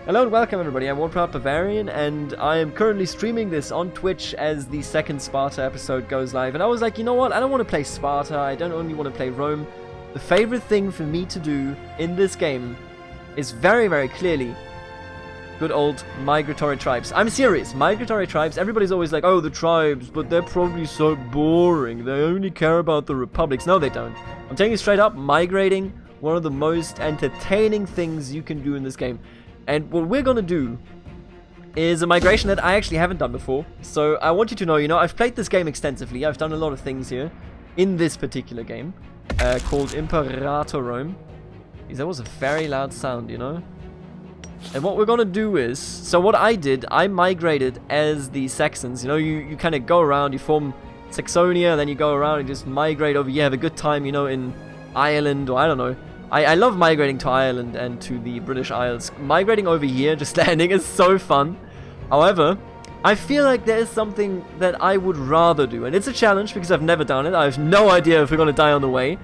Hello and welcome everybody, I'm Roadtrip Barbarian, and I am currently streaming this on Twitch as the second Sparta episode goes live. And I was like, you know what, I don't want to play Sparta, I don't only want to play Rome. The favorite thing for me to do in this game is very, very clearly good old migratory tribes. I'm serious, migratory tribes, everybody's always like, oh, the tribes, but they're probably so boring, they only care about the republics. No, they don't. I'm telling you straight up, migrating, one of the most entertaining things you can do in this game. And what we're gonna do is a migration that I actually haven't done before. So I want you to know, I've played this game extensively. I've done a lot of things here in this particular game called Imperator Rome. That was a very loud sound, And what we're gonna do is, so what I did, I migrated as the Saxons. You kind of go around, you form Saxonia, then you go around and just migrate over. You have a good time, in Ireland, or I don't know. I love migrating to Ireland and to the British Isles. Migrating over here, just landing, is so fun. However, I feel like there is something that I would rather do. And it's a challenge because I've never done it. I have no idea if we're going to die on the way.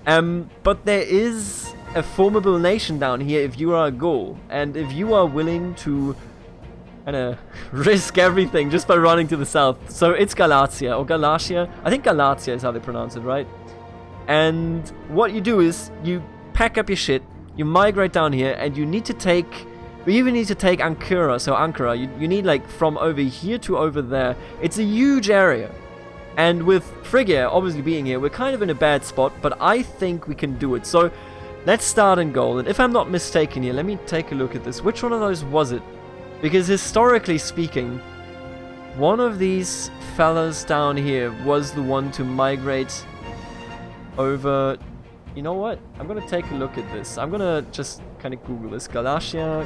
But there is a formidable nation down here if you are a Gaul. And if you are willing to kind of risk everything just by running to the south. So it's Galatia, or Galatia. I think Galatia is how they pronounce it, right? And what you do is, you pack up your shit, you migrate down here, and you need to take, we even need to take Ankara, so Ankara, you need like from over here to over there. It's a huge area, and with Phrygia obviously being here, we're kind of in a bad spot, but I think we can do it. So let's start in Gaul, and if I'm not mistaken here, let me take a look at this. Which one of those was it? Because historically speaking, one of these fellas down here was the one to migrate over. You know what? I'm gonna take a look at this. I'm gonna just kind of Google this. Galatia?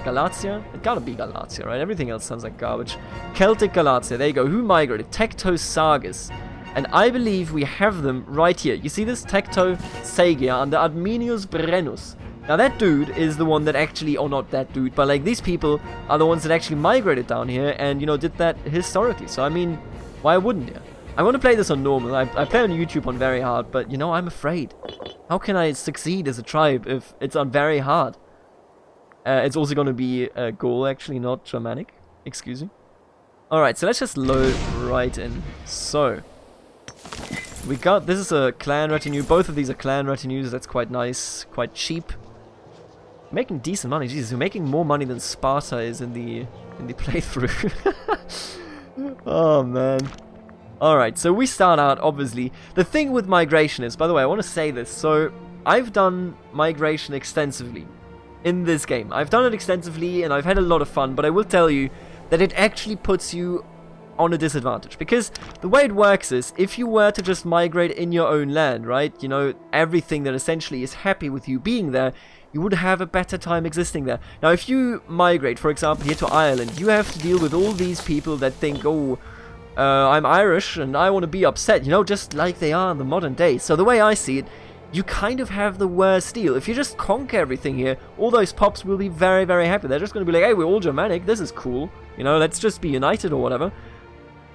It gotta be Galatia, right? Everything else sounds like garbage. Celtic Galatia, there you go. Who migrated? Tectosagus. And I believe we have them right here. You see this? Tectosagia under Adminius Brennus. Now that dude is the one that actually, or not that dude, but like these people are the ones that actually migrated down here and, did that historically. So I mean, why wouldn't you? I want to play this on normal. I play on YouTube on very hard, but I'm afraid. How can I succeed as a tribe if it's on very hard? It's also going to be Gaul, actually, not Germanic. Excuse me. Alright, so let's just load right in. So, we got, this is a clan retinue. Both of these are clan retinues. That's quite nice, quite cheap. Making decent money. Jesus, we're making more money than Sparta is in the playthrough. Oh, man. Alright, so we start out, obviously. The thing with migration is, by the way, I want to say this. So, I've done migration extensively in this game. I've done it extensively, and I've had a lot of fun, but I will tell you that it actually puts you on a disadvantage. Because the way it works is, if you were to just migrate in your own land, right? Everything that essentially is happy with you being there, you would have a better time existing there. Now, if you migrate, for example, here to Ireland, you have to deal with all these people that think, oh, I'm Irish and I want to be upset, just like they are in the modern day. So the way I see it, you kind of have the worst deal. If you just conquer everything here, all those pops will be very, very happy. They're just going to be like, hey, we're all Germanic, this is cool. Let's just be united or whatever.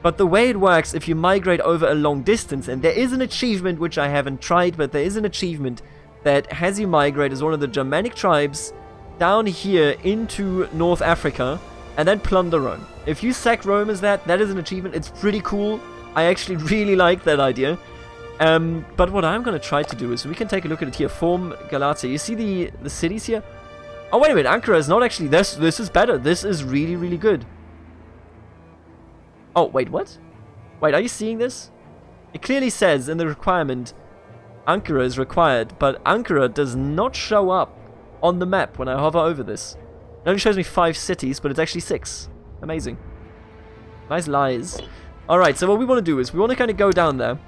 But the way it works, if you migrate over a long distance, and there is an achievement which I haven't tried, but there is an achievement that has you migrate as one of the Germanic tribes down here into North Africa, and then plunder Rome. If you sack Rome as that is an achievement. It's pretty cool. I actually really like that idea. But what I'm going to try to do is, we can take a look at it here. Form Galatia. You see the cities here? Oh, wait a minute. Ankara is not actually... This is better. This is really, really good. Oh, wait, what? Wait, are you seeing this? It clearly says in the requirement, Ankara is required, but Ankara does not show up on the map when I hover over this. It only shows me 5 cities, but it's actually 6. Amazing. Nice lies. Alright, so what we want to do is, we want to kind of go down there,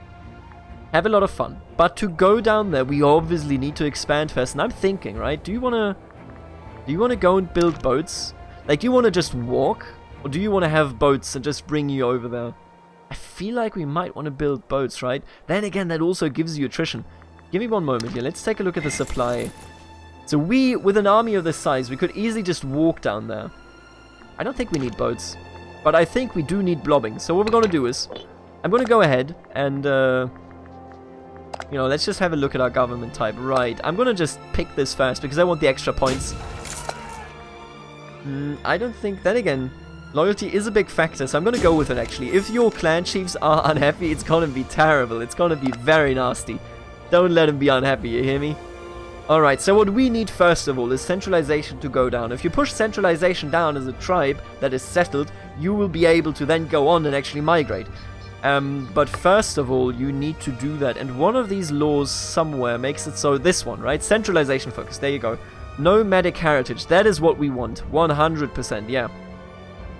have a lot of fun. But to go down there, we obviously need to expand first. And I'm thinking, right, do you want to go and build boats? Like, do you want to just walk? Or do you want to have boats and just bring you over there? I feel like we might want to build boats, right? Then again, that also gives you attrition. Give me one moment here. Let's take a look at the supply. So we, with an army of this size, we could easily just walk down there. I don't think we need boats, but I think we do need blobbing. So what we're going to do is, I'm going to go ahead and, let's just have a look at our government type. Right, I'm going to just pick this first because I want the extra points. I don't think... Then again, loyalty is a big factor, so I'm gonna go with it actually. If your clan chiefs are unhappy, it's gonna be terrible. It's gonna be very nasty. Don't let them be unhappy, you hear me? Alright, so what we need first of all is centralization to go down. If you push centralization down as a tribe that is settled, you will be able to then go on and actually migrate. But first of all, you need to do that. And one of these laws somewhere makes it so, this one, right? Centralization focus, there you go. Nomadic heritage, that is what we want. 100%, yeah.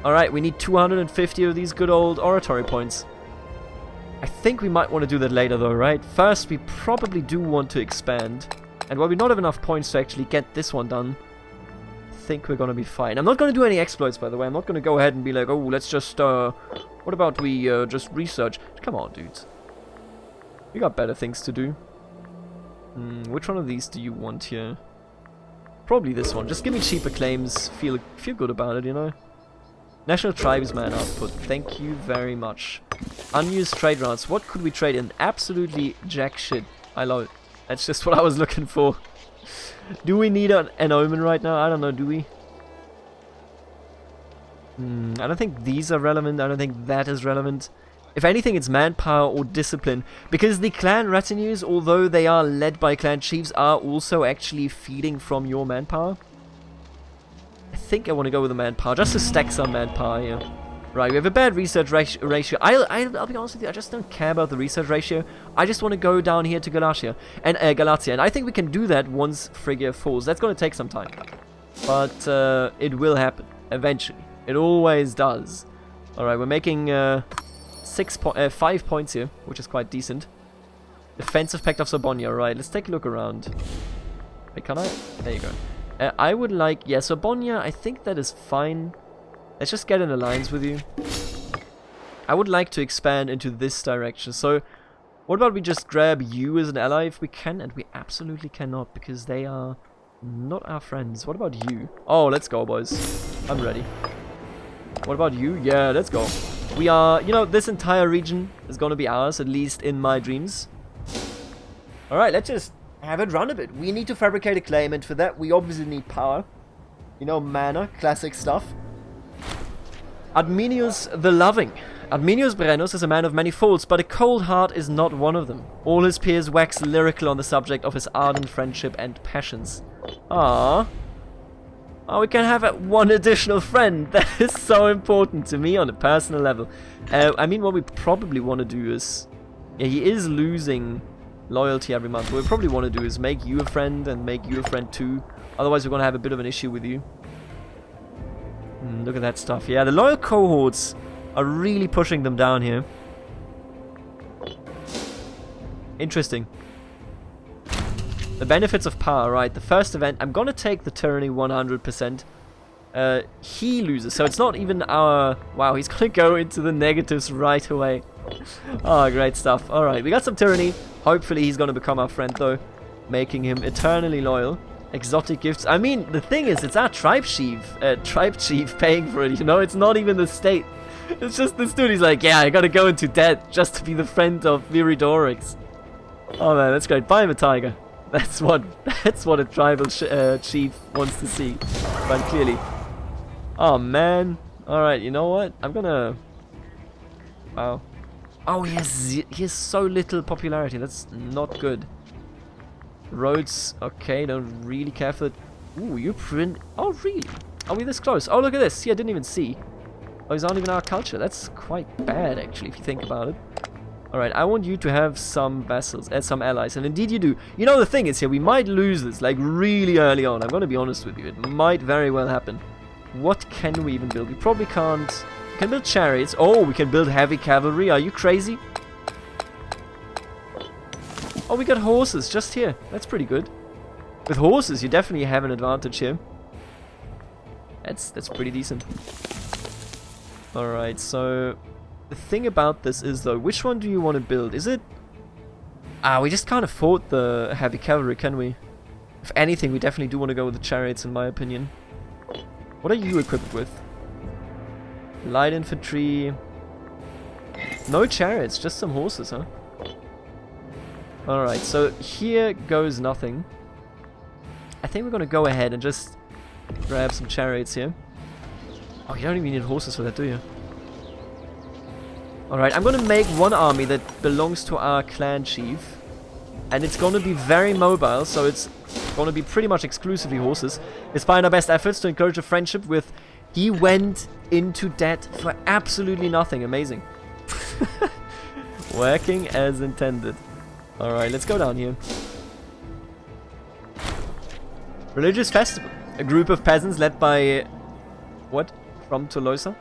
Alright, we need 250 of these good old oratory points. I think we might want to do that later though, right? First, we probably do want to expand. And while we not have enough points to actually get this one done, I think we're going to be fine. I'm not going to do any exploits, by the way. I'm not going to go ahead and be like, oh, let's just, what about we just research? Come on, dudes. We got better things to do. Which one of these do you want here? Probably this one. Just give me cheaper claims. Feel good about it, you know? National tribesman output. Thank you very much. Unused trade routes. What could we trade in? Absolutely jack shit. I love it. That's just what I was looking for. Do we need an omen right now? I don't know, do we? I don't think these are relevant. I don't think that is relevant. If anything, it's manpower or discipline. Because the clan retinues, although they are led by clan chiefs, are also actually feeding from your manpower. I think I want to go with the manpower, just to stack some manpower here. Right, we have a bad research ratio. I'll be honest with you, I just don't care about the research ratio. I just want to go down here to Galatia. And Galatia. And I think we can do that once Phrygia falls. That's going to take some time. But it will happen, eventually. It always does. Alright, we're making 5 points here, which is quite decent. Defensive Pact of Sorbonia, right. Let's take a look around. Wait, can I? There you go. I would like... Yeah, Sorbonia, I think that is fine. Let's just get an alliance with you. I would like to expand into this direction. So, what about we just grab you as an ally if we can? And we absolutely cannot, because they are not our friends. What about you? Oh, let's go, boys. I'm ready. What about you? Yeah, let's go. We are, you know, this entire region is going to be ours, at least in my dreams. Alright, let's just have it run a bit. We need to fabricate a claim, and for that we obviously need power. You know, mana, classic stuff. Adminius the Loving. Adminius Brennus is a man of many faults, but a cold heart is not one of them. All his peers wax lyrical on the subject of his ardent friendship and passions. Ah, we can have one additional friend. That is so important to me on a personal level. I mean, what we probably want to do is... Yeah, he is losing loyalty every month. What we probably want to do is make you a friend and make you a friend too. Otherwise, we're going to have a bit of an issue with you. Look at that stuff. Yeah, the loyal cohorts are really pushing them down here. Interesting. The benefits of power, right? The first event, I'm gonna take the tyranny 100%. He loses, so it's not even our... Wow, he's gonna go into the negatives right away. Oh, great stuff. Alright, we got some tyranny. Hopefully he's gonna become our friend though, making him eternally loyal. Exotic gifts. I mean, the thing is, it's our tribe chief paying for it, you know? It's not even the state. It's just this dude, he's like, yeah, I gotta go into debt just to be the friend of Viridorix. Oh man, that's great. Buy him a tiger. That's what a tribal chief wants to see. But clearly. Oh man. Alright, you know what? I'm gonna... Wow. Oh, he has so little popularity. That's not good. Roads, okay, don't really care for it. Ooh, you print... Oh, really? Are we this close? Oh, look at this. See, I didn't even see. Oh, he's not even our culture. That's quite bad, actually, if you think about it. Alright, I want you to have some vassals, some allies, and indeed you do. You know, the thing is here, we might lose this, like, really early on. I'm gonna be honest with you. It might very well happen. What can we even build? We probably can't... We can build chariots. Oh, we can build heavy cavalry. Are you crazy? Oh, we got horses just here. That's pretty good. With horses, you definitely have an advantage here. That's pretty decent. Alright, so... The thing about this is, though, which one do you want to build? Is it... we just can't afford the heavy cavalry, can we? If anything, we definitely do want to go with the chariots, in my opinion. What are you equipped with? Light infantry... No chariots, just some horses, huh? Alright, so here goes nothing. I think we're gonna go ahead and just grab some chariots here. Oh, you don't even need horses for that, do you? Alright, I'm gonna make one army that belongs to our clan chief. And it's gonna be very mobile, so it's gonna be pretty much exclusively horses. Despite our best efforts to encourage a friendship with... He went into debt for absolutely nothing. Amazing. Working as intended. Alright, let's go down here. Religious festival. A group of peasants led by... What? From Tolosa?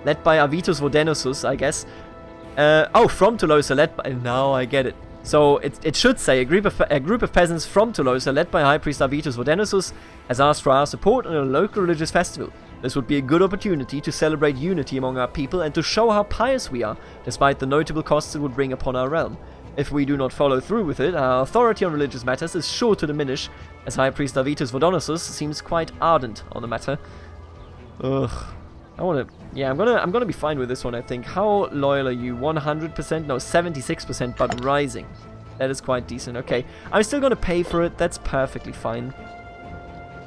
Led by Avitus Vodenosus, I guess. Oh, from Tolosa, led by... Now I get it. So it should say a group of peasants from Tolosa, led by High Priest Avitus Vodenosus, has asked for our support on a local religious festival. This would be a good opportunity to celebrate unity among our people and to show how pious we are, despite the notable costs it would bring upon our realm. If we do not follow through with it, our authority on religious matters is sure to diminish, as High Priest Avitus Vodenosus seems quite ardent on the matter. Ugh. I wanna... Yeah, I'm gonna be fine with this one, I think. How loyal are you? 100%? No, 76%, but rising. That is quite decent. Okay. I'm still gonna pay for it. That's perfectly fine.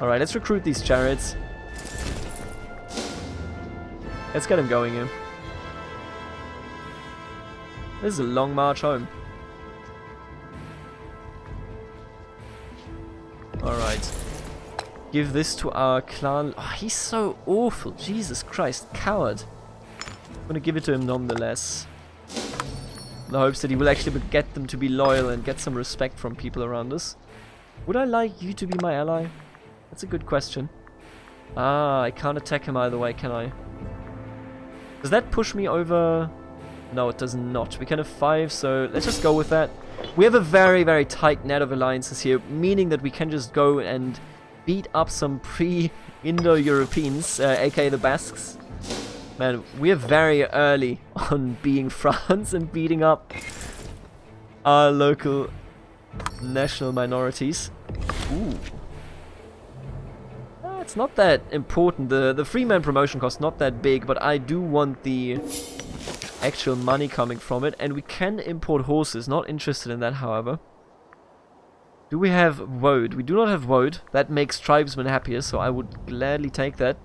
Alright, let's recruit these chariots. Let's get them going here. This is a long march home. Alright. Give this to our clan. Oh, he's so awful. Jesus Christ. Coward. I'm gonna give it to him nonetheless. In the hopes that he will actually get them to be loyal and get some respect from people around us. Would I like you to be my ally? That's a good question. Ah, I can't attack him either way, can I? Does that push me over? No, it does not. We can have 5, so let's just go with that. We have a very, very tight net of alliances here, meaning that we can just go and beat up some pre-Indo-Europeans, aka the Basques. Man, we are very early on being France and beating up our local national minorities. Ooh. It's not that important. The freeman promotion cost not that big, but I do want the actual money coming from it. And we can import horses. Not interested in that, however. Do we have woad? We do not have woad. That makes tribesmen happier, so I would gladly take that.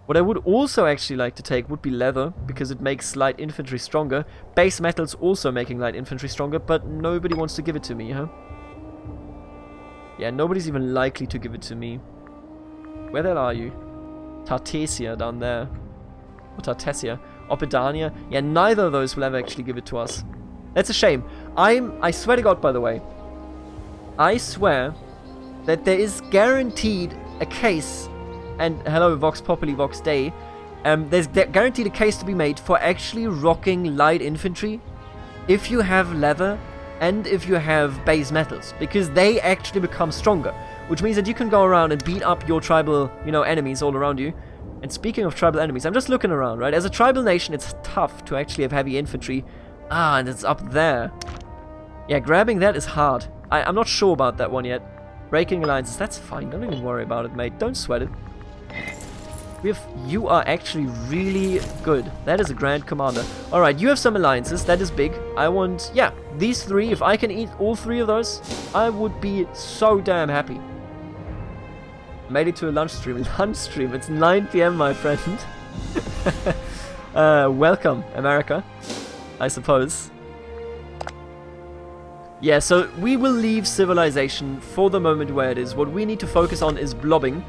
What I would also actually like to take would be leather, because it makes light infantry stronger. Base metal's also making light infantry stronger, but nobody wants to give it to me, huh? Yeah, nobody's even likely to give it to me. Where the hell are you? Tartesia down there. Or Tartesia. Opidania. Yeah, neither of those will ever actually give it to us. That's a shame. I swear to God, by the way. I swear that there is guaranteed a case, and hello Vox Populi Vox Dei, there's guaranteed a case to be made for actually rocking light infantry if you have leather and if you have base metals, because they actually become stronger, which means that you can go around and beat up your tribal, enemies all around you. And speaking of tribal enemies, I'm just looking around, right? As a tribal nation, it's tough to actually have heavy infantry. Ah, and it's up there. Yeah, grabbing that is hard. I'm not sure about that one yet. Breaking alliances, that's fine. Don't even worry about it, mate. Don't sweat it. You are actually really good. That is a Grand Commander. Alright, you have some alliances. That is big. I want... Yeah, these 3. If I can eat all 3 of those, I would be so damn happy. Made it to a lunch stream. Lunch stream. It's 9 PM, my friend. Welcome, America. I suppose. Yeah, so we will leave civilization for the moment where it is. What we need to focus on is blobbing.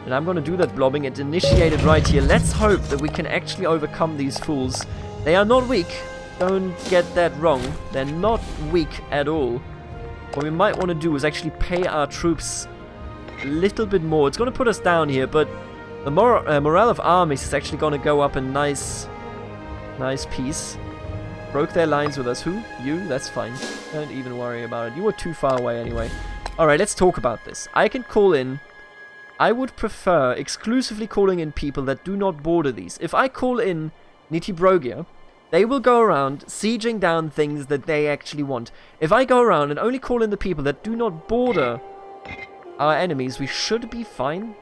And I'm going to do that blobbing and initiate it right here. Let's hope that we can actually overcome these fools. They are not weak. Don't get that wrong. They're not weak at all. What we might want to do is actually pay our troops a little bit more. It's going to put us down here, but the morale of armies is actually going to go up a nice piece. Broke their lines with us. Who? You? That's fine. Don't even worry about it. You were too far away anyway. Alright, let's talk about this. I can call in... I would prefer exclusively calling in people that do not border these. If I call in Nitibrogia, they will go around sieging down things that they actually want. If I go around and only call in the people that do not border our enemies, we should be fine.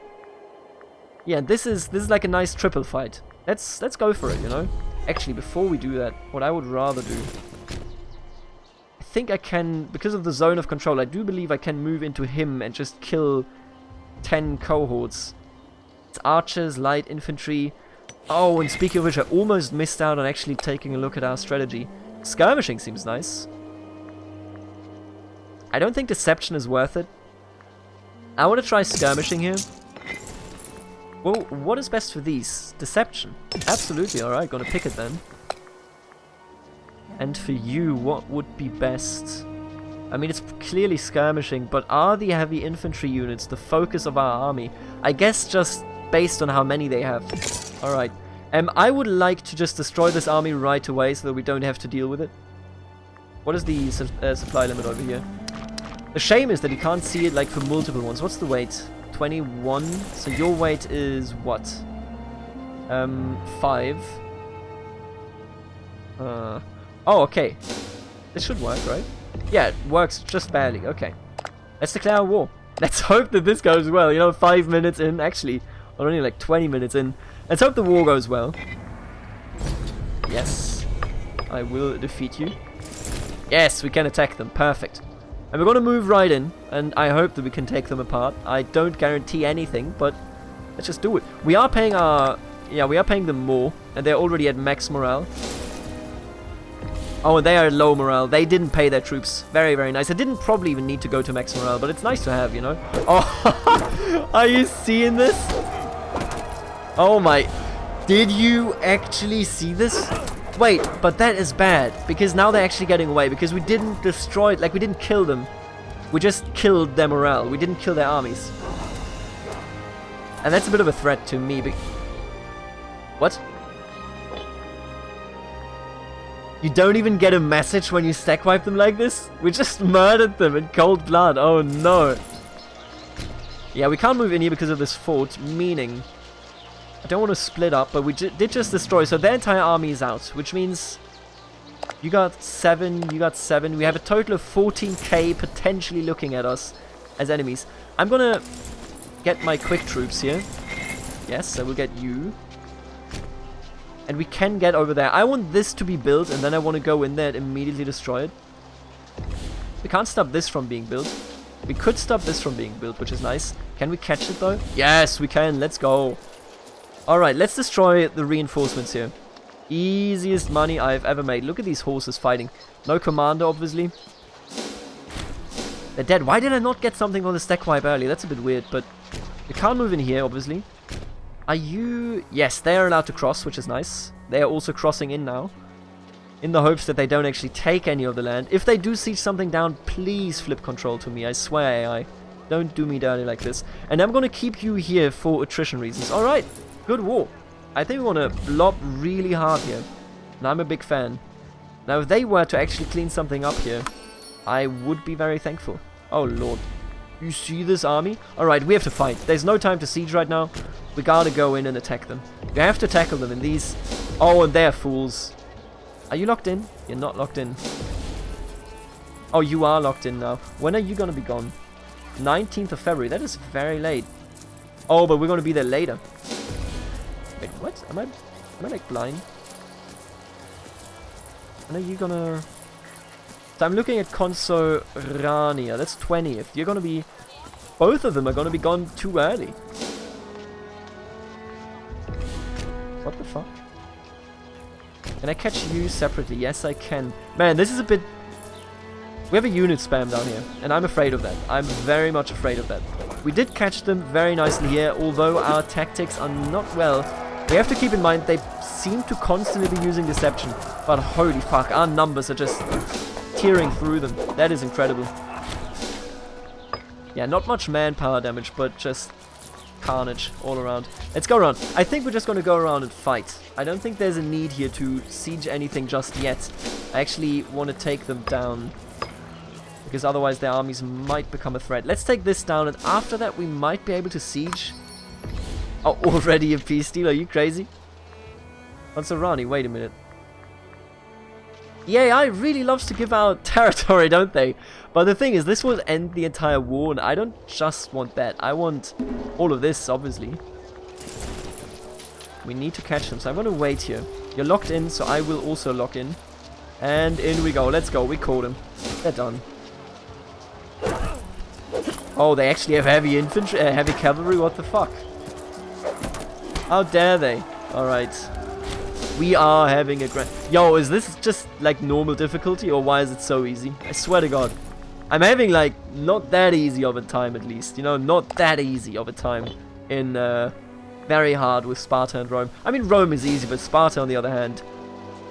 Yeah, this is like a nice triple fight. Let's go for it, Actually, before we do that, what I would rather do... I think I can, because of the zone of control, I do believe I can move into him and just kill 10 cohorts. It's archers, light infantry. Oh, and speaking of which, I almost missed out on actually taking a look at our strategy. Skirmishing seems nice. I don't think deception is worth it. I want to try skirmishing here. Well, what is best for these? Deception. Absolutely, alright, gonna pick it then. And for you, what would be best? I mean, it's clearly skirmishing, but are the heavy infantry units the focus of our army? I guess just based on how many they have. Alright. I would like to just destroy this army right away so that we don't have to deal with it. What is the supply limit over here? The shame is that you can't see it like for multiple ones. What's the weight? 21. So your weight is what? 5. Oh, okay. This should work, right? Yeah, it works just barely. Okay. Let's declare war. Let's hope that this goes well. You know, 5 minutes in. Actually, or only like 20 minutes in. Let's hope the war goes well. Yes. I will defeat you. Yes, we can attack them. Perfect. And we're going to move right in. And I hope that we can take them apart. I don't guarantee anything, but let's just do it. We are paying our... Yeah, we are paying them more. And they're already at max morale. Oh, and they are at low morale. They didn't pay their troops. Very, very nice. I didn't probably even need to go to max morale, but it's nice to have, you know? Oh, are you seeing this? Oh my... Did you actually see this? Wait, but that is bad. Because now they're actually getting away. Because we didn't destroy... Like, we didn't kill them. We just killed their morale. We didn't kill their armies. And that's a bit of a threat to me. What? You don't even get a message when you stack wipe them like this? We just murdered them in cold blood. Oh no. Yeah, we can't move in here because of this fort, meaning... I don't want to split up, but we did just destroy. So their entire army is out, which means... You got 7, you got 7. We have a total of 14k potentially looking at us as enemies. I'm gonna get my quick troops here. Yes, I will get you. And we can get over there. I want this to be built, and then I want to go in there and immediately destroy it. We can't stop this from being built. We could stop this from being built, which is nice. Can we catch it, though? Yes, we can. Let's go. Alright, let's destroy the reinforcements here. Easiest money I've ever made. Look at these horses fighting. No commander, obviously. They're dead. Why did I not get something on the stack wipe earlier? That's a bit weird, but... We can't move in here, obviously. Are you... Yes, they are allowed to cross, which is nice. They are also crossing in now. In the hopes that they don't actually take any of the land. If they do siege something down, please flip control to me. I swear, AI. Don't do me dirty like this. And I'm going to keep you here for attrition reasons. Alright, good war. I think we want to blob really hard here. And I'm a big fan. Now, if they were to actually clean something up here, I would be very thankful. Oh, Lord. You see this army? Alright, we have to fight. There's no time to siege right now. We gotta go in and attack them. We have to tackle them in these... Oh, and they're fools. Are you locked in? You're not locked in. Oh, you are locked in now. When are you gonna be gone? 19th of February. That is very late. Oh, but we're gonna be there later. Wait, what? Am I like blind? When are you gonna... So I'm looking at Consorania. That's 20th. You're gonna be... Both of them are gonna be gone too early. What the fuck? Can I catch you separately? Yes, I can. Man, this is a bit... We have a unit spam down here, and I'm afraid of that. I'm very much afraid of that. We did catch them very nicely here, although our tactics are not well. We have to keep in mind they seem to constantly be using deception. But holy fuck, our numbers are just tearing through them. That is incredible. Yeah, not much manpower damage, but just... carnage all around. Let's go around. I think we're just going to go around and fight. I don't think there's a need here to siege anything just yet. I actually want to take them down. Because otherwise their armies might become a threat. Let's take this down, and after that we might be able to siege. Oh, already a peace deal? Are you crazy? Consorani, wait a minute. The AI really loves to give out territory, don't they? But the thing is, this will end the entire war, and I don't just want that. I want all of this, obviously. We need to catch them, so I'm going to wait here. You're locked in, so I will also lock in. And in we go. Let's go. We caught them. They're done. Oh, they actually have heavy infantry, heavy cavalry. What the fuck? How dare they? Alright. We are having a grand... Yo, is this just like normal difficulty or why is it so easy? I swear to God. I'm having like not that easy of a time at least. You know, not that easy of a time in very hard with Sparta and Rome. I mean, Rome is easy, but Sparta on the other hand,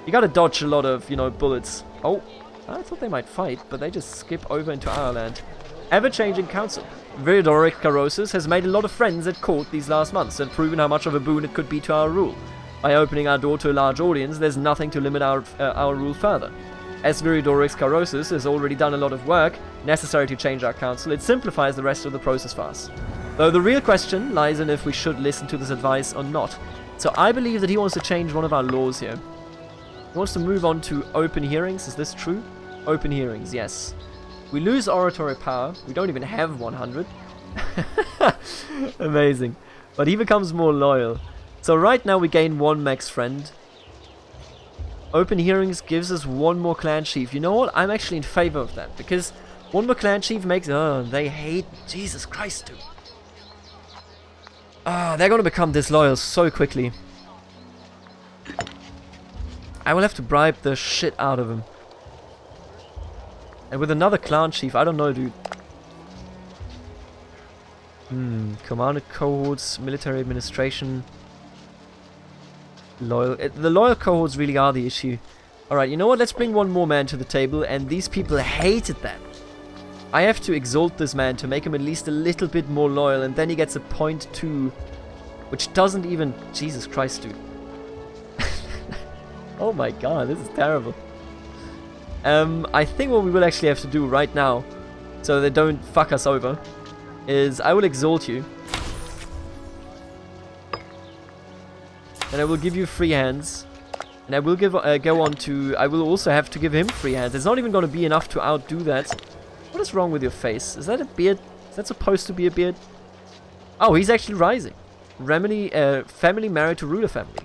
you gotta dodge a lot of, you know, bullets. Oh, I thought they might fight, but they just skip over into our land. Ever-changing council. Viridoric Carosus has made a lot of friends at court these last months and proven how much of a boon it could be to our rule. By opening our door to a large audience, there's nothing to limit our rule further. As Viridorix Carosus has already done a lot of work necessary to change our council, it simplifies the rest of the process for us. Though the real question lies in if we should listen to this advice or not. So I believe that he wants to change one of our laws here. He wants to move on to open hearings, is this true? Open hearings, yes. We lose oratory power, we don't even have 100. Amazing. But he becomes more loyal. So right now we gain 1 max friend. Open hearings gives us 1 more clan chief. You know what? I'm actually in favor of that. Because 1 more clan chief makes... Oh, they hate... Jesus Christ, dude. Ah, they're gonna become disloyal so quickly. I will have to bribe the shit out of him. And with another clan chief, I don't know, dude. Commanded cohorts, military administration... Loyal. The loyal cohorts really are the issue. Alright, you know what? Let's bring 1 more man to the table, and these people hated that. I have to exalt this man to make him at least a little bit more loyal, and then he gets a .2, which doesn't even... Jesus Christ, dude. Oh my god, this is terrible. I think what we will actually have to do right now, so they don't fuck us over, is I will exalt you. And I will give you free hands. And I will give go on to... I will also have to give him free hands. It's not even going to be enough to outdo that. What is wrong with your face? Is that a beard? Is that supposed to be a beard? Oh, he's actually rising. Family married to ruler family.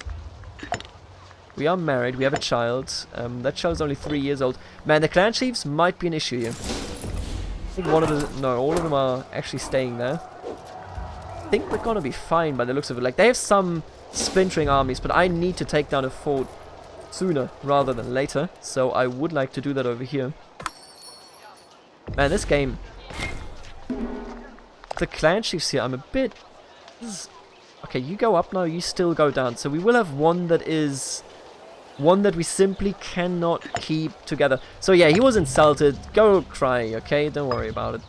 We are married. We have a child. That child's only 3 years old. Man, the clan chiefs might be an issue here. I think one of the... No, all of them are actually staying there. I think we're going to be fine by the looks of it. Like, they have some... splintering armies, but I need to take down a fort sooner rather than later, so I would like to do that over here. Man, this game, the clan chiefs here, I'm a bit... Okay, you go up now, you still go down, so we will have one that is... one that we simply cannot keep together. So yeah, he was insulted, go cry, okay, don't worry about it.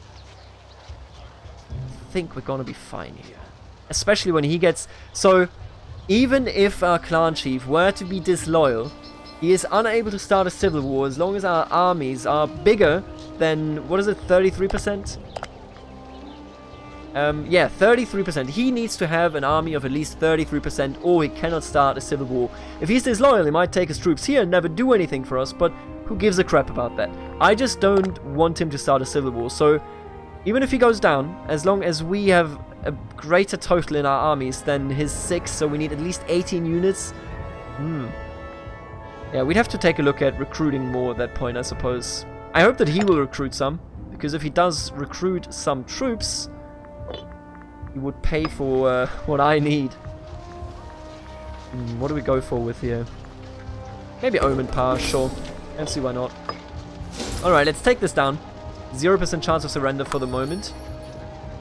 I think we're gonna be fine here. Especially when he gets... So... Even if our clan chief were to be disloyal, he is unable to start a civil war as long as our armies are bigger than, what is it, 33%? Yeah, 33%. He needs to have an army of at least 33% or he cannot start a civil war. If he's disloyal, he might take his troops here and never do anything for us, but who gives a crap about that? I just don't want him to start a civil war, so even if he goes down, as long as we have a greater total in our armies than his 6, so we need at least 18 units. Yeah, we'd have to take a look at recruiting more at that point, I suppose. I hope that he will recruit some, because if he does recruit some troops, he would pay for what I need. What do we go for with here? Maybe Omen Power, sure. Can't see why not. Alright, let's take this down. 0% chance of surrender for the moment.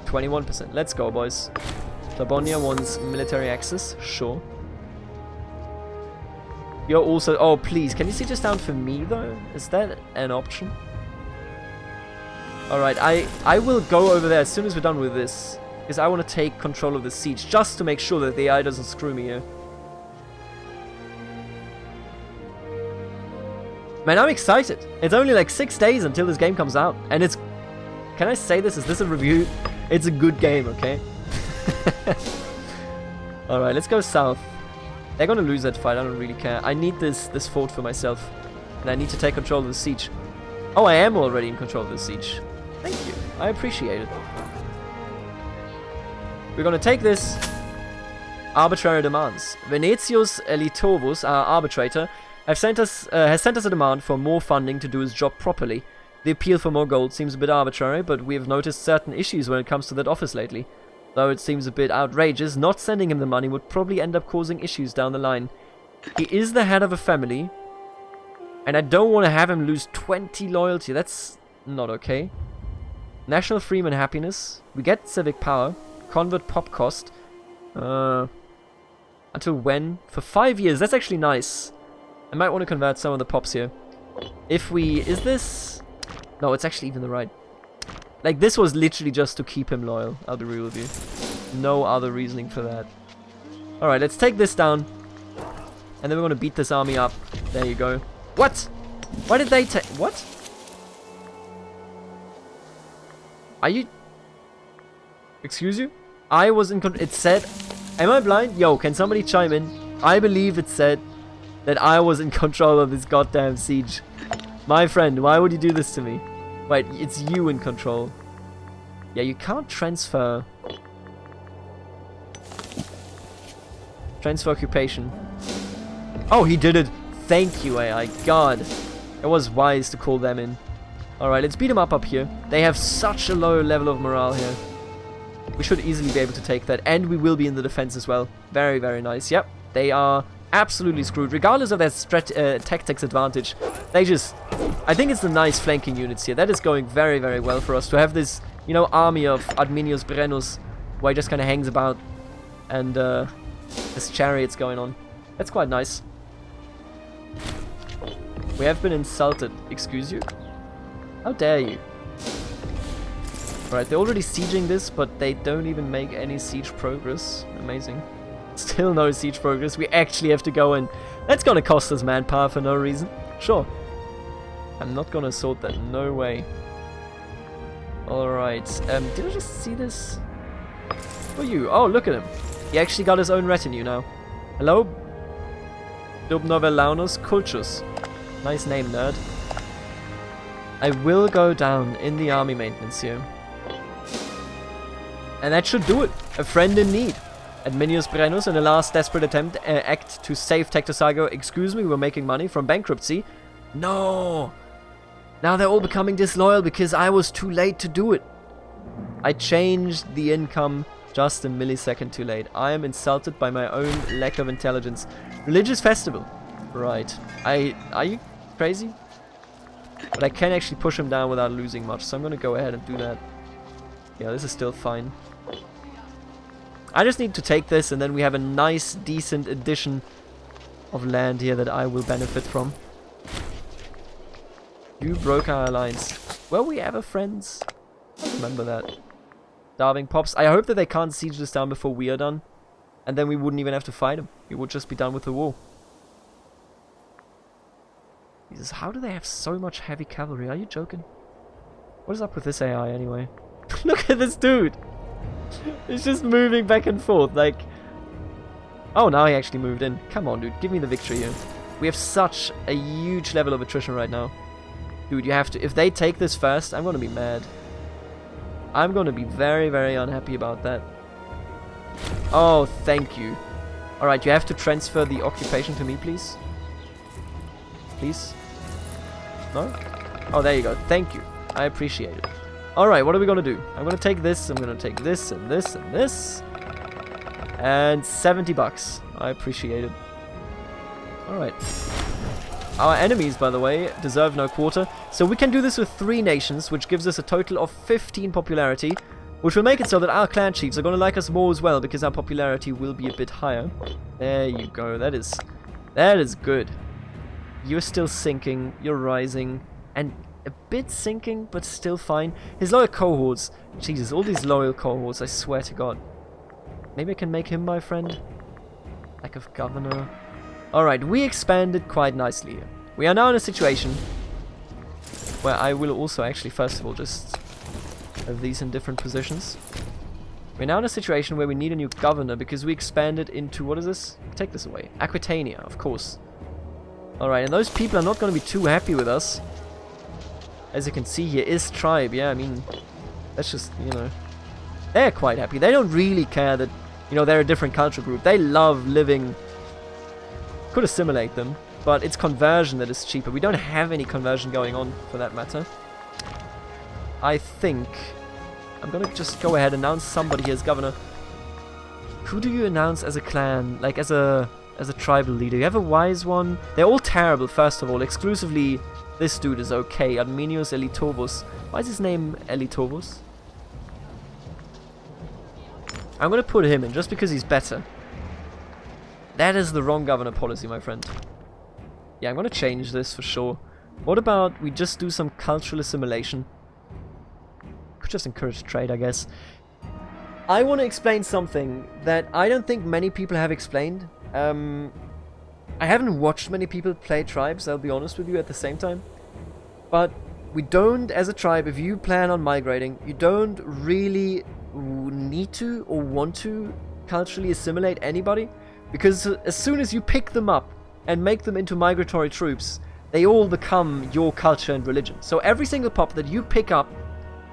21%. Let's go, boys. Flabonia wants military access. Sure. You're also... Oh, please. Can you see just down for me, though? Is that an option? Alright, I will go over there as soon as we're done with this. Because I want to take control of the siege. Just to make sure that the AI doesn't screw me here. Man, I'm excited. It's only like 6 days until this game comes out. And it's... Can I say this? Is this a review? It's a good game, okay? Alright, let's go south. They're gonna lose that fight, I don't really care. I need this fort for myself. And I need to take control of the siege. Oh, I am already in control of the siege. Thank you. I appreciate it. We're gonna take this. Arbitrary demands. Venetius Elitovus, our arbitrator, has sent us a demand for more funding to do his job properly. The appeal for more gold seems a bit arbitrary, but we have noticed certain issues when it comes to that office lately. Though it seems a bit outrageous, not sending him the money would probably end up causing issues down the line. He is the head of a family, and I don't want to have him lose 20 loyalty. That's not okay. National freeman happiness. We get civic power. Convert pop cost. Until when? For 5 years. That's actually nice. I might want to convert some of the pops here. If we... Is this... No, it's actually even the right... Like, this was literally just to keep him loyal. I'll be real with you. No other reasoning for that. Alright, let's take this down. And then we're going to beat this army up. There you go. What? Why did they take... What? Are you... Excuse you? I was in... It said... Am I blind? Yo, can somebody chime in? I believe it said that I was in control of this goddamn siege. My friend, why would you do this to me? Wait, it's you in control. Yeah, you can't transfer. Transfer occupation. Oh, he did it. Thank you, AI. God. It was wise to call them in. Alright, let's beat them up here. They have such a low level of morale here. We should easily be able to take that. And we will be in the defense as well. Very, very nice. Yep. They are absolutely screwed. Regardless of their tactics advantage. They just... I think it's the nice flanking units here. That is going very, very well for us. To have this, you know, army of Adminius Brennus. Where he just kind of hangs about. And this chariots going on. That's quite nice. We have been insulted. Excuse you? How dare you? Right, they're already sieging this, but they don't even make any siege progress. Amazing. Still no siege progress. We actually have to go in. That's gonna cost us manpower for no reason. Sure. I'm not gonna sort that. No way. Alright. Did I just see this? For you. Oh, look at him. He actually got his own retinue now. Hello? Dubnovellaunus Cultus. Nice name, nerd. I will go down in the army maintenance here. And that should do it. A friend in need. Adminius Brennus, in a last desperate act to save Tectosago. Excuse me, we're making money from bankruptcy. No! Now they're all becoming disloyal because I was too late to do it. I changed the income just a millisecond too late. I am insulted by my own lack of intelligence. Religious festival. Right. Are you crazy? But I can actually push him down without losing much, so I'm gonna go ahead and do that. Yeah, this is still fine. I just need to take this, and then we have a nice, decent addition of land here that I will benefit from. You broke our alliance. Were we ever friends? I remember that. Starving pops. I hope that they can't siege this down before we are done. And then we wouldn't even have to fight them. We would just be done with the war. Jesus, how do they have so much heavy cavalry? Are you joking? What is up with this AI anyway? Look at this dude! He's just moving back and forth, like... Oh, now he actually moved in. Come on, dude. Give me the victory here. We have such a huge level of attrition right now. Dude, you have to... If they take this first, I'm gonna be mad. I'm gonna be very, very unhappy about that. Oh, thank you. Alright, you have to transfer the occupation to me, please. Please? No? Oh, there you go. Thank you. I appreciate it. Alright, what are we gonna do? I'm gonna take this, I'm gonna take this, and this, and this. And 70 bucks. I appreciate it. Alright. Our enemies, by the way, deserve no quarter. So we can do this with 3 nations, which gives us a total of 15 popularity. Which will make it so that our clan chiefs are gonna like us more as well, because our popularity will be a bit higher. There you go. That is good. You're still sinking, you're rising, and a bit sinking, but still fine. His loyal cohorts. Jesus, all these loyal cohorts, I swear to God. Maybe I can make him my friend? Lack of governor. Alright, we expanded quite nicely here. We are now in a situation where I will also actually, first of all, just have these in different positions. We're now in a situation where we need a new governor because we expanded into, what is this? Take this away. Aquitania, of course. Alright, and those people are not going to be too happy with us. As you can see here, is tribe. Yeah, I mean, that's just, you know, they're quite happy. They don't really care that, you know, they're a different culture group. They love living. Could assimilate them, but it's conversion that is cheaper. We don't have any conversion going on, for that matter. I think I'm gonna just go ahead and announce somebody here as governor. Who do you announce as a clan? Like, as a tribal leader? You have a wise one? They're all terrible, first of all. Exclusively, this dude is okay. Arminius Elitovus. Why is his name Elitovus? I'm gonna put him in, just because he's better. That is the wrong governor policy, my friend. Yeah, I'm gonna change this for sure. What about we just do some cultural assimilation? Could just encourage trade, I guess. I want to explain something that I don't think many people have explained. I haven't watched many people play tribes, I'll be honest with you, at the same time. But we don't, as a tribe, if you plan on migrating, you don't really need to or want to culturally assimilate anybody. Because as soon as you pick them up and make them into migratory troops, they all become your culture and religion. So every single pop that you pick up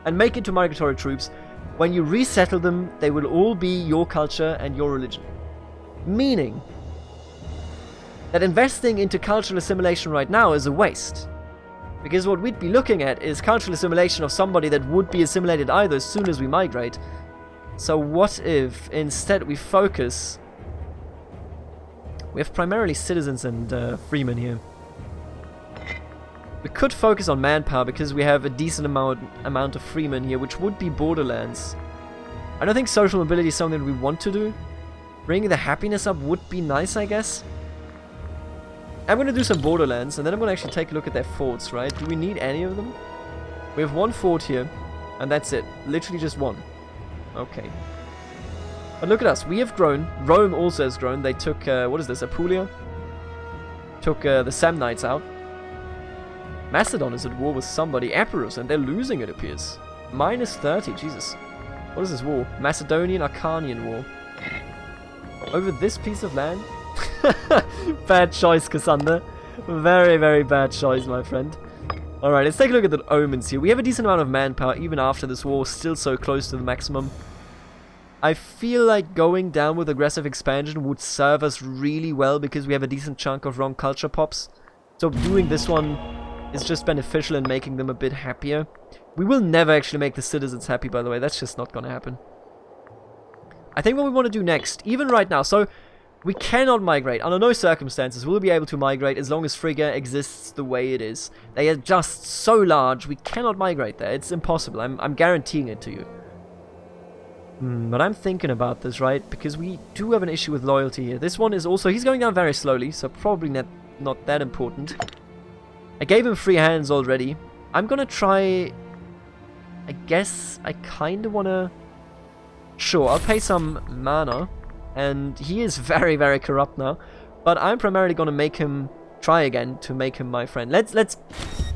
and make into migratory troops, when you resettle them, they will all be your culture and your religion. Meaning that investing into cultural assimilation right now is a waste. Because what we'd be looking at is cultural assimilation of somebody that would be assimilated either as soon as we migrate. So what if instead we focus... We have primarily citizens and freemen here. We could focus on manpower because we have a decent amount of freemen here, which would be borderlands. I don't think social mobility is something that we want to do. Bringing the happiness up would be nice, I guess. I'm going to do some borderlands, and then I'm going to actually take a look at their forts, right? Do we need any of them? We have one fort here, and that's it. Literally just one. Okay. But look at us, we have grown. Rome also has grown. They took, what is this, Apulia? Took the Samnites out. Macedon is at war with somebody, Epirus, and they're losing, it appears. Minus 30, Jesus. What is this war? Macedonian-Arcanian war. Over this piece of land? Bad choice, Cassander. Very, very bad choice, my friend. Alright, let's take a look at the omens here. We have a decent amount of manpower, even after this war, still so close to the maximum. I feel like going down with aggressive expansion would serve us really well because we have a decent chunk of wrong culture pops. So doing this one is just beneficial in making them a bit happier. We will never actually make the citizens happy, by the way. That's just not gonna happen. I think what we want to do next, even right now, so we cannot migrate. Under no circumstances will we be able to migrate as long as Frigga exists the way it is. They are just so large, we cannot migrate there. It's impossible. I'm guaranteeing it to you. But I'm thinking about this, right? Because we do have an issue with loyalty here. This one is also... He's going down very slowly, so probably not that important. I gave him free hands already. I'm gonna try... I guess I kind of want to... Sure, I'll pay some mana. And he is very, very corrupt now. But I'm primarily gonna make him... Try again to make him my friend. Let's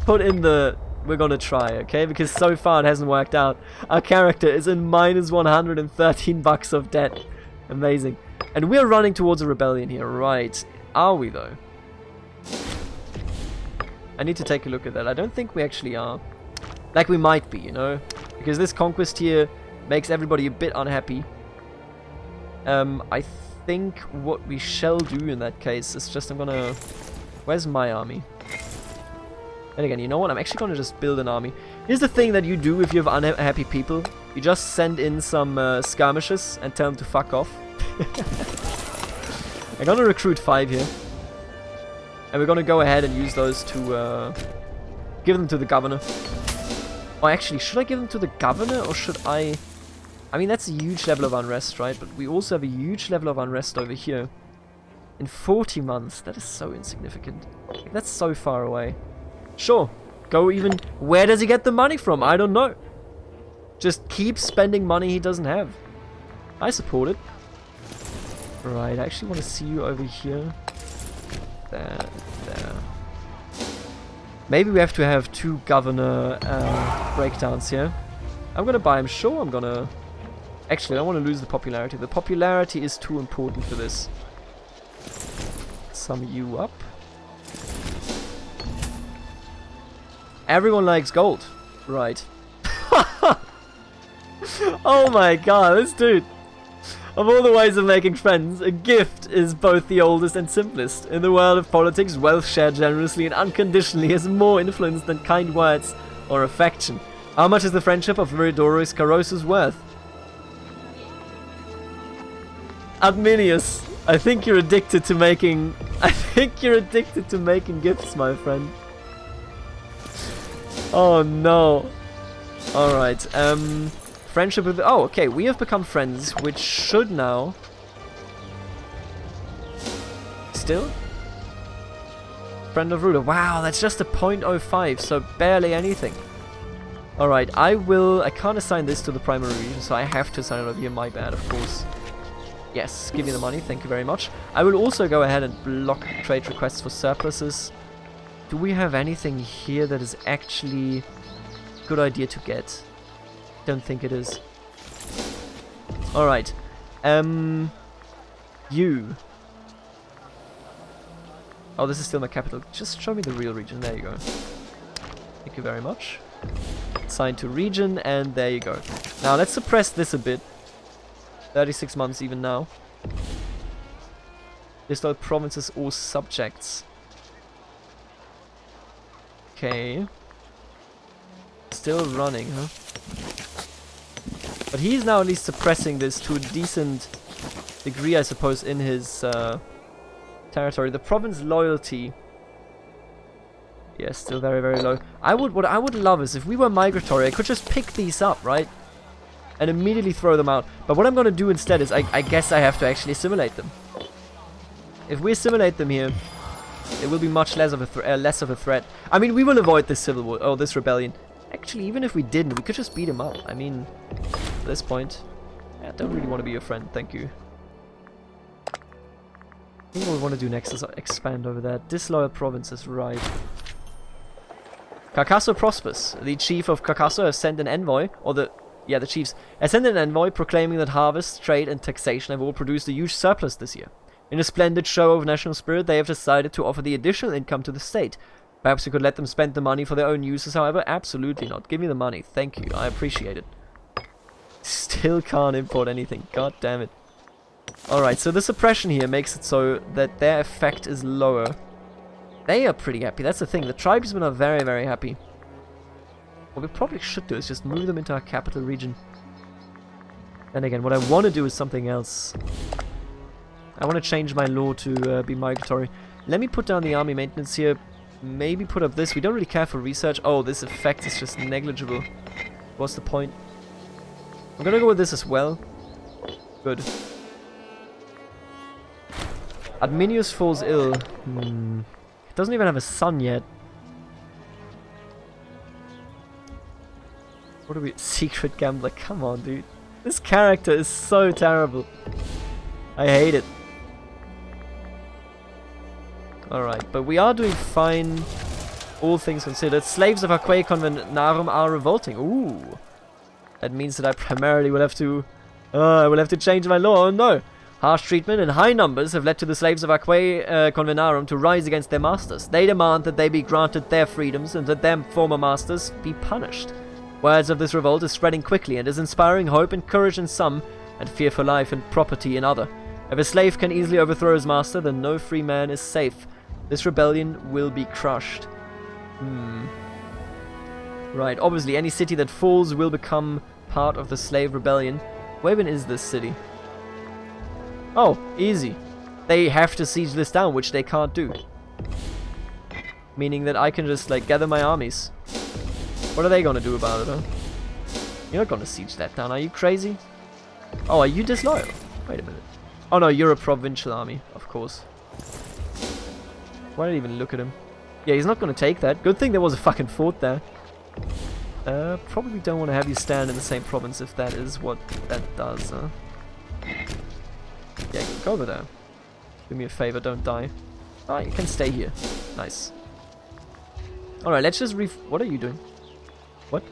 put in the... We're gonna try, okay? Because so far it hasn't worked out. Our character is in minus 113 bucks of debt. Amazing. And we're running towards a rebellion here, right? Are we, though? I need to take a look at that. I don't think we actually are. Like we might be, you know? Because this conquest here makes everybody a bit unhappy. I think what we shall do in that case is just... I'm gonna... Where's my army? And again, you know what? I'm actually going to just build an army. Here's the thing that you do if you have unhappy people. You just send in some skirmishes and tell them to fuck off. I'm going to recruit 5 here. And we're going to go ahead and use those to give them to the governor. Oh, actually, should I give them to the governor or should I... I mean, that's a huge level of unrest, right? But we also have a huge level of unrest over here. In 40 months, that is so insignificant. That's so far away. Sure, go even... Where does he get the money from? I don't know. Just keep spending money he doesn't have. I support it. Right, I actually want to see you over here. There. Maybe we have to have 2 governor breakdowns here. I'm gonna buy him. Sure, I'm gonna... Actually, I don't want to lose the popularity. The popularity is too important for this. Sum you up. Everyone likes gold. Right. Oh my god, this dude. Of all the ways of making friends, a gift is both the oldest and simplest. In the world of politics, wealth shared generously and unconditionally has more influence than kind words or affection. How much is the friendship of Viridorus Carosus worth? Adminius, I think you're addicted to making... I think you're addicted to making gifts, my friend. Oh no. Alright, friendship with... Oh, okay, we have become friends, which should now... Still? Friend of ruler. Wow, that's just a 0.05, so barely anything. Alright, I can't assign this to the primary region, so I have to assign it over here. My bad, of course. Yes, give me the money, thank you very much. I will also go ahead and block trade requests for surpluses. Do we have anything here that is actually a good idea to get? Don't think it is. Alright. You. Oh, this is still my capital. Just show me the real region. There you go. Thank you very much. Assign to region, and there you go. Now, let's suppress this a bit. 36 months even now. List all provinces or subjects. Okay. Still running, huh? But he's now at least suppressing this to a decent degree, I suppose, in his territory. The province loyalty. Yes, still very, very low. What I would love is if we were migratory, I could just pick these up, right? And immediately throw them out. But what I'm going to do instead is, I guess I have to actually assimilate them. If we assimilate them here, it will be much less of a threat. I mean, we will avoid this civil war, or this rebellion. Actually, even if we didn't, we could just beat him up. I mean, at this point, I don't really want to be your friend, thank you. I think what we want to do next is expand over there. Disloyal provinces, right. Carcasso prospers. The chief of Carcasso has sent an envoy, or the chiefs, has sent an envoy proclaiming that harvest, trade, and taxation have all produced a huge surplus this year. In a splendid show of national spirit, they have decided to offer the additional income to the state. Perhaps we could let them spend the money for their own uses, however. Absolutely not. Give me the money. Thank you. I appreciate it. Still can't import anything. God damn it. Alright, so the suppression here makes it so that their effect is lower. They are pretty happy. That's the thing. The tribesmen are very, very happy. What we probably should do is just move them into our capital region. Then again, what I want to do is something else. I want to change my law to be migratory. Let me put down the army maintenance here. Maybe put up this. We don't really care for research. Oh, this effect is just negligible. What's the point? I'm gonna go with this as well. Good. Adminius falls ill. It doesn't even have a son yet. What are we? Secret gambler. Come on, dude. This character is so terrible. I hate it. Alright, but we are doing fine, all things considered. Slaves of Aquae Convenarum are revolting. Ooh. That means that I primarily will have to... I will have to change my law. Oh no. Harsh treatment and high numbers have led to the slaves of Aquae Convenarum to rise against their masters. They demand that they be granted their freedoms and that their former masters be punished. Words of this revolt is spreading quickly and is inspiring hope and courage in some, and fear for life and property in other. If a slave can easily overthrow his master, then no free man is safe. This rebellion will be crushed. Right, obviously any city that falls will become part of the slave rebellion. Where even is this city? Oh, easy. They have to siege this down, which they can't do. Meaning that I can just, like, gather my armies. What are they gonna do about it, huh? You're not gonna siege that down, are you crazy? Oh, are you disloyal? Wait a minute. Oh no, you're a provincial army, of course. Why did I even look at him? Yeah, he's not gonna take that. Good thing there was a fucking fort there. Probably don't want to have you stand in the same province if that is what that does, huh? Yeah, go over there. Do me a favor, don't die. Oh, you can stay here. Nice. Alright, let's just what are you doing? What?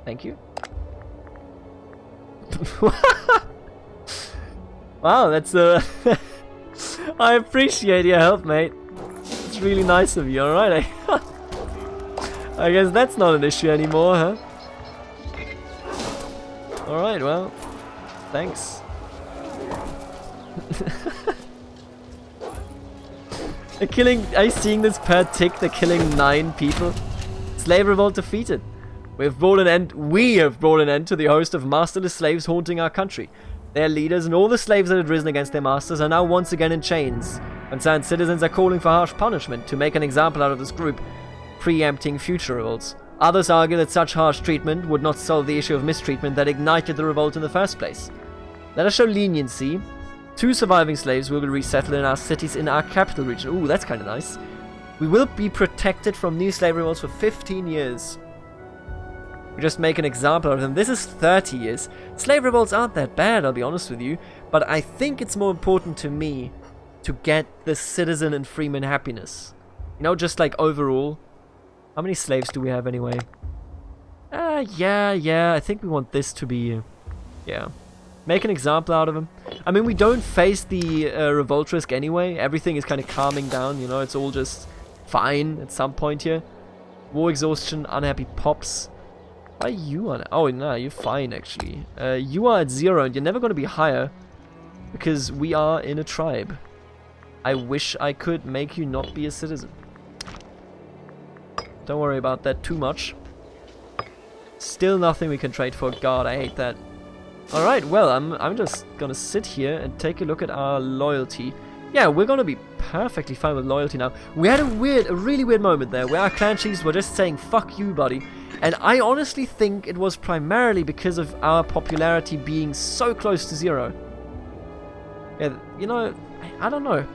Thank you. Wow, that's I appreciate your help, mate. It's really nice of you, alright? I guess that's not an issue anymore, huh? Alright, well, thanks. They're killing... Are you seeing this per tick? They're killing 9 people. Slave revolt defeated. We have brought an end to the host of masterless slaves haunting our country. Their leaders and all the slaves that had risen against their masters are now once again in chains. Concerned citizens are calling for harsh punishment to make an example out of this group, preempting future revolts. Others argue that such harsh treatment would not solve the issue of mistreatment that ignited the revolt in the first place. Let us show leniency. 2 surviving slaves will be resettled in our cities in our capital region. Ooh, that's kind of nice. We will be protected from new slave revolts for 15 years. We just make an example of them. This is 30 years. Slave revolts aren't that bad, I'll be honest with you. But I think it's more important to me to get the citizen and freeman happiness. You know, just like overall. How many slaves do we have anyway? Yeah. I think we want this to be... yeah. Make an example out of them. I mean, we don't face the revolt risk anyway. Everything is kind of calming down, you know. It's all just fine at some point here. War exhaustion, unhappy pops. Why are you on... oh, no, you're fine, actually. You are at 0, and you're never going to be higher. Because we are in a tribe. I wish I could make you not be a citizen. Don't worry about that too much. Still nothing we can trade for. God, I hate that. Alright, well, I'm just gonna sit here and take a look at our loyalty. Yeah, we're gonna be perfectly fine with loyalty now. We had a really weird moment there where our clan chiefs were just saying, fuck you, buddy. And I honestly think it was primarily because of our popularity being so close to 0. Yeah, you know, I don't know.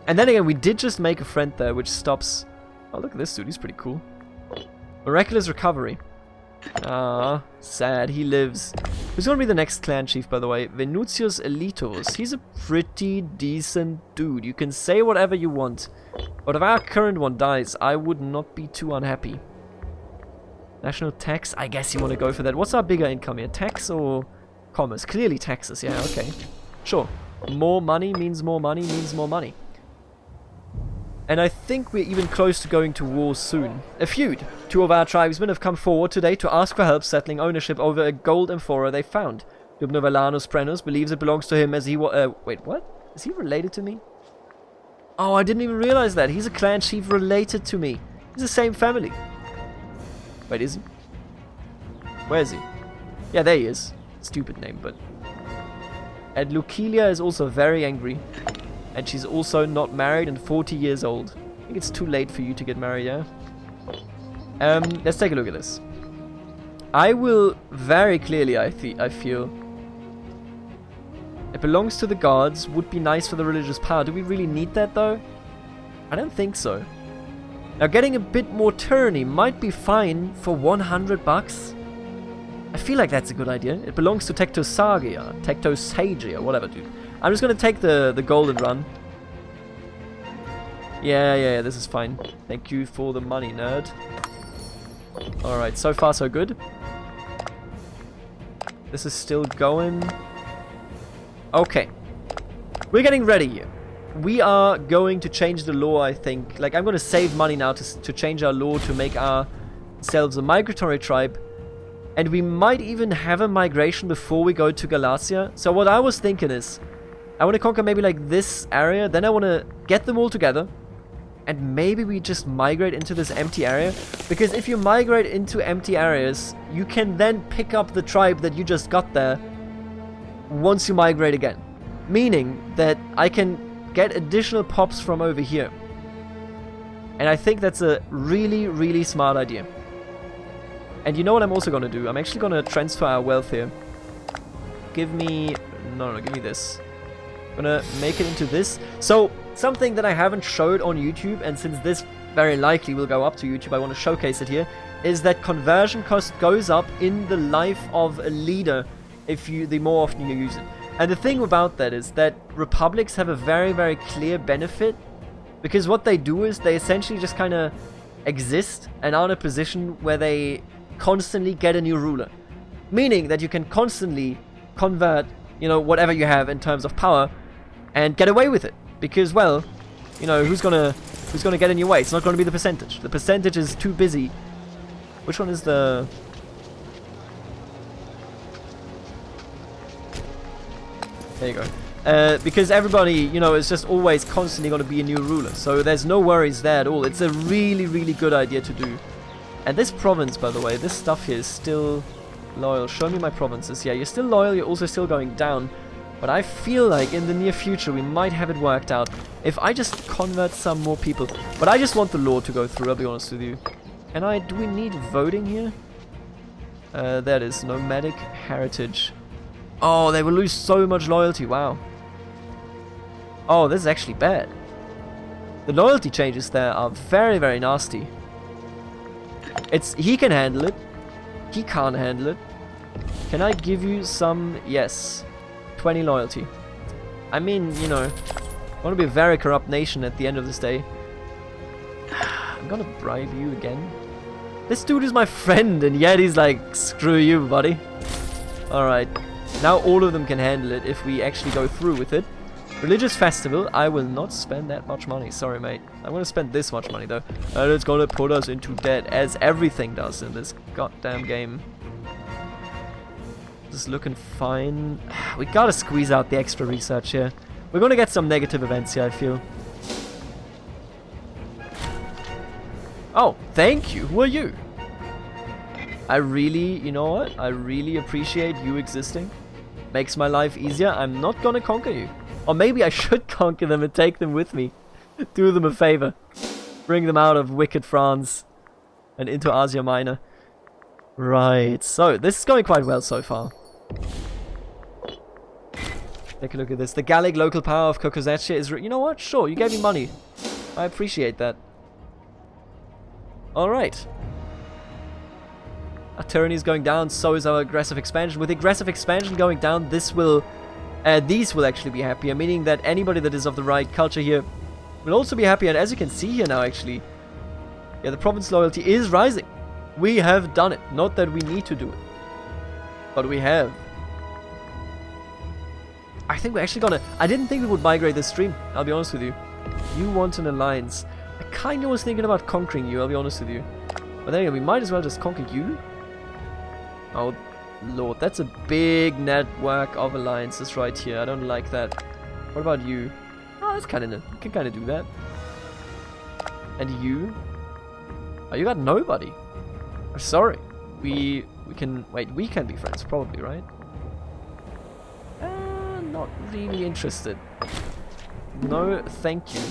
And then again, we did just make a friend there, which stops... oh, look at this dude, he's pretty cool. Miraculous recovery. Ah, sad, he lives. Who's gonna be the next clan chief, by the way? Venusius Elitos. He's a pretty decent dude. You can say whatever you want. But if our current one dies, I would not be too unhappy. National tax? I guess you want to go for that. What's our bigger income here? Tax or commerce? Clearly taxes, yeah, okay. Sure. More money means more money means more money. And I think we're even close to going to war soon. A feud. 2 of our tribesmen have come forward today to ask for help settling ownership over a gold amphora they found. Dubnovelanus Prenus believes it belongs to him as he wait, what? Is he related to me? Oh, I didn't even realize that. He's a clan chief related to me. He's the same family. Wait, is he? Where is he? Yeah, there he is. Stupid name, but... and Lucilia is also very angry. And she's also not married and 40 years old. I think it's too late for you to get married, yeah? Let's take a look at this. I will very clearly, I feel... it belongs to the gods, would be nice for the religious power. Do we really need that, though? I don't think so. Now, getting a bit more tyranny might be fine for 100 bucks. I feel like that's a good idea. It belongs to Tectosagia, whatever, dude. I'm just gonna take the golden run. Yeah, this is fine. Thank you for the money, nerd. Alright, so far so good. This is still going. Okay. We're getting ready here. We are going to change the law, I think. Like, I'm gonna save money now to change our law to make ourselves a migratory tribe. And we might even have a migration before we go to Galatia. So what I was thinking is, I want to conquer maybe like this area, then I want to get them all together, and maybe we just migrate into this empty area, because if you migrate into empty areas, you can then pick up the tribe that you just got there once you migrate again. Meaning that I can get additional pops from over here. And I think that's a really, really smart idea. And you know what I'm also going to do? I'm actually going to transfer our wealth here. Give me... no, give me this. Gonna make it into this. So, something that I haven't showed on YouTube, and since this very likely will go up to YouTube, I want to showcase it here, is that conversion cost goes up in the life of a leader the more often you use it. And the thing about that is that republics have a very, very clear benefit, because what they do is they essentially just kind of exist and are in a position where they constantly get a new ruler. Meaning that you can constantly convert, you know, whatever you have in terms of power and get away with it, because, well, you know, who's gonna get in your way? It's not gonna be the percentage. The percentage is too busy. Which one is the... there you go. Because everybody, you know, is just always constantly going to be a new ruler. So there's no worries there at all. It's a really, really good idea to do. And this province, by the way, this stuff here is still loyal. Show me my provinces. Yeah, you're still loyal. You're also still going down. But I feel like in the near future we might have it worked out if I just convert some more people. But I just want the law to go through, I'll be honest with you. And do we need voting here? That is nomadic heritage. Oh, they will lose so much loyalty. Wow. Oh, this is actually bad. The loyalty changes there are very, very nasty. He can handle it. He can't handle it. Can I give you some? Yes. 20 loyalty. I mean, you know, I want to be a very corrupt nation at the end of this day. I'm gonna bribe you again. This dude is my friend, and yet he's like, screw you, buddy. Alright. Now all of them can handle it if we actually go through with it. Religious festival. I will not spend that much money. Sorry, mate. I'm gonna spend this much money, though. And it's gonna put us into debt, as everything does in this goddamn game. This is looking fine. We gotta squeeze out the extra research here. We're gonna get some negative events here, I feel. Oh, thank you. Who are you? I really, you know what? I really appreciate you existing. Makes my life easier. I'm not gonna conquer you. Or maybe I should conquer them and take them with me. Do them a favor. Bring them out of wicked France and into Asia Minor. Right, so this is going quite well so far. Take a look at this. The Gallic local power of Kokozatia is... You know what? Sure, you gave me money. I appreciate that. Alright. Our tyranny is going down, so is our aggressive expansion. With aggressive expansion going down, these will actually be happier, meaning that anybody that is of the right culture here will also be happy. And as you can see here now, actually, yeah, the province loyalty is rising. We have done it. Not that we need to do it, but we have. I think we're actually gonna... I didn't think we would migrate this stream, I'll be honest with you. You want an alliance. I kinda was thinking about conquering you, I'll be honest with you. But then again, we might as well just conquer you. Oh, Lord, that's a big network of alliances right here. I don't like that. What about you? Oh, that's kinda... You can kinda do that. And you? Oh, you got nobody. I'm sorry. We can... Wait, we can be friends, probably, right? Not really interested. No, thank you.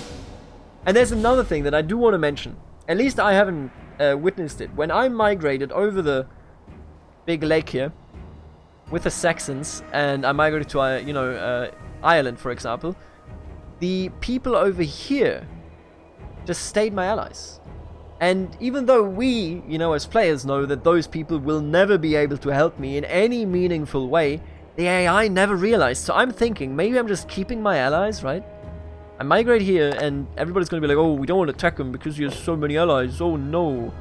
And there's another thing that I do want to mention. At least I haven't witnessed it. When I migrated over the big lake here with the Saxons, and I migrated to, Ireland, for example, the people over here just stayed my allies. And even though we, as players know that those people will never be able to help me in any meaningful way, the AI never realized. So I'm thinking, maybe I'm just keeping my allies, right? I migrate here and everybody's going to be like, oh, we don't want to attack him because he has so many allies. Oh, no.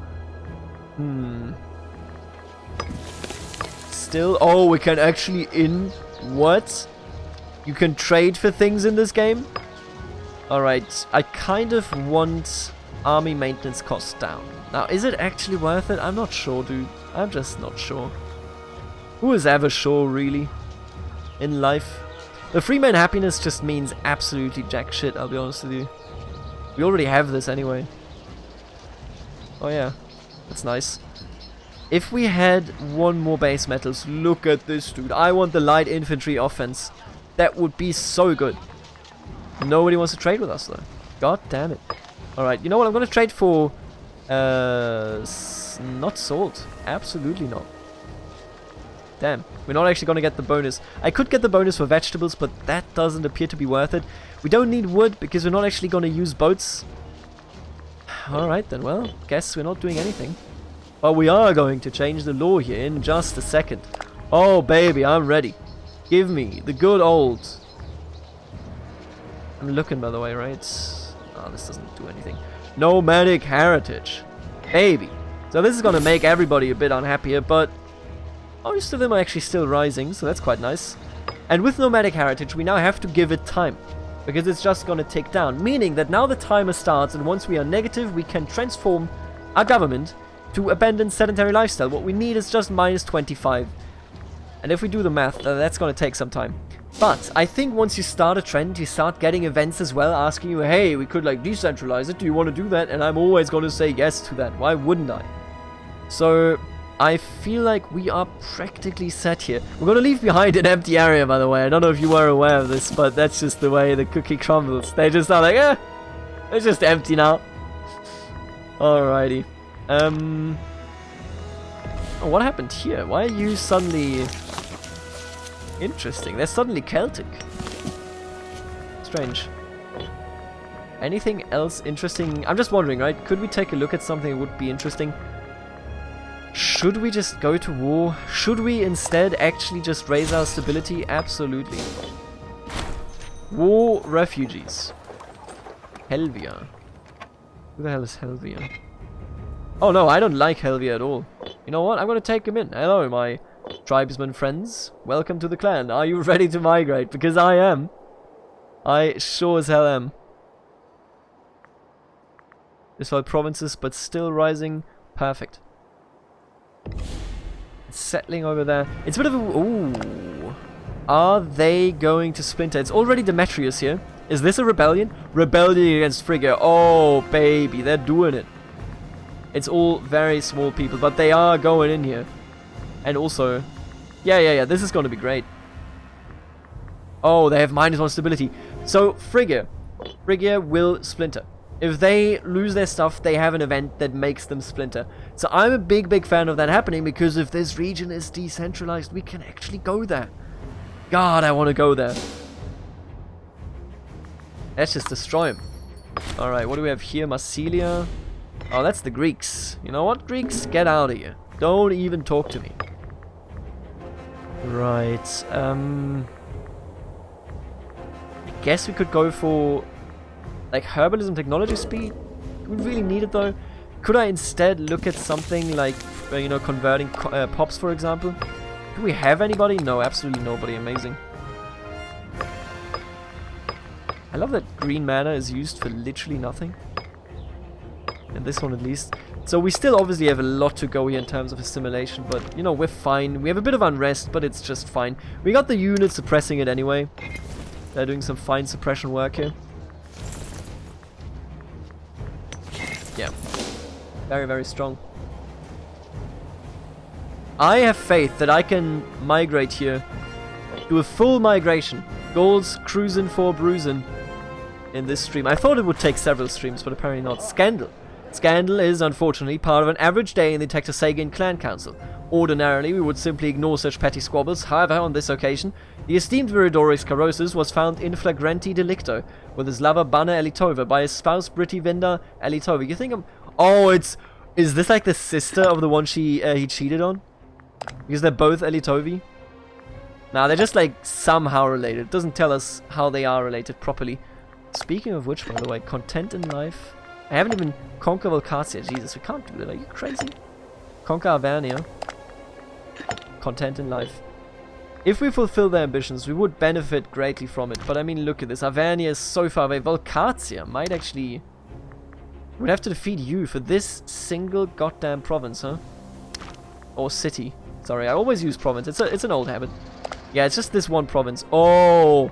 Still, oh, we can actually what? You can trade for things in this game? Alright, I kind of want army maintenance costs down. Now, is it actually worth it? I'm not sure, dude. I'm just not sure. Who is ever sure, really? In life. The free man happiness just means absolutely jack shit, I'll be honest with you. We already have this anyway. Oh yeah, that's nice. If we had one more base metals, look at this, dude. I want the light infantry offense. That would be so good. Nobody wants to trade with us though. God damn it. Alright, you know what? I'm gonna trade for... not salt. Absolutely not. Damn, we're not actually going to get the bonus. I could get the bonus for vegetables, but that doesn't appear to be worth it. We don't need wood because we're not actually going to use boats. Alright then, well, guess we're not doing anything. But we are going to change the law here in just a second. Oh baby, I'm ready. Give me the good old... I'm looking, by the way, right? Oh, this doesn't do anything. Nomadic heritage. Baby. So this is going to make everybody a bit unhappier, but... most of them are actually still rising, so that's quite nice. And with nomadic heritage, we now have to give it time, because it's just going to tick down, meaning that now the timer starts, and once we are negative, we can transform our government to abandon sedentary lifestyle. What we need is just minus 25. And if we do the math, that's going to take some time. But I think once you start a trend, you start getting events as well asking you, hey, we could like decentralize it. Do you want to do that? And I'm always going to say yes to that. Why wouldn't I? So I feel like we are practically set here. We're going to leave behind an empty area, by the way. I don't know if you were aware of this, but that's just the way the cookie crumbles. They just are like, it's just empty now. Alrighty. Oh, what happened here? Why are you suddenly... Interesting. They're suddenly Celtic. Strange. Anything else interesting? I'm just wondering, right? Could we take a look at something that would be interesting? Should we just go to war? Should we instead actually just raise our stability? Absolutely. War refugees. Helvia. Who the hell is Helvia? Oh no, I don't like Helvia at all. You know what? I'm gonna take him in. Hello, my tribesmen friends. Welcome to the clan. Are you ready to migrate? Because I am. I sure as hell am. This all provinces, but still rising. Perfect. It's settling over there. It's a bit of a... Ooh. Are they going to splinter? It's already Demetrius here. Is this a rebellion? Rebellion against Frigga. Oh, baby. They're doing it. It's all very small people, but they are going in here. And also... Yeah. This is going to be great. Oh, they have -1 stability. So, Frigga will splinter. If they lose their stuff, they have an event that makes them splinter. So I'm a big fan of that happening, because if this region is decentralized, we can actually go there. God, I want to go there. Let's just destroy him. Alright, what do we have here? Massilia. Oh, that's the Greeks. You know what, Greeks? Get out of here. Don't even talk to me. Right. I guess we could go for... like herbalism technology speed. Do we really need it though? Could I instead look at something like, you know, converting pops, for example? Do we have anybody? No, absolutely nobody. Amazing. I love that green mana is used for literally nothing. And this one at least. So we still obviously have a lot to go here in terms of assimilation, but you know, we're fine. We have a bit of unrest, but it's just fine. We got the units suppressing it anyway. They're doing some fine suppression work here. Yeah. Very strong. I have faith that I can migrate here. Do a full migration. Gauls cruising for bruising in this stream. I thought it would take several streams, but apparently not. Scandal. Scandal is, unfortunately, part of an average day in the Tectosagian clan council. Ordinarily, we would simply ignore such petty squabbles. However, on this occasion, the esteemed Viridorix Carosus was found in flagrante delicto with his lover Bana Elitova by his spouse Britti Vinda Elitova. You think I'm... Oh, it's... Is this like the sister of the one he cheated on? Because they're both Elitovi? Nah, they're just like somehow related. It doesn't tell us how they are related properly. Speaking of which, by the way, content in life... I haven't even conquered Volcatia. Jesus, we can't do that. Are you crazy? Conquer Avernia. Content in life. If we fulfill their ambitions, we would benefit greatly from it. But I mean, look at this. Avernia is so far away. Volcatia might actually... We'd have to defeat you for this single goddamn province, huh? Or city. Sorry, I always use province. It's an old habit. Yeah, it's just this one province. Oh!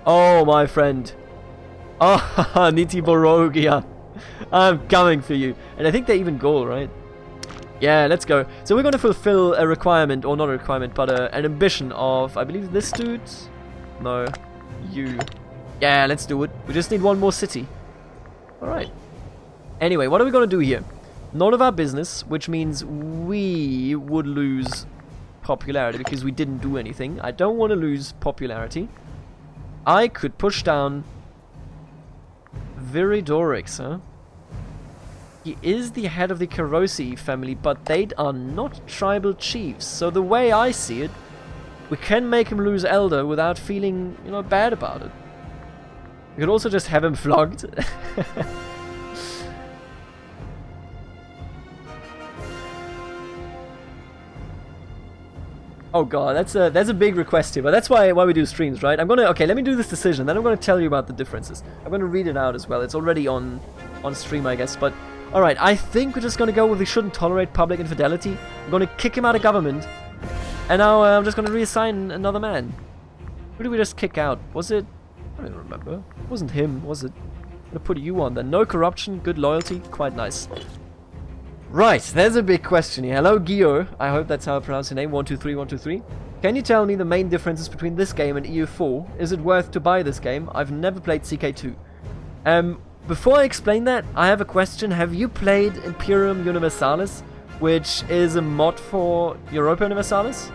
Oh, my friend. Oh, Nitiborogia. I'm coming for you. And I think they're even Gaul, right? Yeah, let's go. So we're going to fulfill a requirement, or not a requirement, but an ambition of, I believe, this dude? No. You. Yeah, let's do it. We just need one more city. Alright. Anyway, what are we going to do here? None of our business, which means we would lose popularity because we didn't do anything. I don't want to lose popularity. I could push down Viridorix, huh? He is the head of the Carosi family, but they are not tribal chiefs. So the way I see it, we can make him lose Elder without feeling, you know, bad about it. We could also just have him flogged. Oh god, that's a big request here, but that's why we do streams, right? Okay, let me do this decision, then I'm gonna tell you about the differences. I'm gonna read it out as well. It's already on stream, I guess, but alright, I think we're just gonna go with we shouldn't tolerate public infidelity. I'm gonna kick him out of government, And now I'm just going to reassign another man. Who did we just kick out? Was it... I don't remember. It wasn't him, was it? I'm going to put you on then. No corruption, good loyalty, quite nice. Right, there's a big question here. Hello, Gio. I hope that's how I pronounce your name. 123. Can you tell me the main differences between this game and EU4? Is it worth to buy this game? I've never played CK2. Before I explain that, I have a question. Have you played Imperium Universalis, which is a mod for Europa Universalis?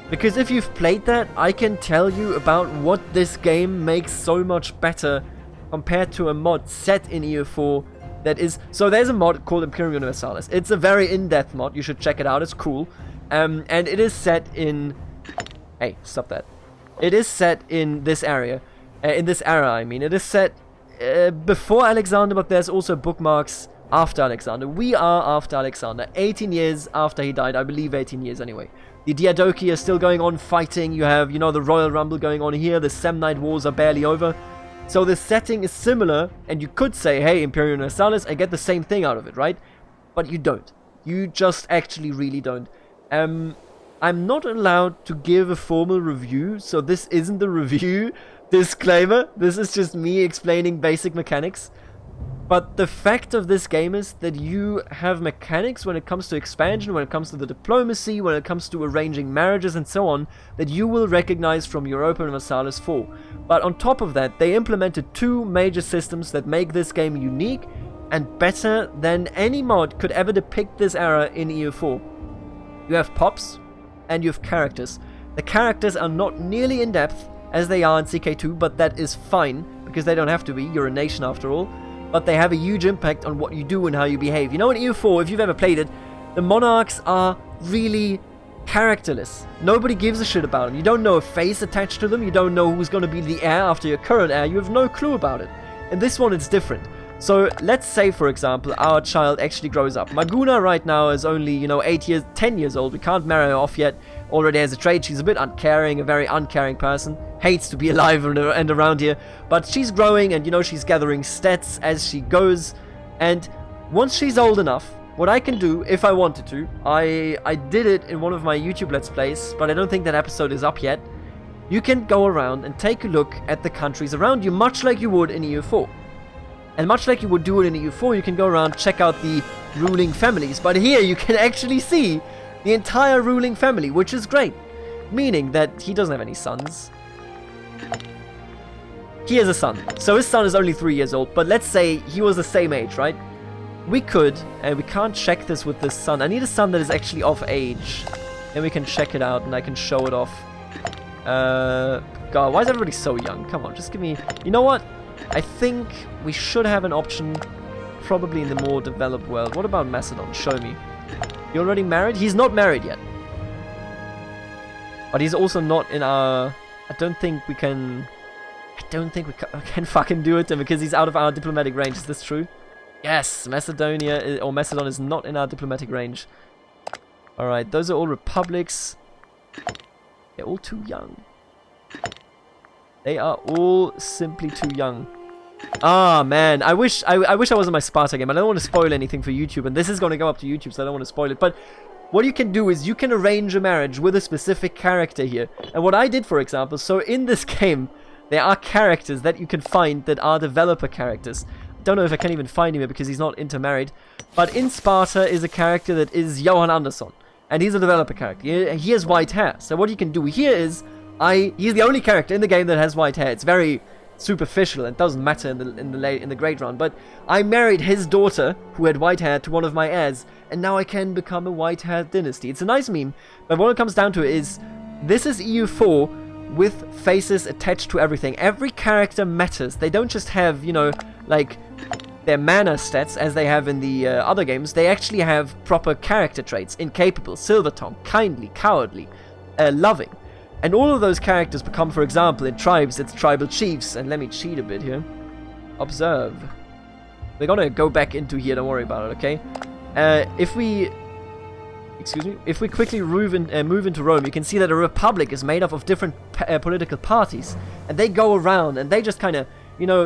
Because if you've played that, I can tell you about what this game makes so much better compared to a mod set in EU4 that is... So there's a mod called Imperium Universalis. It's a very in-depth mod. You should check it out. It's cool. And it is set in... Hey, stop that. It is set in this area. In this era, I mean. It is set before Alexander, but there's also bookmarks after Alexander. We are after Alexander. 18 years after he died. I believe 18 years anyway. The Diadochi are still going on fighting. You have, you know, the Royal Rumble going on here. The Samnite Wars are barely over. So the setting is similar, and you could say, hey, Imperium Universalis, I get the same thing out of it, right? But you don't. You just actually really don't. I'm not allowed to give a formal review, so this isn't the review. Disclaimer, this is just me explaining basic mechanics. But the fact of this game is that you have mechanics when it comes to expansion, when it comes to the diplomacy, when it comes to arranging marriages and so on, that you will recognize from Europa Universalis 4. But on top of that, they implemented two major systems that make this game unique and better than any mod could ever depict this era in EU4. You have pops and you have characters. The characters are not nearly in depth as they are in CK2, but that is fine because they don't have to be. You're a nation after all. But they have a huge impact on what you do and how you behave. You know, in EU4, if you've ever played it, the monarchs are really characterless. Nobody gives a shit about them. You don't know a face attached to them. You don't know who's going to be the heir after your current heir. You have no clue about it. In this one, it's different. So let's say, for example, our child actually grows up. Maguna right now is only, 10 years old. We can't marry her off yet. Already has a trait. She's a bit uncaring, a very uncaring person. Hates to be alive and around here. But she's growing and, she's gathering stats as she goes. And once she's old enough, what I can do, if I wanted to, I did it in one of my YouTube Let's Plays, but I don't think that episode is up yet. You can go around and take a look at the countries around you, much like you would in EU4. And much like you would do it in EU4, you can go around, check out the ruling families. But here you can actually see the entire ruling family, which is great. Meaning that he doesn't have any sons. He has a son. So his son is only 3 years old. But let's say he was the same age, right? We could, and we can't check this with this son. I need a son that is actually of age. Then we can check it out and I can show it off. God, why is everybody so young? Come on, just give me... You know what? I think we should have an option probably in the more developed world. What about Macedon? Show me. You already married? He's not married yet. But he's also not in our... I don't think we can fucking do it to him because he's out of our diplomatic range. Is this true? Yes, Macedonia or Macedon is not in our diplomatic range. Alright, those are all republics. They're all too young. They are all simply too young. Ah, man. I wish I wasn't my Sparta game. I don't want to spoil anything for YouTube. And this is going to go up to YouTube, so I don't want to spoil it. But what you can do is you can arrange a marriage with a specific character here. And what I did, for example, so in this game, there are characters that you can find that are developer characters. I don't know if I can even find him here because he's not intermarried. But in Sparta is a character that is Johan Andersson. And he's a developer character. He has white hair. So what you can do here is... he's the only character in the game that has white hair. It's very superficial and doesn't matter in the Great Round. But I married his daughter, who had white hair, to one of my heirs, and now I can become a white-haired dynasty. It's a nice meme, but what it comes down to is this is EU4 with faces attached to everything. Every character matters. They don't just have, like their mana stats as they have in the other games. They actually have proper character traits: incapable, silver tongue, kindly, cowardly, loving. And all of those characters become, for example, in tribes, it's tribal chiefs. And let me cheat a bit here. Observe. We're gonna go back into here, don't worry about it, okay? If we quickly move into Rome, you can see that a republic is made up of different political parties. And they go around and they just kind of,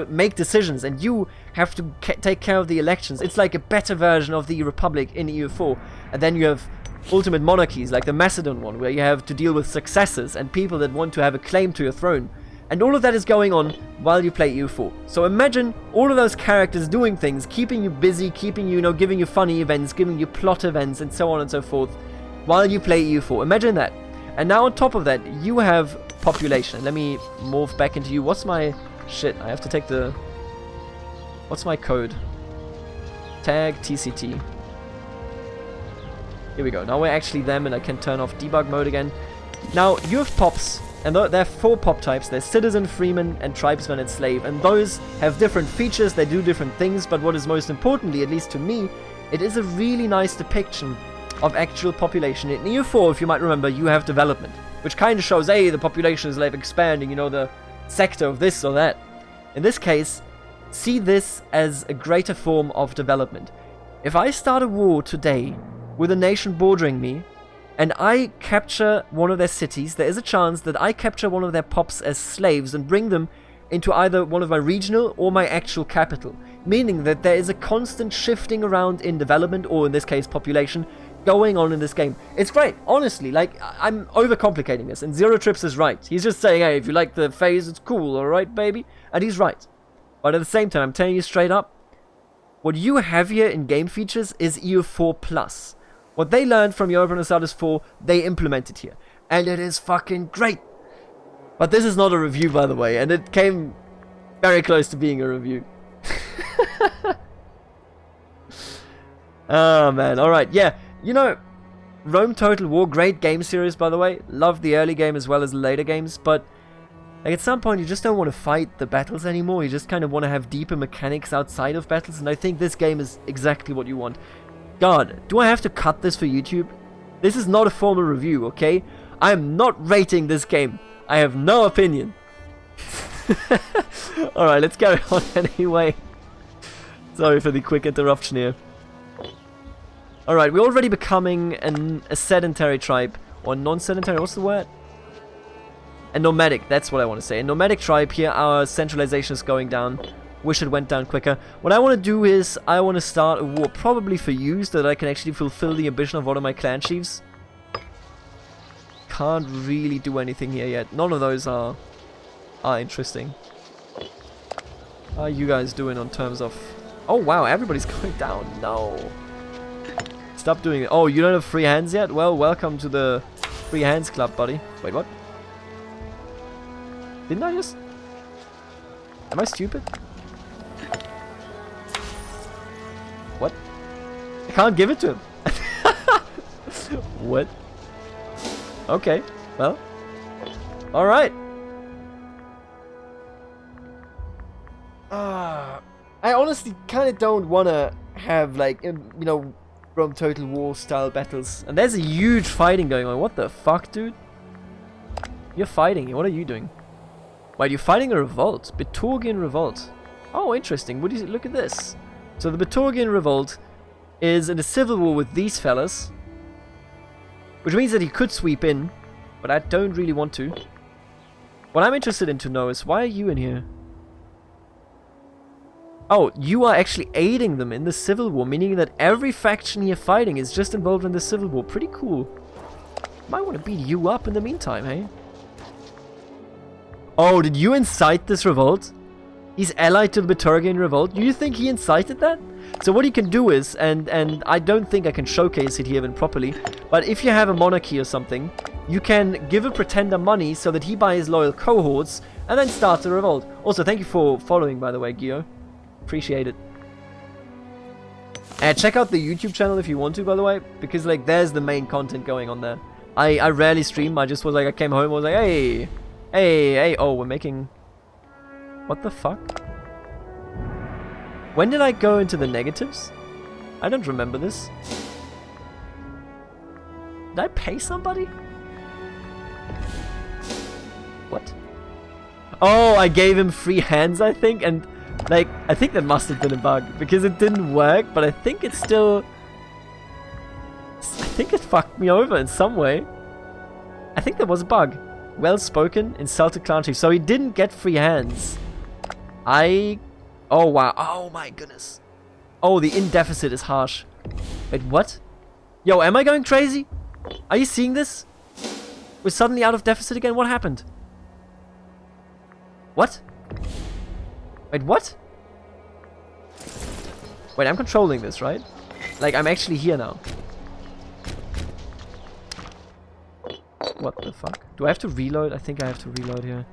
make decisions. And you have to take care of the elections. It's like a better version of the republic in EU4. And then you have ultimate monarchies, like the Macedon one, where you have to deal with successors and people that want to have a claim to your throne. And all of that is going on while you play EU4. So imagine all of those characters doing things, keeping you busy, keeping you, giving you funny events, giving you plot events, and so on and so forth, while you play EU4. Imagine that. And now on top of that, you have population. Let me morph back into you. What's my... Shit, I have to take the... What's my code? Tag TCT. Here we go. Now we're actually them, and I can turn off debug mode again. Now, you have pops. And there are 4 pop types. There's citizen, freeman, and tribesman and slave. And those have different features, they do different things, but what is most importantly, at least to me, it is a really nice depiction of actual population. In EU4, if you might remember, you have development, which kind of shows, hey, the population is like expanding, the sector of this or that. In this case, see this as a greater form of development. If I start a war today with a nation bordering me, and I capture one of their cities, there is a chance that I capture one of their pops as slaves and bring them into either one of my regional or my actual capital. Meaning that there is a constant shifting around in development, or in this case population, going on in this game. It's great, honestly. Like, I'm overcomplicating this, and Zero Trips is right. He's just saying, hey, if you like the phase, it's cool, alright, baby? And he's right. But at the same time, I'm telling you straight up, what you have here in game features is EU4+. What they learned from Europa Universalis 4, they implemented here. And it is fucking great. But this is not a review, by the way, and it came very close to being a review. Oh, man. Alright, yeah. Rome Total War, great game series, by the way. Love the early game as well as the later games, but like, at some point you just don't want to fight the battles anymore. You just kind of want to have deeper mechanics outside of battles, and I think this game is exactly what you want. God, do I have to cut this for YouTube? This is not a formal review, okay? I am not rating this game. I have no opinion. Alright, let's carry on anyway. Sorry for the quick interruption here. Alright, we're already becoming a sedentary tribe. Or non-sedentary, what's the word? A nomadic, that's what I want to say. A nomadic tribe here, our centralization is going down. Wish it went down quicker. What I want to do is, I want to start a war, probably for you, so that I can actually fulfill the ambition of one of my clan chiefs. Can't really do anything here yet. None of those are interesting. How are you guys doing on terms of... Oh wow, everybody's going down. No. Stop doing it. Oh, you don't have free hands yet? Well, welcome to the free hands club, buddy. Wait, what? Didn't I just... Am I stupid? What? I can't give it to him. What? Okay, well. Alright. I honestly kind of don't want to have, like, Rome Total War style battles. And there's a huge fighting going on. What the fuck, dude? You're fighting. What are you doing? Wait, you're fighting a revolt. Bitturgian revolt. Oh, interesting. What do you look at this? So the Bitturgian revolt is in a civil war with these fellas, which means that he could sweep in, but I don't really want to. What I'm interested in to know is, why are you in here? Oh, you are actually aiding them in the civil war, meaning that every faction here fighting is just involved in the civil war. Pretty cool. Might want to beat you up in the meantime, hey? Oh, did you incite this revolt? He's allied to the Bitturgian revolt. Do you think he incited that? So what you can do is, and I don't think I can showcase it here even properly, but if you have a monarchy or something, you can give a pretender money so that he buys loyal cohorts and then starts a revolt. Also, thank you for following, by the way, Gio. Appreciate it. And check out the YouTube channel if you want to, by the way, because like there's the main content going on there. I rarely stream. I just was like, I came home, I was like, hey, oh, we're making... What the fuck? When did I go into the negatives? I don't remember this. Did I pay somebody? What? Oh, I gave him free hands, I think, and like, I think that must have been a bug, because it didn't work, but I think it's still... I think it fucked me over in some way. I think there was a bug. Well spoken, insulted clan chief. So he didn't get free hands. Oh wow, oh my goodness. Oh, the in deficit is harsh. Wait, what? Yo, am I going crazy? Are you seeing this? We're suddenly out of deficit again. What happened? What? Wait, what? Wait, I'm controlling this, right? Like, I'm actually here now. What the fuck? Do I have to reload? I think I have to reload here.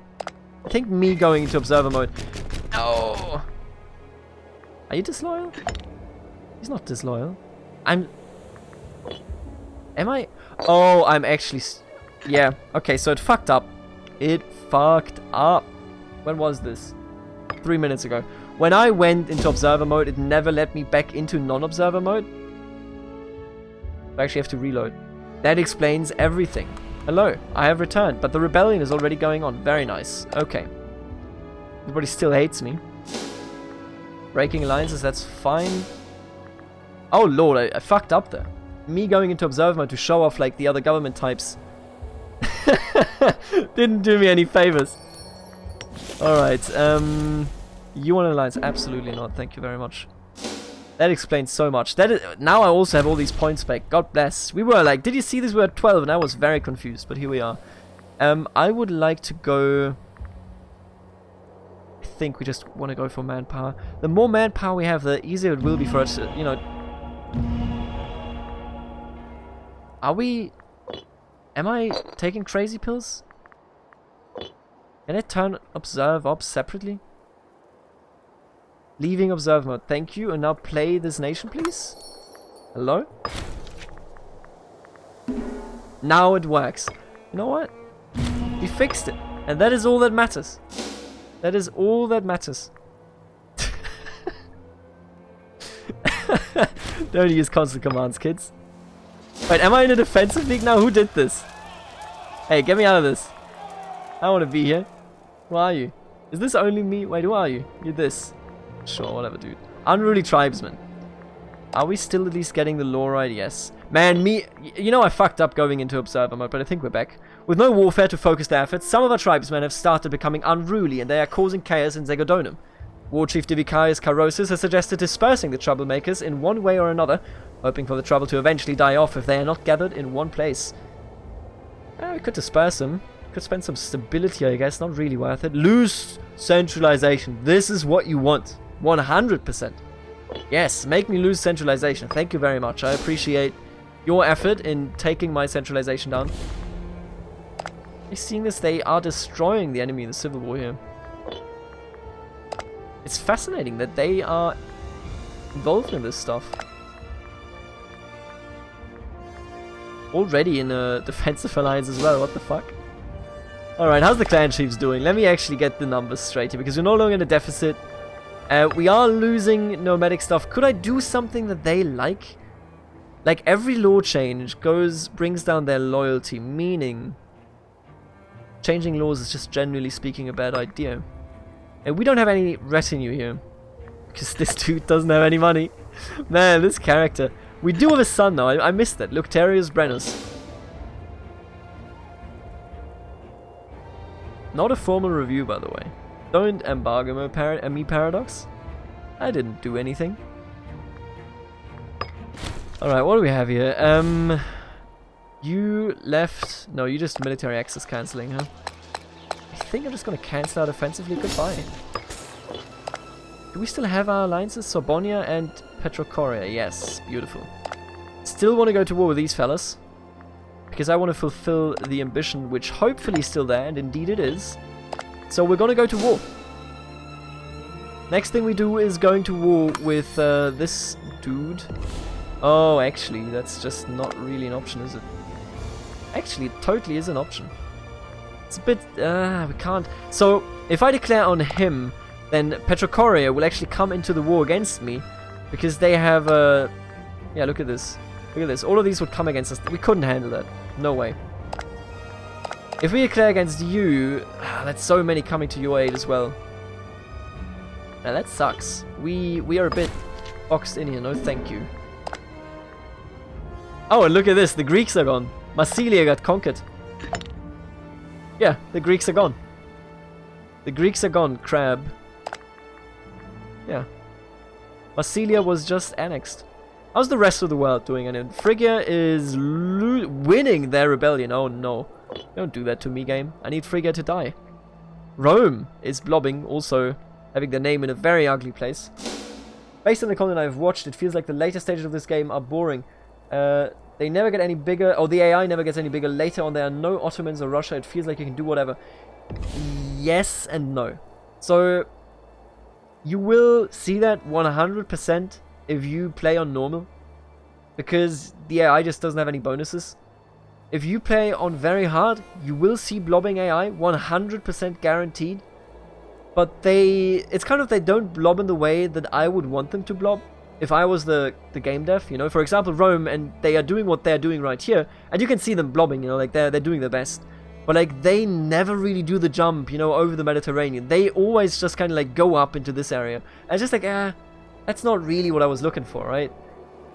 I think me going into observer mode. No! Are you disloyal? He's not disloyal. Am I? Oh, I'm actually... Yeah, okay, so it fucked up. It fucked up. When was this? 3 minutes ago. When I went into observer mode, it never let me back into non-observer mode. I actually have to reload. That explains everything. Hello, I have returned, but the rebellion is already going on. Very nice. Okay. Everybody still hates me. Breaking alliances, that's fine. Oh lord, I fucked up there. Me going into observer mode to show off like the other government types didn't do me any favors. Alright, you want an alliance? Absolutely not, thank you very much. That explains so much. Now I also have all these points back. God bless. We were like, did you see this? We were at 12 and I was very confused, but here we are. I would like to go... I think we just want to go for manpower. The more manpower we have, the easier it will be for us to, you know... Are we... Am I taking crazy pills? Can I turn observe ops separately? Leaving observe mode. Thank you. And now play this nation, please. Hello? Now it works. You know what? We fixed it. And that is all that matters. That is all that matters. Don't use constant commands, kids. Wait, am I in a defensive league now? Who did this? Hey, get me out of this. I want to be here. Who are you? Is this only me? Wait, who are you? You're this. Sure, whatever, dude. Unruly tribesman. Are we still at least getting the law right? Yes. Man, me... You know I fucked up going into observer mode, but I think we're back. With no warfare to focus their efforts, some of our tribesmen have started becoming unruly and they are causing chaos in Zegodonum. War Chief Divicarius Carosus has suggested dispersing the troublemakers in one way or another, hoping for the trouble to eventually die off if they are not gathered in one place. We could disperse them. Could spend some stability, I guess. Not really worth it. Lose centralization. This is what you want. 100%. Yes, make me lose centralization. Thank you very much. I appreciate your effort in taking my centralization down. You seeing this? They are destroying the enemy in the civil war here. It's fascinating that they are involved in this stuff. Already in a defensive alliance as well. What the fuck? Alright, how's the clan chiefs doing? Let me actually get the numbers straight here, because we're no longer in a deficit. We are losing nomadic stuff. Could I do something that they like? Like, every law change brings down their loyalty, meaning changing laws is just generally speaking a bad idea. And we don't have any retinue here, because this dude doesn't have any money. Man, this character. We do have a son though, I missed that. Lucterius Brennus. Not a formal review, by the way. Don't embargo me, Paradox. I didn't do anything. Alright, what do we have here? You left... No, you just military access cancelling, huh? I think I'm just gonna cancel out offensively. Goodbye. Do we still have our alliances? Sorbonia and Petrocoria. Yes, beautiful. Still want to go to war with these fellas. Because I want to fulfill the ambition, which hopefully is still there, and indeed it is. So we're gonna go to war. Next thing we do is going to war with this dude. Oh, actually, that's just not really an option, is it? Actually, it totally is an option. It's a bit... we can't... So, if I declare on him, then Petrocoria will actually come into the war against me. Because they have... yeah, look at this. Look at this. All of these would come against us. We couldn't handle that. No way. If we declare against you... that's so many coming to your aid as well. Now, that sucks. We are a bit boxed in here. No, thank you. Oh, and look at this. The Greeks are gone. Massilia got conquered. Yeah, the Greeks are gone. The Greeks are gone, crab. Yeah. Massilia was just annexed. How's the rest of the world doing? And Phrygia is winning their rebellion. Oh no. Don't do that to me, game. I need Phrygia to die. Rome is blobbing, also having their name in a very ugly place. Based on the content I've watched, it feels like the later stages of this game are boring. They never get any bigger, or the AI never gets any bigger. Later on, there are no Ottomans or Russia. It feels like you can do whatever. Yes and no. So, you will see that 100% if you play on normal. Because the AI just doesn't have any bonuses. If you play on very hard, you will see blobbing AI, 100% guaranteed. But it's kind of, they don't blob in the way that I would want them to blob. If I was the game dev, you know, for example, Rome, and they are doing what they're doing right here, and you can see them blobbing, you know, like they're doing their best. But like they never really do the jump, you know, over the Mediterranean. They always just kind of like go up into this area. And it's just like, that's not really what I was looking for, right?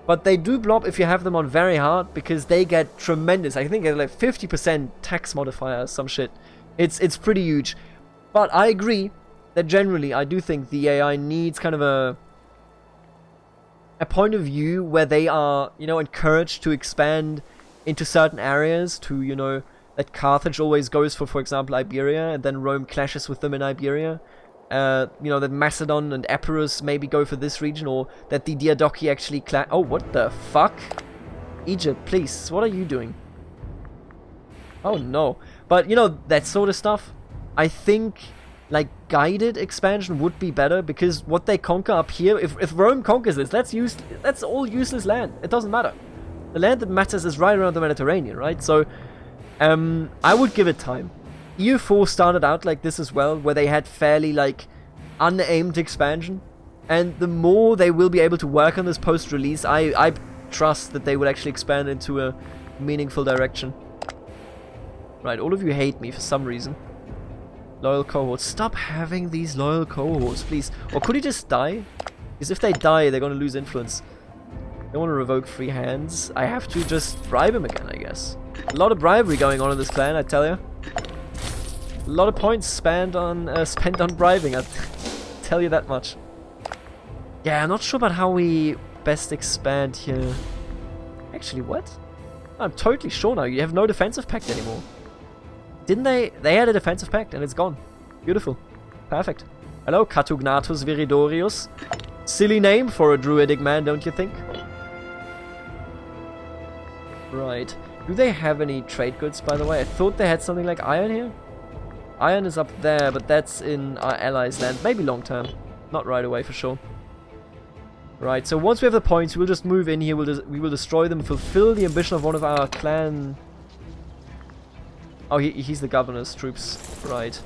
But they do blob if you have them on very hard, because they get tremendous. I think like 50% tax modifier, some shit. It's pretty huge. But I agree that generally I do think the AI needs kind of a point of view where they are, you know, encouraged to expand into certain areas, to, you know, that Carthage always goes for example, Iberia, and then Rome clashes with them in Iberia. You know, that Macedon and Epirus maybe go for this region, or that the Diadochi actually oh, what the fuck? Egypt, please, what are you doing? Oh no. But, you know, that sort of stuff, I think like guided expansion would be better, because what they conquer up here, if Rome conquers this, that's all useless land. It doesn't matter. The land that matters is right around the Mediterranean, right? So I would give it time. EU4 started out like this as well, where they had fairly like unaimed expansion, and the more they will be able to work on this post-release, I trust that they will actually expand into a meaningful direction. Right, all of you hate me for some reason. Loyal cohorts. Stop having these loyal cohorts, please. Or could he just die? Because if they die, they're going to lose influence. They want to revoke free hands. I have to just bribe him again, I guess. A lot of bribery going on in this clan, I tell you. A lot of points spent on bribing, I'll tell you that much. Yeah, I'm not sure about how we best expand here. Actually, what? I'm totally sure now. You have no defensive pact anymore. Didn't they? They had a defensive pact and it's gone. Beautiful. Perfect. Hello, Catugnatus Viridorius. Silly name for a druidic man, don't you think? Right. Do they have any trade goods, by the way? I thought they had something like iron here. Iron is up there, but that's in our allies' land. Maybe long term. Not right away, for sure. Right, so once we have the points, we'll just move in here. We will destroy them, fulfill the ambition of one of our clan. Oh, he's the governor's troops. Right.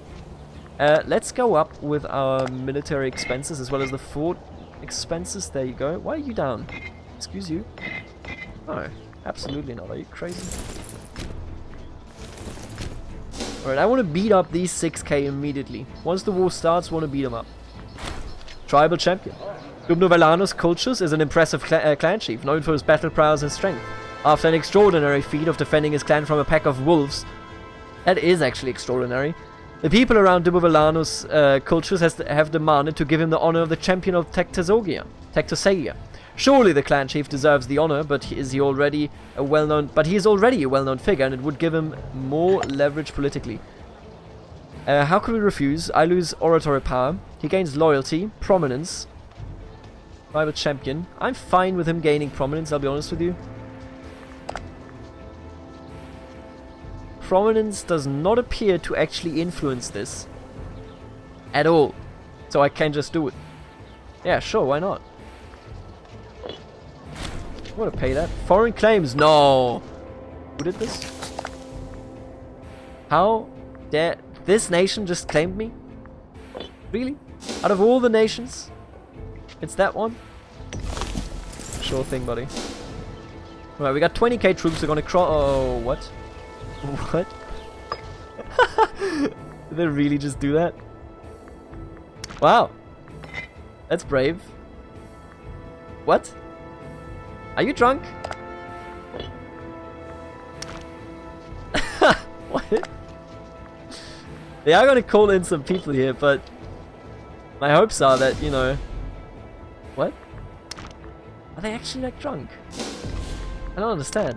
Let's go up with our military expenses as well as the fort expenses. There you go. Why are you down? Excuse you. No, absolutely not. Are you crazy? Alright, I want to beat up these 6k immediately. Once the war starts, I want to beat them up. Tribal champion. Dubnovelanus Cultus is an impressive clan chief, known for his battle prowess and strength. After an extraordinary feat of defending his clan from a pack of wolves, that is actually extraordinary, the people around Dubnovelanus Cultus have demanded to give him the honor of the champion of Tectosagia. Surely the clan chief deserves the honor, but he is already a well-known figure, and it would give him more leverage politically. How could we refuse? I lose oratory power. He gains loyalty, prominence. Tribal champion. I'm fine with him gaining prominence, I'll be honest with you. Prominence does not appear to actually influence this at all. So I can just do it. Yeah, sure, why not? I want to pay that. Foreign claims, no! Who did this? How dare... This nation just claimed me? Really? Out of all the nations? It's that one? Sure thing, buddy. Alright, we got 20k troops. We're gonna cross... Oh, what? What? Did they really just do that? Wow. That's brave. What? Are you drunk? What? They are gonna call in some people here, but my hopes are that, you know... What? Are they actually like drunk? I don't understand.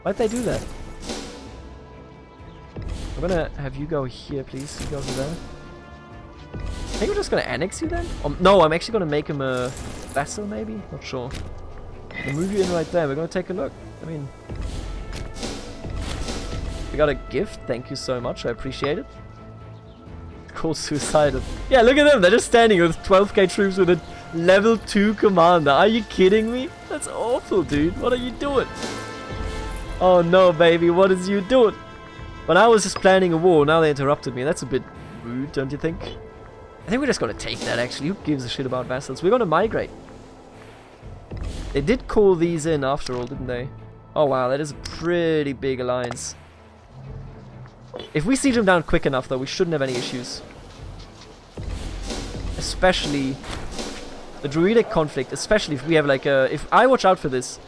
Why'd they do that? I'm gonna have you go here, please. You go over there. I think we're just gonna annex you then? No, I'm actually gonna make him a vassal, maybe? Not sure. I'll move you in right there. We're gonna take a look. I mean... We got a gift. Thank you so much. I appreciate it. Cool, suicided. Yeah, look at them. They're just standing with 12k troops with a level 2 commander. Are you kidding me? That's awful, dude. What are you doing? Oh no, baby. What is you doing? But I was just planning a war. Now they interrupted me. That's a bit rude, don't you think? I think we're just gonna take that, actually. Who gives a shit about vassals? We're gonna migrate. They did call these in after all, didn't they? Oh wow, that is a pretty big alliance. If we siege them down quick enough, though, we shouldn't have any issues. Especially the druidic conflict, especially if we have like a... If I watch out for this...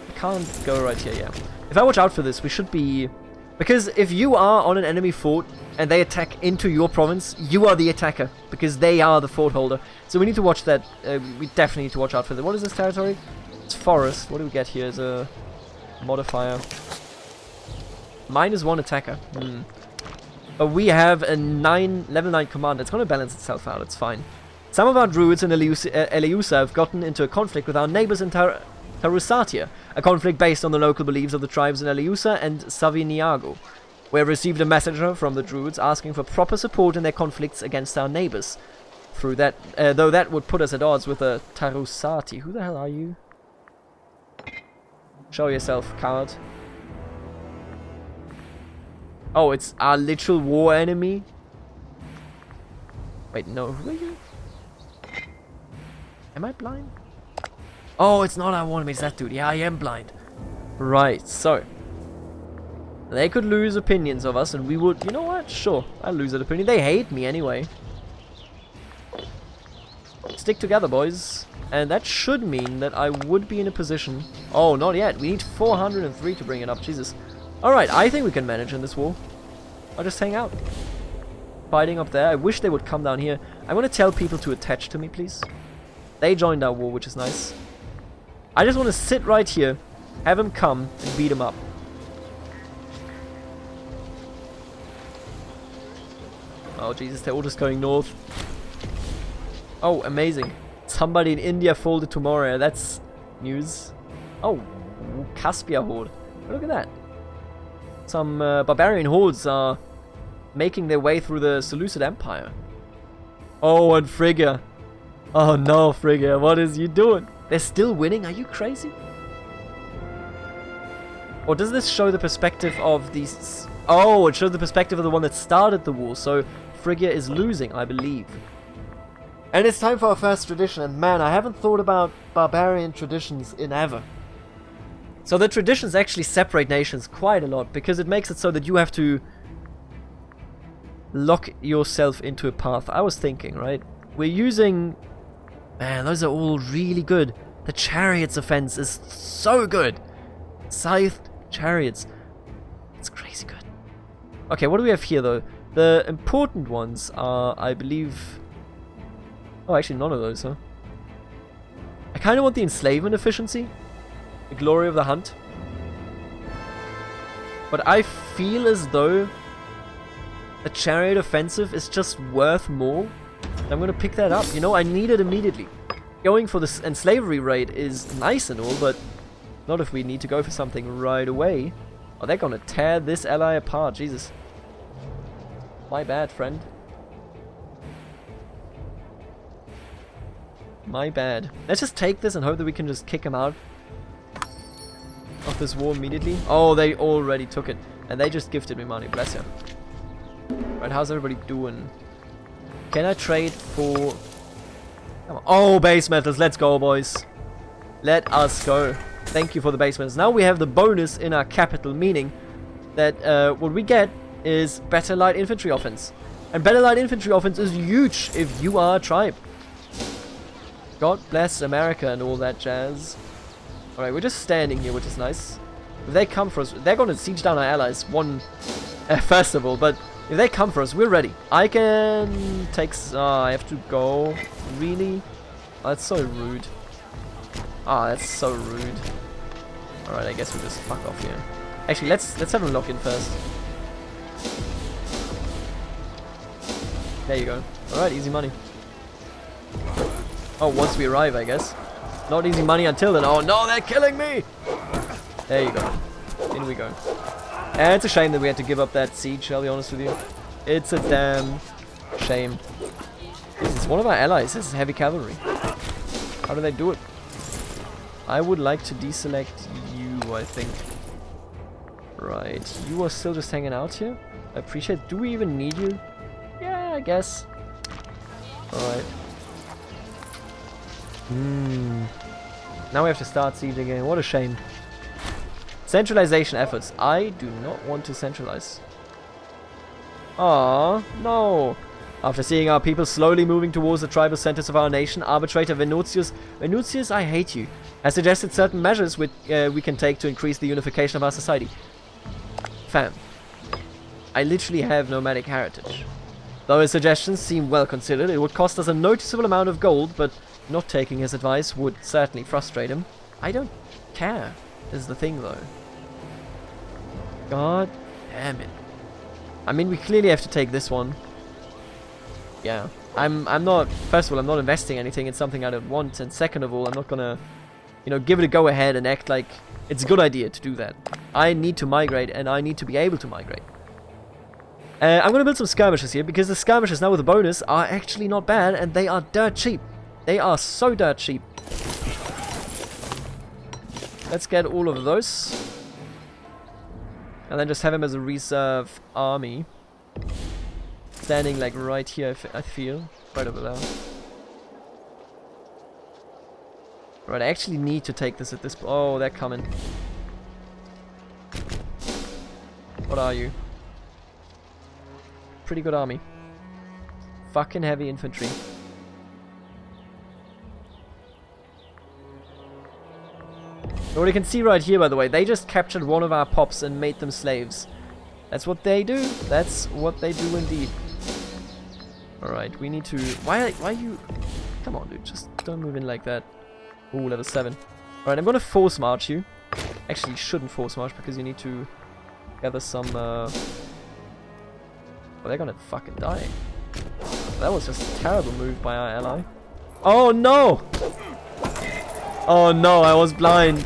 I can't go right here, yeah. If I watch out for this, we should be... Because if you are on an enemy fort and they attack into your province, you are the attacker. Because they are the fort holder. So we need to watch that. We definitely need to watch out for that. What is this territory? It's forest. What do we get here as a modifier? -1 attacker. But we have a level 9 commander. It's going to balance itself out. It's fine. Some of our druids in Eleusa have gotten into a conflict with our neighbors in Tarusatia. A conflict based on the local beliefs of the tribes in Eleusa and Saviniago. We have received a messenger from the druids asking for proper support in their conflicts against our neighbors. Through that, though that would put us at odds with the Tarusati. Who the hell are you? Show yourself, coward. Oh, it's our literal war enemy? Wait, no, who are you? Am I blind? Oh, it's not our war enemy, it's that dude. Yeah, I am blind. Right, so. They could lose opinions of us and we would... You know what? Sure, I'll lose that opinion. They hate me anyway. Stick together, boys. And that should mean that I would be in a position... Oh, not yet. We need 403 to bring it up. Jesus. Alright, I think we can manage in this war. I'll just hang out. Fighting up there. I wish they would come down here. I want to tell people to attach to me, please. They joined our war, which is nice. I just want to sit right here, have them come, and beat them up. Oh, Jesus, they're all just going north. Oh, amazing. Somebody in India folded to Moria. That's news. Oh, Caspia horde. Look at that. Some barbarian hordes are making their way through the Seleucid Empire. Oh, and Phrygia. Oh no, Phrygia, what is you doing? They're still winning? Are you crazy? Or does this show the perspective of these... Oh, it shows the perspective of the one that started the war. So Phrygia is losing, I believe. And it's time for our first tradition. And man, I haven't thought about barbarian traditions in ever. So the traditions actually separate nations quite a lot, because it makes it so that you have to lock yourself into a path. I was thinking, right? We're using... Man, those are all really good. The chariots offense is so good. Scythed chariots. It's crazy good. Okay, what do we have here though? The important ones are, I believe... Oh, actually none of those, huh? I kind of want the enslavement efficiency. The glory of the hunt. But I feel as though the chariot offensive is just worth more. I'm gonna pick that up. You know, I need it immediately. Going for this enslavery raid is nice and all, but not if we need to go for something right away. Oh, they're gonna tear this ally apart. Jesus. My bad, friend. My bad. Let's just take this and hope that we can just kick him out of this war immediately. Oh, they already took it. And they just gifted me money. Bless you. Right, how's everybody doing? Can I trade for... Come on. Oh, base metals. Let's go, boys. Let us go. Thank you for the base metals. Now we have the bonus in our capital, meaning that what we get is better light infantry offense. And better light infantry offense is huge if you are a tribe. God bless America and all that jazz. Alright, we're just standing here, which is nice. If they come for us, they're going to siege down our allies, first of all, but if they come for us, we're ready. I can take... I have to go. Really? Oh, that's so rude. Ah, that's so rude. Alright, I guess we'll just fuck off here. Actually, let's have a lock in first. There you go. Alright, easy money. Oh, once we arrive, I guess. Not easy money until then. Oh no, they're killing me! There you go. In we go. And it's a shame that we had to give up that siege, I'll be honest with you. It's a damn shame. This is one of our allies. This is heavy cavalry. How do they do it? I would like to deselect you, I think. Right. You are still just hanging out here? I appreciate it. Do we even need you? Yeah, I guess. Alright. Now we have to start siege again. What a shame. Centralization efforts. I do not want to centralize. Aww, no. After seeing our people slowly moving towards the tribal centers of our nation, arbitrator Venusius, I hate you, has suggested certain measures which we can take to increase the unification of our society. Fam, I literally have nomadic heritage. Though his suggestions seem well considered, it would cost us a noticeable amount of gold, but not taking his advice would certainly frustrate him. I don't care, is the thing though. God damn it. I mean, we clearly have to take this one. Yeah. I'm not, first of all, I'm not investing anything in something I don't want, and second of all, I'm not gonna, you know, give it a go ahead and act like it's a good idea to do that. I need to migrate, and I need to be able to migrate. I'm gonna build some skirmishes here, because the skirmishes now with a bonus are actually not bad, and they are dirt cheap. They are so dirt cheap. Let's get all of those. And then just have him as a reserve army. Standing like right here, I feel. Right over there. Right, I actually need to take this at this point. Oh, they're coming. What are you? Pretty good army. Fucking heavy infantry. What you can see right here, by the way, they just captured one of our pops and made them slaves. That's what they do. That's what they do indeed. Alright, we need to... Why you... Come on, dude. Just don't move in like that. Ooh, level 7. Alright, I'm gonna force march you. Actually, you shouldn't force march because you need to gather some... Well, they're gonna fucking die. That was just a terrible move by our ally. Oh, no! Oh, no, I was blind.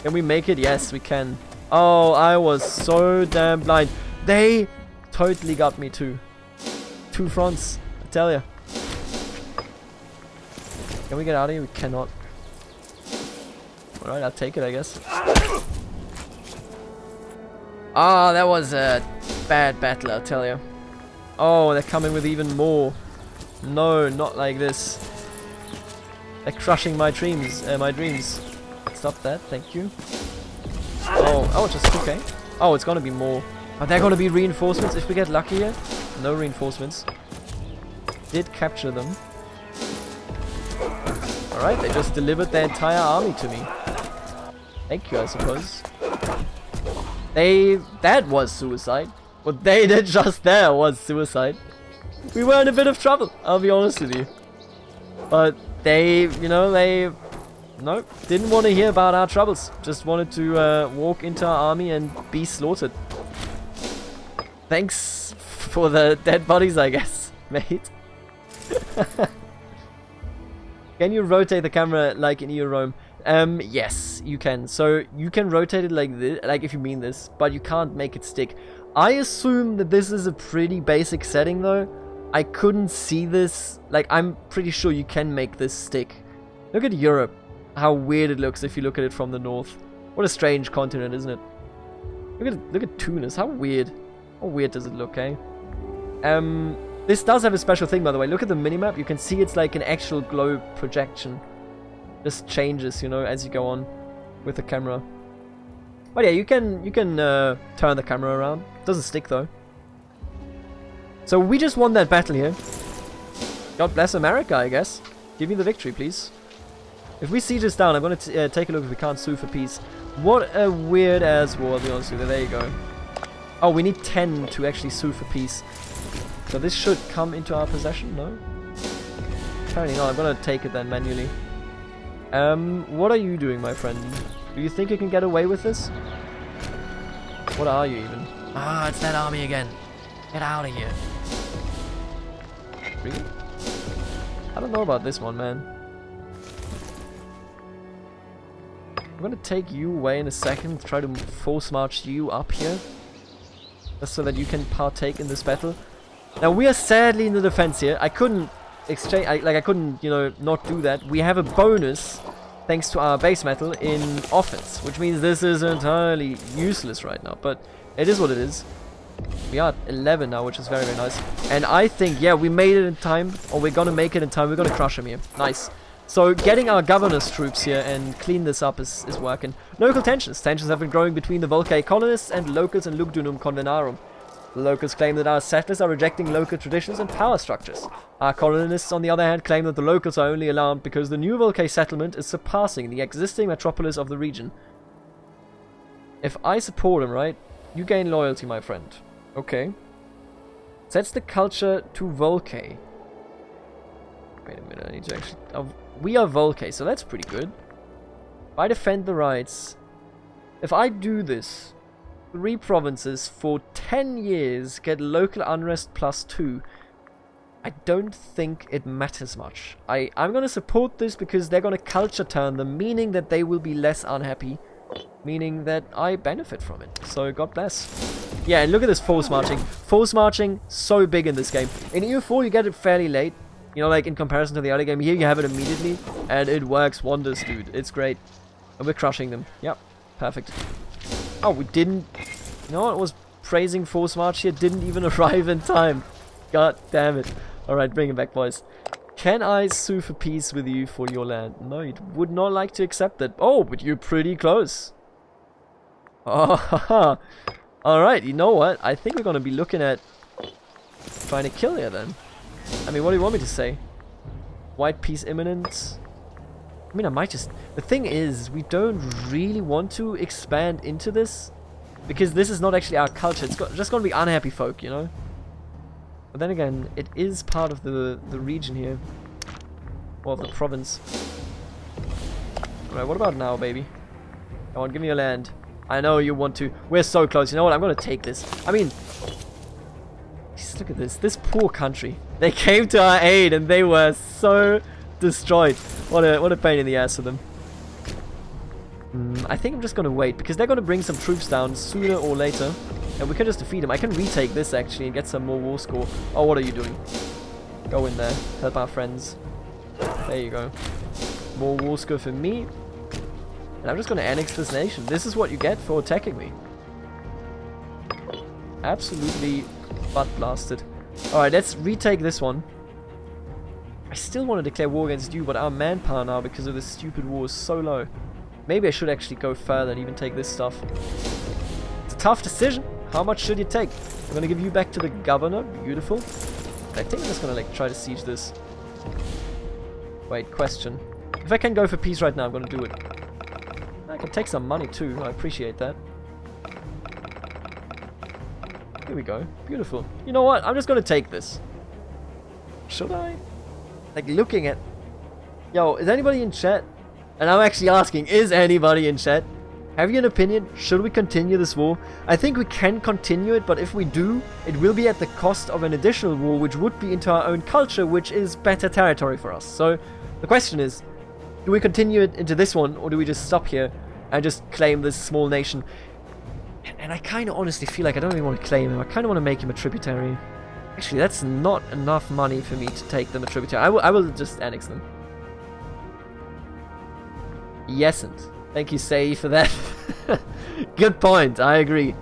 Can we make it? Yes, we can. Oh, I was so damn blind. They totally got me too. Two fronts, I tell ya. Can we get out of here? We cannot. Alright, I'll take it, I guess. Ah, that was a bad battle, I'll tell ya. Oh, they're coming with even more. No, not like this. They're crushing my dreams. Stop that, thank you. Oh, just okay. Oh, it's gonna be more. Are there gonna be reinforcements if we get lucky here? No reinforcements. Did capture them. Alright, they just delivered their entire army to me. Thank you, I suppose. That was suicide. What they did just there was suicide. We were in a bit of trouble, I'll be honest with you. But they, you know, no, didn't want to hear about our troubles. Just wanted to walk into our army and be slaughtered. Thanks for the dead bodies, I guess, mate. Can you rotate the camera like in Eurome? Yes, you can. So you can rotate it like this, like if you mean this, but you can't make it stick. I assume that this is a pretty basic setting though. I couldn't see this. Like, I'm pretty sure you can make this stick. Look at Europe. How weird it looks if you look at it from the north. What a strange continent, isn't it? Look at Tunis. How weird. How weird does it look, eh? This does have a special thing, by the way. Look at the minimap. You can see it's like an actual globe projection. Just changes, you know, as you go on with the camera. But yeah, you can turn the camera around. Doesn't stick though. So we just won that battle here. God bless America, I guess. Give me the victory, please. If we siege this down, I'm going to take a look if we can't sue for peace. What a weird-ass war, I'll be honest with you. There you go. Oh, we need 10 to actually sue for peace. So this should come into our possession, no? Apparently not. I'm gonna take it then manually. What are you doing, my friend? Do you think you can get away with this? What are you even? Ah, it's that army again. Get out of here. Really? I don't know about this one, man. I'm gonna take you away in a second, try to force march you up here. Just so that you can partake in this battle. Now, we are sadly in the defense here. I couldn't exchange, I couldn't, you know, not do that. We have a bonus, thanks to our base metal, in offense. Which means this is entirely useless right now. But it is what it is. We are at 11 now, which is very, very nice. And I think, yeah, we made it in time. Or we're gonna make it in time. We're gonna crush him here. Nice. So, getting our governor's troops here and clean this up is working. Local tensions. Tensions have been growing between the Volcae colonists and locals in Lugdunum Convenarum. The locals claim that our settlers are rejecting local traditions and power structures. Our colonists, on the other hand, claim that the locals are only alarmed because the new Volcae settlement is surpassing the existing metropolis of the region. If I support him, right, you gain loyalty, my friend. Okay. Sets the culture to Volcae. Wait a minute, I need to actually... Oh, we are Volcae, so that's pretty good. If I defend the rights... If I do this, 3 provinces for 10 years get local unrest +2. I don't think it matters much. I'm going to support this because they're going to culture turn them, meaning that they will be less unhappy. Meaning that I benefit from it. So, God bless. Yeah, and look at this force marching. Force marching, so big in this game. In EU4, you get it fairly late. You know, like in comparison to the other game, here you have it immediately, and it works wonders, dude. It's great. And we're crushing them. Yep, perfect. Oh, we didn't... You know what was praising force march here? Didn't even arrive in time. God damn it. Alright, bring it back, boys. Can I sue for peace with you for your land? No, you would not like to accept that. Oh, but you're pretty close. Oh, haha. Alright, you know what? I think we're going to be looking at trying to kill you then. I mean, what do you want me to say? White peace imminent? I mean, I might just... The thing is, we don't really want to expand into this. Because this is not actually our culture. It's just going to be unhappy folk, you know? But then again, it is part of the region here. Or the province. Alright, what about now, baby? Come on, give me your land. I know you want to. We're so close. You know what? I'm going to take this. I mean... Just look at this. This poor country. They came to our aid and they were so destroyed. What a pain in the ass for them. I think I'm just going to wait because they're going to bring some troops down sooner or later. And we can just defeat them. I can retake this actually and get some more war score. Oh, what are you doing? Go in there. Help our friends. There you go. More war score for me. And I'm just going to annex this nation. This is what you get for attacking me. Absolutely butt blasted. Alright, let's retake this one. I still want to declare war against you, but our manpower now, because of this stupid war, is so low. Maybe I should actually go further and even take this stuff. It's a tough decision. How much should you take? I'm going to give you back to the governor. Beautiful. I think I'm just going to like try to siege this. Wait, question. If I can go for peace right now, I'm going to do it. I can take some money too. I appreciate that. Here we go. Beautiful. You know what? I'm just going to take this. Should I? Like looking at... Yo, is anybody in chat? And I'm actually asking, is anybody in chat? Have you an opinion? Should we continue this war? I think we can continue it, but if we do, it will be at the cost of an additional war, which would be into our own culture, which is better territory for us. So, the question is, do we continue it into this one, or do we just stop here and just claim this small nation? And I kind of honestly feel like I don't really want to claim him. I kind of want to make him a tributary. Actually, that's not enough money for me to take them a tributary. I will just annex them. Yesn't. Thank you, Say, for that. Good point. I agree.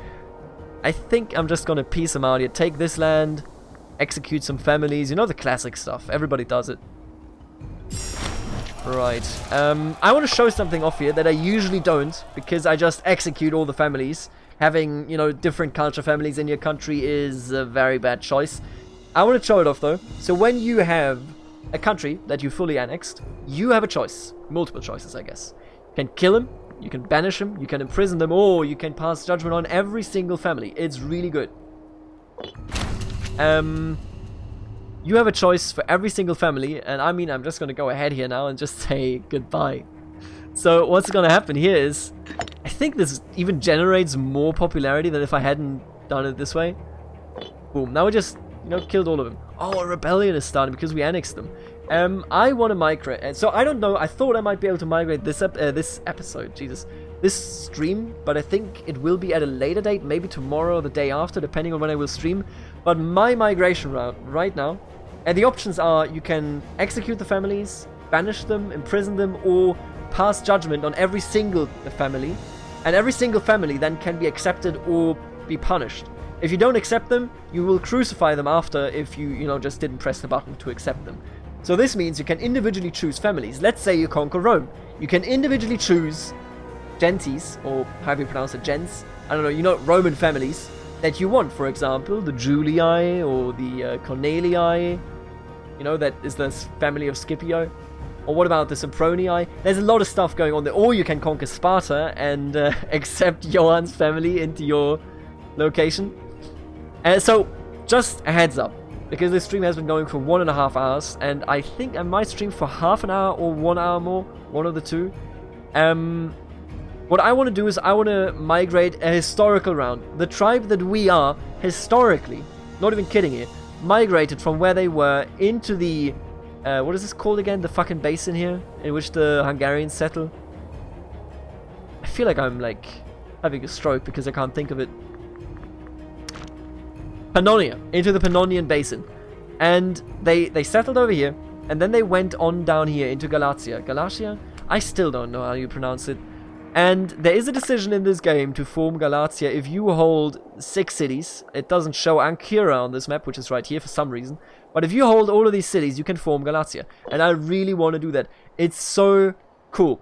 I think I'm just going to peace them out here. Take this land. Execute some families. You know the classic stuff. Everybody does it. Right. I want to show something off here that I usually don't. Because I just execute all the families. Having, you know, different culture families in your country is a very bad choice. I want to show it off, though. So when you have a country that you fully annexed, you have a choice. Multiple choices, I guess. You can kill him, you can banish him, you can imprison them, or you can pass judgment on every single family. It's really good. you have a choice for every single family, and I mean, I'm just gonna go ahead here now and just say goodbye. So what's gonna happen here is, I think this even generates more popularity than if I hadn't done it this way. Boom, now we just, you know, killed all of them. Oh, a rebellion is starting because we annexed them. I want to migrate, and so I don't know, I thought I might be able to migrate this episode, Jesus, this stream, but I think it will be at a later date, maybe tomorrow or the day after, depending on when I will stream. But my migration route right now, and the options are, you can execute the families, banish them, imprison them, or pass judgment on every single family, and every single family then can be accepted or be punished. If you don't accept them, you will crucify them after if you know, just didn't press the button to accept them. So this means you can individually choose families. Let's say you conquer Rome. You can individually choose gentes, or however you pronounce it, gens, I don't know, you know, Roman families that you want. For example, the Julii or the Cornelii, you know, that is the family of Scipio. Or what about the Sempronii? There's a lot of stuff going on there. Or you can conquer Sparta and accept Johan's family into your location. So, just a heads up, because this stream has been going for 1.5 hours, and I think I might stream for half an hour or 1 hour more, one of the two. What I want to do is I want to migrate a historical round. The tribe that we are, historically, not even kidding you, migrated from where they were into the, what is this called again? The fucking basin here, in which the Hungarians settle. I feel like I'm, like, having a stroke because I can't think of it. Pannonia, into the Pannonian Basin. And they settled over here, and then they went on down here into Galatia. Galatia? I still don't know how you pronounce it. And there is a decision in this game to form Galatia if you hold 6 cities. It doesn't show Ankara on this map, which is right here for some reason. But if you hold all of these cities, you can form Galatia. And I really want to do that. It's so cool.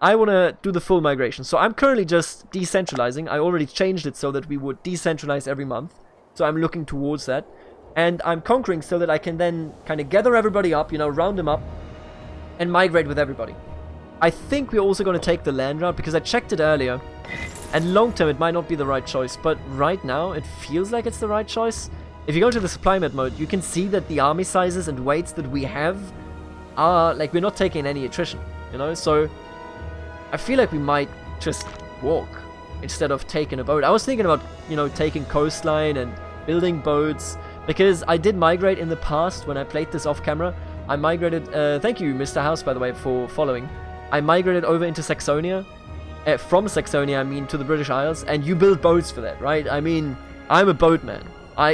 I want to do the full migration. So I'm currently just decentralizing. I already changed it so that we would decentralize every month. So I'm looking towards that. And I'm conquering so that I can then kind of gather everybody up, you know, round them up, and migrate with everybody. I think we're also going to take the land route, because I checked it earlier. And long term it might not be the right choice, but right now it feels like it's the right choice. If you go to the supply map mode, you can see that the army sizes and weights that we have are, like, we're not taking any attrition, you know? So I feel like we might just walk instead of taking a boat. I was thinking about, you know, taking coastline and building boats, because I did migrate in the past when I played this off camera. I migrated, thank you Mr. House by the way for following. I migrated over into Saxonia, from Saxonia I mean to the British Isles, and you build boats for that, right? I mean, I'm a boatman.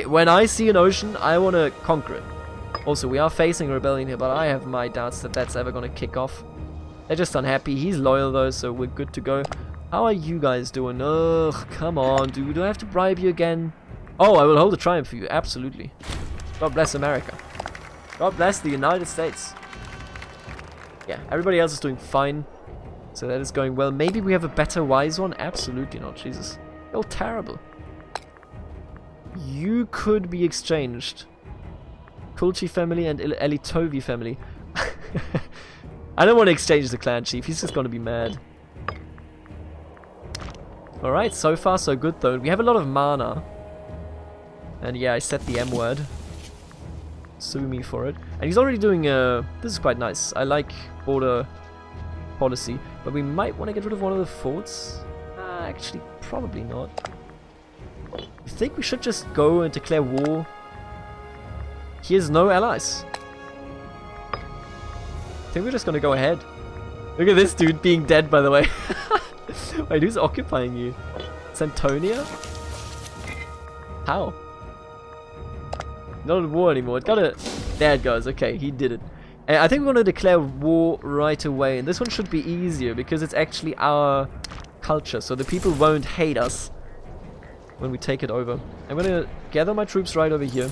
When I see an ocean, I want to conquer it. Also, we are facing a rebellion here, but I have my doubts that that's ever going to kick off. They're just unhappy. He's loyal though, so we're good to go. How are you guys doing? Ugh, come on, dude. Do I have to bribe you again? Oh, I will hold a triumph for you. Absolutely. God bless America. God bless the United States. Yeah, everybody else is doing fine. So that is going well. Maybe we have a better wise one? Absolutely not. Jesus. You're terrible. You could be exchanged. Kulchi family and Elitovi family. I don't want to exchange the clan chief. He's just going to be mad. Alright, so far so good though. We have a lot of mana. And yeah, I said the M word. Sue me for it. And he's already doing this is quite nice. I like border policy. But we might want to get rid of one of the forts. Actually, probably not. I think we should just go and declare war. He has no allies. I think we're just gonna go ahead. Look at this dude being dead, by the way. Wait, who's occupying you? Santonia? How? Not at war anymore. It gotta... There it goes. Okay, he did it. I think we're gonna declare war right away. And this one should be easier because it's actually our culture. So the people won't hate us when we take it over. I'm gonna gather my troops right over here.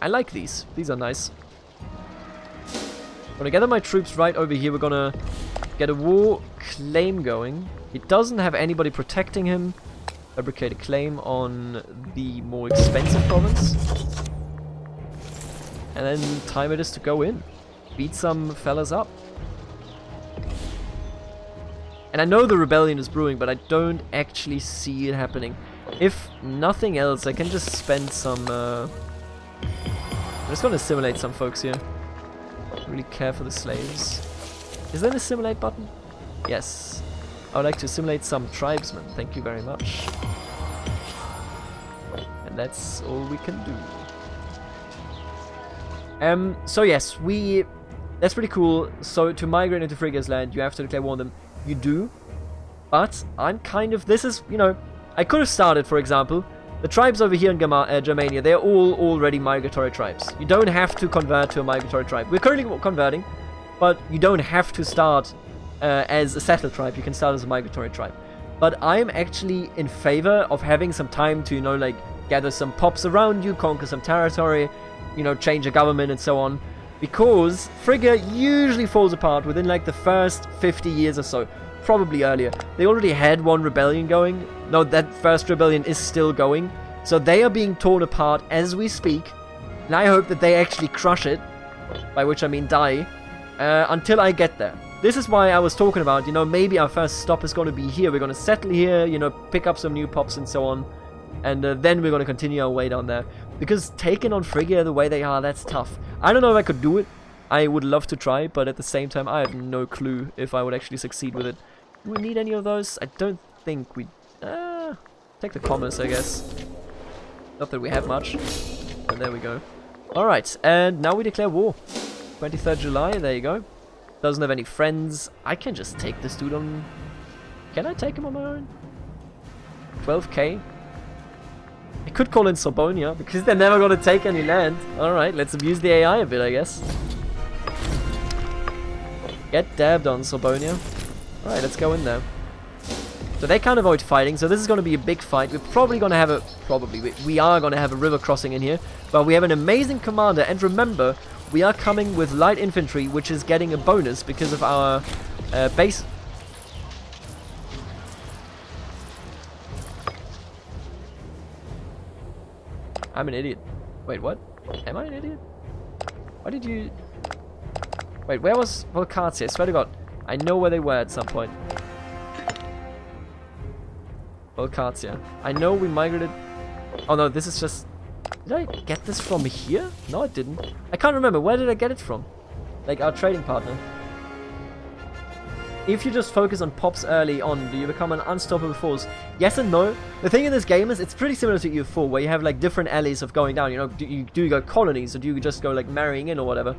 I like these. These are nice. I'm gonna gather my troops right over here. We're gonna get a war claim going. He doesn't have anybody protecting him. Fabricate a claim on the more expensive province. And then time it is to go in. Beat some fellas up. And I know the rebellion is brewing, but I don't actually see it happening. If nothing else, I can just spend some I'm just gonna assimilate some folks here. Don't really care for the slaves. Is there an assimilate button? Yes. I would like to assimilate some tribesmen. Thank you very much. And that's all we can do. So yes, that's pretty cool. So to migrate into Phrygia's land, you have to declare war on them. You do. But I'm kind of, this is, you know, I could have started, for example, the tribes over here in Germania, they're all already migratory tribes. You don't have to convert to a migratory tribe. We're currently converting, but you don't have to start as a settled tribe. You can start as a migratory tribe. But I'm actually in favor of having some time to, you know, like, gather some pops around you, conquer some territory, you know, change a government and so on. Because Phrygia usually falls apart within, like, the first 50 years or so. Probably earlier. They already had one rebellion going. No, that first rebellion is still going. So they are being torn apart as we speak. And I hope that they actually crush it. By which I mean die. Until I get there. This is why I was talking about, you know, maybe our first stop is going to be here. We're going to settle here, you know, pick up some new pops and so on. And then we're going to continue our way down there. Because taking on Phrygia the way they are, that's tough. I don't know if I could do it. I would love to try, but at the same time, I have no clue if I would actually succeed with it. Do we need any of those? I don't think we... take the commerce, I guess. Not that we have much. But there we go. Alright, and now we declare war. 23rd July, there you go. Doesn't have any friends. I can just take this dude on... Can I take him on my own? 12k. I could call in Sorbonia, because they're never going to take any land. Alright, let's abuse the AI a bit, I guess. Get dabbed on, Sorbonia. Alright, let's go in there. So they can't avoid fighting, so this is going to be a big fight. We're probably going to have a... we are going to have a river crossing in here. But we have an amazing commander, and remember, we are coming with light infantry, which is getting a bonus because of our base... I'm an idiot. Wait, what? Am I an idiot? Why did you... Wait, where was Volcatia? I swear to God. I know where they were at some point. Volcatia. I know we migrated... Oh no, this is just... Did I get this from here? No, I didn't. I can't remember. Where did I get it from? Like, our trading partner. If you just focus on pops early on, do you become an unstoppable force? Yes and no. The thing in this game is, it's pretty similar to EU4, where you have, like, different alleys of going down. You know, do you go colonies, or do you just go, like, marrying in or whatever?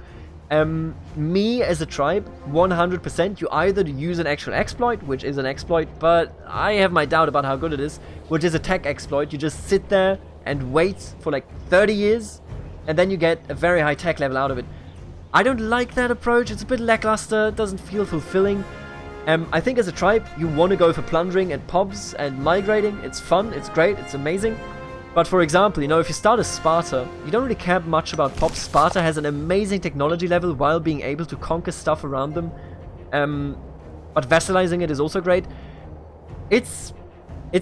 Me as a tribe, 100%, you either use an actual exploit, which is an exploit, but I have my doubt about how good it is, which is a tech exploit. You just sit there and wait for like 30 years, and then you get a very high tech level out of it. I don't like that approach. It's a bit lackluster, it doesn't feel fulfilling. I think as a tribe, you want to go for plundering and pobs and migrating. It's fun, it's great, it's amazing. But for example, you know, if you start as Sparta, you don't really care much about pops. Sparta has an amazing technology level while being able to conquer stuff around them. But vassalizing it is also great. It's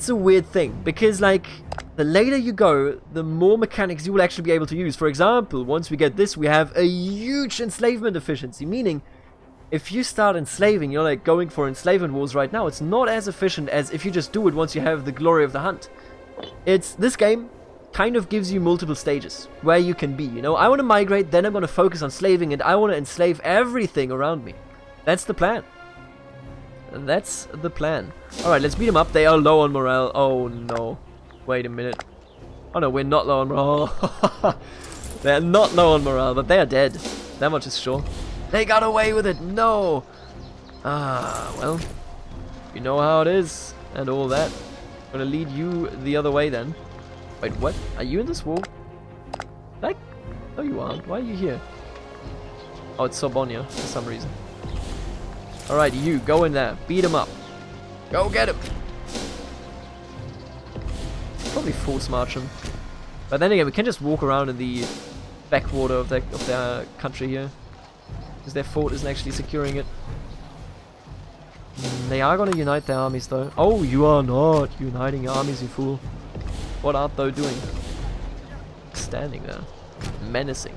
a weird thing, because like, the later you go, the more mechanics you will actually be able to use. For example, once we get this, we have a huge enslavement efficiency, meaning if you start enslaving, you're like going for enslavement wars right now, it's not as efficient as if you just do it once you have the glory of the hunt. This game kind of gives you multiple stages where you can be, you know. I want to migrate, then I'm going to focus on slaving, and I want to enslave everything around me. That's the plan. That's the plan. Alright, let's beat them up. They are low on morale. Oh no. Wait a minute. Oh no, we're not low on morale. They're not low on morale, but they are dead. That much is sure. They got away with it. No. Well. You know how it is. And all that. I'm gonna lead you the other way then. Wait, what? Are you in this war? Like? No, you aren't. Why are you here? Oh, it's Sorbonia for some reason. Alright, you, go in there. Beat him up. Go get him. Probably force march him. But then again, we can just walk around in the backwater of their country here. Because their fort isn't actually securing it. They are going to unite their armies though. Oh, you are not uniting your armies, you fool. What art thou doing? Standing there. Menacing.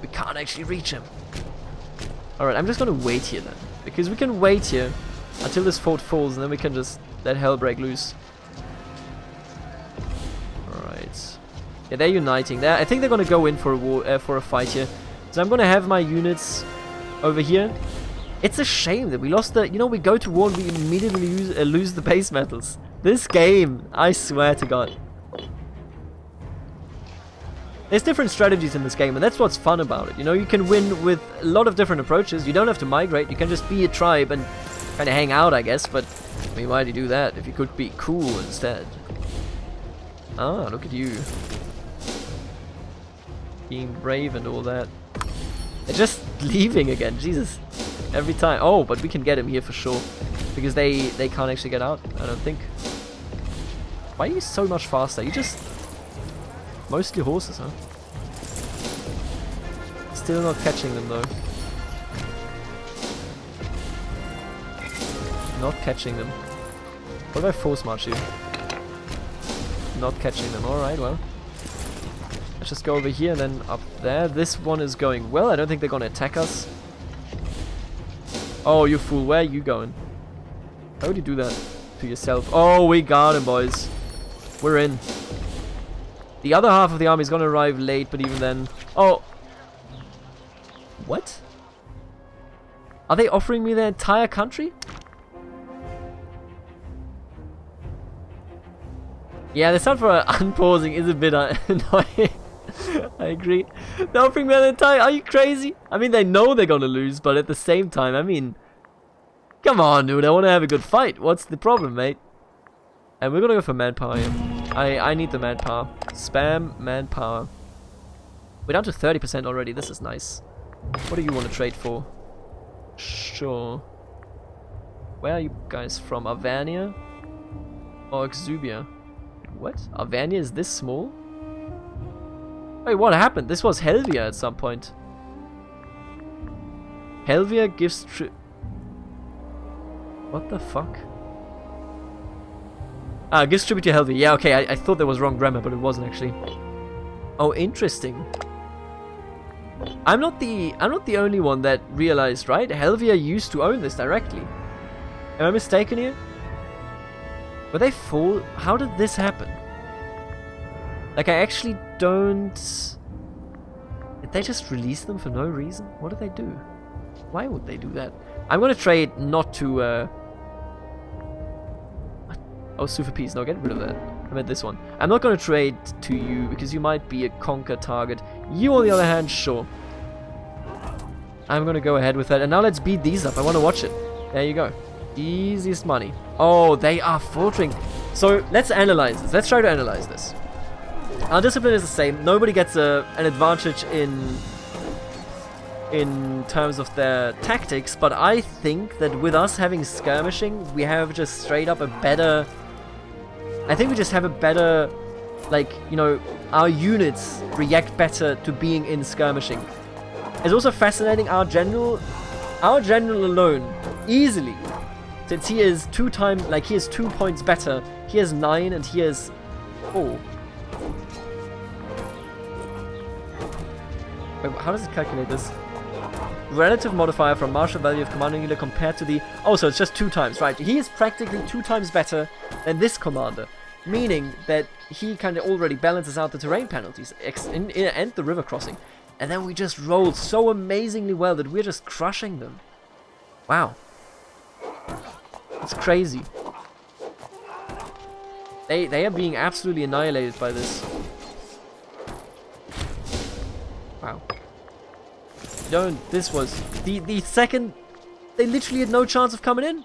We can't actually reach him. Alright, I'm just going to wait here then. Because we can wait here until this fort falls, and then we can just let hell break loose. Alright. Yeah, they're uniting. I think they're gonna go in for a war, for a fight here. So I'm gonna have my units over here. It's a shame that we lost the... You know, we go to war and we immediately lose the base metals. This game, I swear to God. There's different strategies in this game, and that's what's fun about it. You know, you can win with a lot of different approaches. You don't have to migrate. You can just be a tribe and kind of hang out, I guess. But, I mean, why do you do that if you could be cool instead? Ah, look at you. Being brave and all that. They're just leaving again, Jesus. Every time. Oh, but we can get him here for sure. Because they can't actually get out, I don't think. Why are you so much faster? You just... Mostly horses, huh? Still not catching them though. Not catching them. What if I force march you? Not catching them. Alright, well. Let's just go over here and then up there. This one is going well. I don't think they're gonna attack us. Oh, you fool. Where are you going? How would you do that to yourself? Oh, we got him, boys. We're in. The other half of the army is gonna arrive late, but even then... Oh! What? Are they offering me their entire country? Yeah, the sound for unpausing is a bit annoying. I agree. They're offering me their entire... Are you crazy? I mean, they know they're gonna lose, but at the same time, I mean... Come on, dude, I wanna have a good fight. What's the problem, mate? And we're gonna go for manpower here. I need the manpower. Spam manpower. We're down to 30% already. This is nice. What do you want to trade for? Sure. Where are you guys from? Arvania? Or Exubia? What? Arvania is this small? Wait, what happened? This was Helvia at some point. Helvia gives What the fuck? Ah, gives tribute to Helvia. Yeah, okay, I thought there was wrong grammar, but it wasn't actually. Oh, interesting. I'm not the only one that realized, right? Helvia used to own this directly. Am I mistaken here? Were they full? How did this happen? Like, I actually don't... Did they just release them for no reason? What did they do? Why would they do that? I'm gonna trade not to, Oh, super peace. No, get rid of that. I meant this one. I'm not going to trade to you because you might be a conquer target. You, on the other hand, sure. I'm going to go ahead with that. And now let's beat these up. I want to watch it. There you go. Easiest money. Oh, they are faltering. So let's analyze this. Let's try to analyze this. Our discipline is the same. Nobody gets an advantage in terms of their tactics. But I think that with us having skirmishing, we have just straight up a better... I think we just have a better, like, you know, our units react better to being in skirmishing. It's also fascinating, our general alone, easily, since he is 2 times, like, he is 2 points better, he has 9 and he has 4. Wait, how does it calculate this? Relative modifier from martial value of commanding unit compared to the... Oh, so it's just 2 times, right. He is practically 2 times better than this commander. Meaning that he kind of already balances out the terrain penalties and the river crossing. And then we just roll so amazingly well that we're just crushing them. Wow. It's crazy. They are being absolutely annihilated by this. Wow. This was the second they literally had no chance of coming in,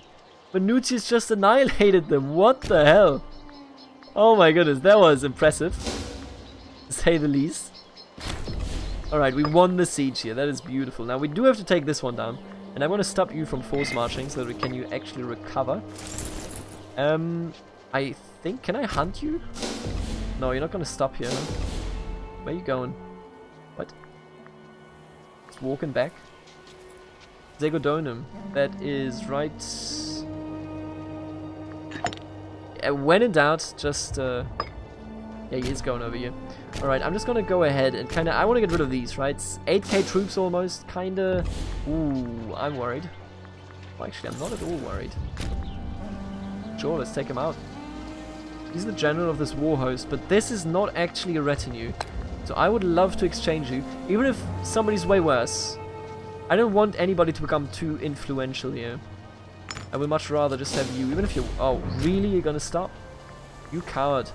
but Nuzius just annihilated them. What the hell? Oh my goodness, that was impressive, to say the least. Alright, we won the siege here. That is beautiful. Now we do have to take this one down, and I want to stop you from force marching so that we can actually recover. I think, can I hunt you? No, you're not going to stop here. Huh? Where are you going? What? Just walking back. Zegodonum. That is right... When in doubt, just... Yeah, he is going over here. Alright, I'm just gonna go ahead and kinda... I want to get rid of these, right? 8k troops almost, kinda... Ooh, I'm worried. Well, actually, I'm not at all worried. Sure, let's take him out. He's the general of this war host, but this is not actually a retinue. So I would love to exchange you, even if somebody's way worse. I don't want anybody to become too influential here. I would much rather just have you, even if you're... Oh, really? You're gonna stop? You coward.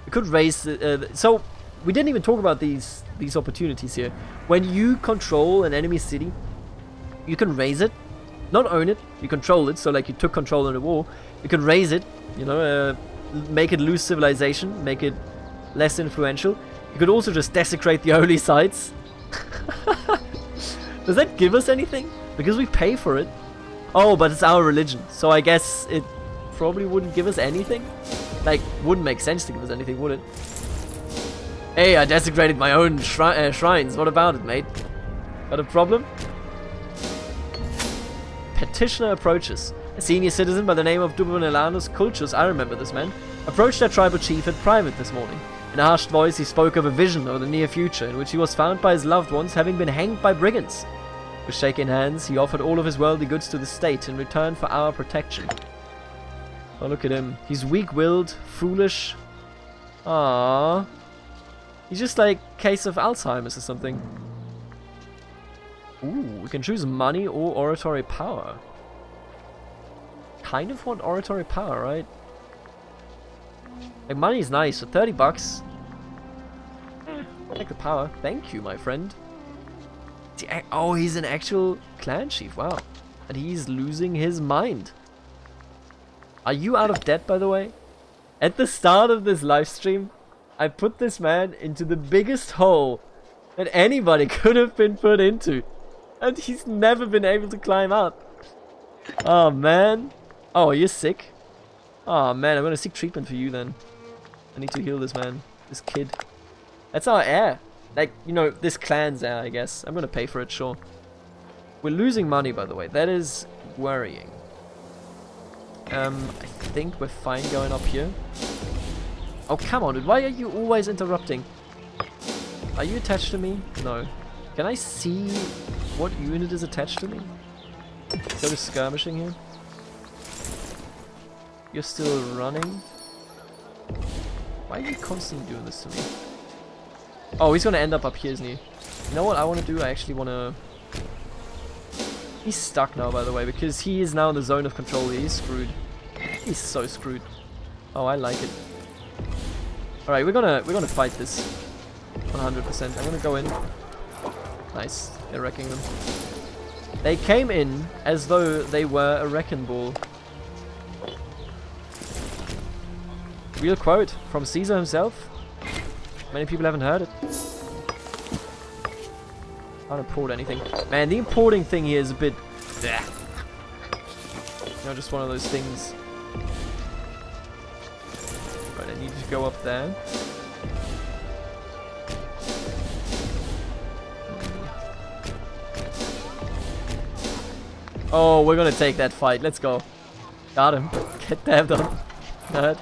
We could raise... so, we didn't even talk about these opportunities here. When you control an enemy city, you can raise it. Not own it, you control it. So, like, you took control in the war. You can raise it, you know, make it lose civilization, make it less influential. You could also just desecrate the holy sites. Does that give us anything? Because we pay for it. Oh, but it's our religion, so I guess it probably wouldn't give us anything. Like, wouldn't make sense to give us anything, would it? Hey, I desecrated my own shrines. What about it, mate? Got a problem? Petitioner approaches. A senior citizen by the name of Dubonelanus Cultus, I remember this man, approached their tribal chief in private this morning. In a hushed voice, he spoke of a vision of the near future in which he was found by his loved ones having been hanged by brigands. With shaking hands, he offered all of his worldly goods to the state in return for our protection. Oh, look at him. He's weak-willed, foolish. Ah, he's just like a case of Alzheimer's or something. Ooh, we can choose money or oratory power. Kind of want oratory power, right? Like, money is nice, so 30 bucks. I'll take the power. Thank you, my friend. Oh, he's an actual clan chief, wow. And he's losing his mind. Are you out of debt, by the way? At the start of this live stream, I put this man into the biggest hole that anybody could have been put into. And he's never been able to climb out. Oh, man. Oh, you're sick? Oh, man, I'm gonna seek treatment for you then. I need to heal this man. This kid. That's our heir. Like, you know, this clan's heir, I guess. I'm gonna pay for it, sure. We're losing money, by the way. That is worrying. I think we're fine going up here. Oh, come on, dude. Why are you always interrupting? Are you attached to me? No. Can I see what unit is attached to me? Go to skirmishing here. You're still running. Why are you constantly doing this to me? Oh, he's gonna end up here, isn't he? You know what I want to do? I actually want to... He's stuck now, by the way, because he is now in the zone of control. He's screwed. He's so screwed. Oh, I like it. All right, we're gonna fight this 100%. I'm gonna go in. Nice, they're wrecking them. They came in as though they were a wrecking ball. Real quote from Caesar himself. Many people haven't heard it. I don't import anything. Man, the importing thing here is a bit... Bleh. You know, just one of those things. Right, I need to go up there. Oh, we're gonna take that fight. Let's go. Got him. Get dabbed on. Nerd.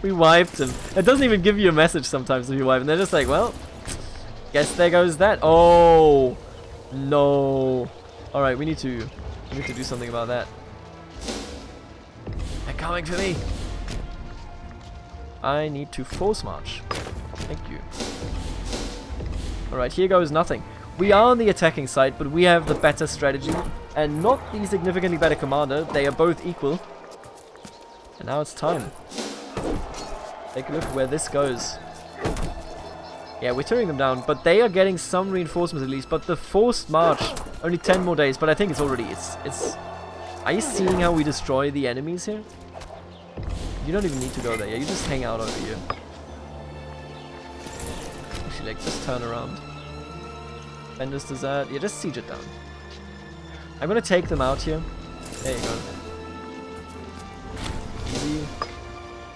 We wiped him. It doesn't even give you a message sometimes if you wipe him. They're just like, well, guess there goes that. Oh, no. All right, we need to do something about that. They're coming for me. I need to force march. Thank you. All right, here goes nothing. We are on the attacking side, but we have the better strategy and not the significantly better commander. They are both equal. And now it's time. Take a look where this goes. Yeah, we're tearing them down, but they are getting some reinforcements at least. But the forced march, only 10 more days, but I think it's already, it's... Are you seeing how we destroy the enemies here? You don't even need to go there, yeah, you just hang out over here. Actually, like, just turn around. Bender's Desert, yeah, just siege it down. I'm gonna take them out here. There you go. Easy.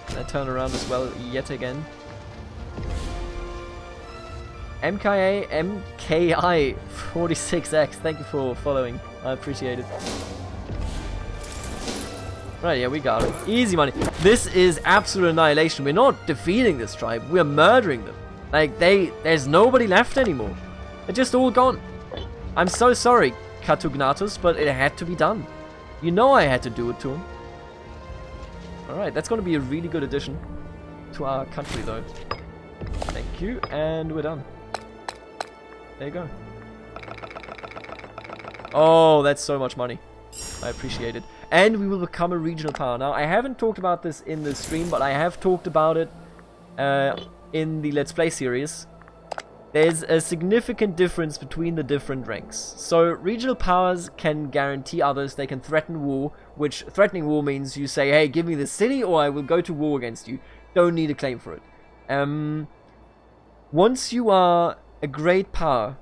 And I turn around as well, yet again. MKI 46X, thank you for following. I appreciate it. Right, yeah, we got it. Easy money. This is absolute annihilation. We're not defeating this tribe. We're murdering them. Like, there's nobody left anymore. They're just all gone. I'm so sorry, Catugnatus, but it had to be done. You know I had to do it to him. Alright, that's going to be a really good addition to our country, though. Thank you, and we're done. There you go. Oh, that's so much money. I appreciate it. And we will become a regional power. Now, I haven't talked about this in the stream, but I have talked about it in the Let's Play series. There's a significant difference between the different ranks. So, regional powers can guarantee others, they can threaten war, which threatening war means you say, hey, give me this city or I will go to war against you. Don't need a claim for it. Once you are a great power,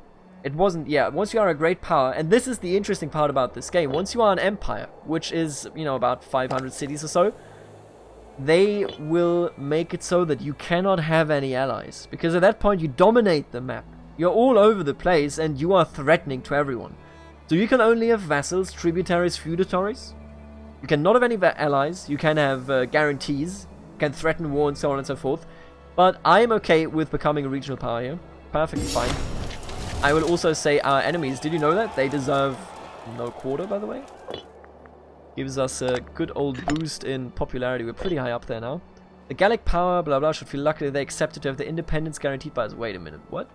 once you are a great power, and this is the interesting part about this game, once you are an empire, which is, you know, about 500 cities or so, they will make it so that you cannot have any allies. Because at that point you dominate the map. You're all over the place and you are threatening to everyone. So you can only have vassals, tributaries, feudatories. You cannot have any allies. You can have guarantees. You can threaten war and so on and so forth. But I am okay with becoming a regional power here. Perfectly fine. I will also say our enemies, did you know that? They deserve no quarter, by the way. Gives us a good old boost in popularity. We're pretty high up there now. The Gallic power, blah blah, should feel lucky that they accepted to have the independence guaranteed by us. Wait a minute, what?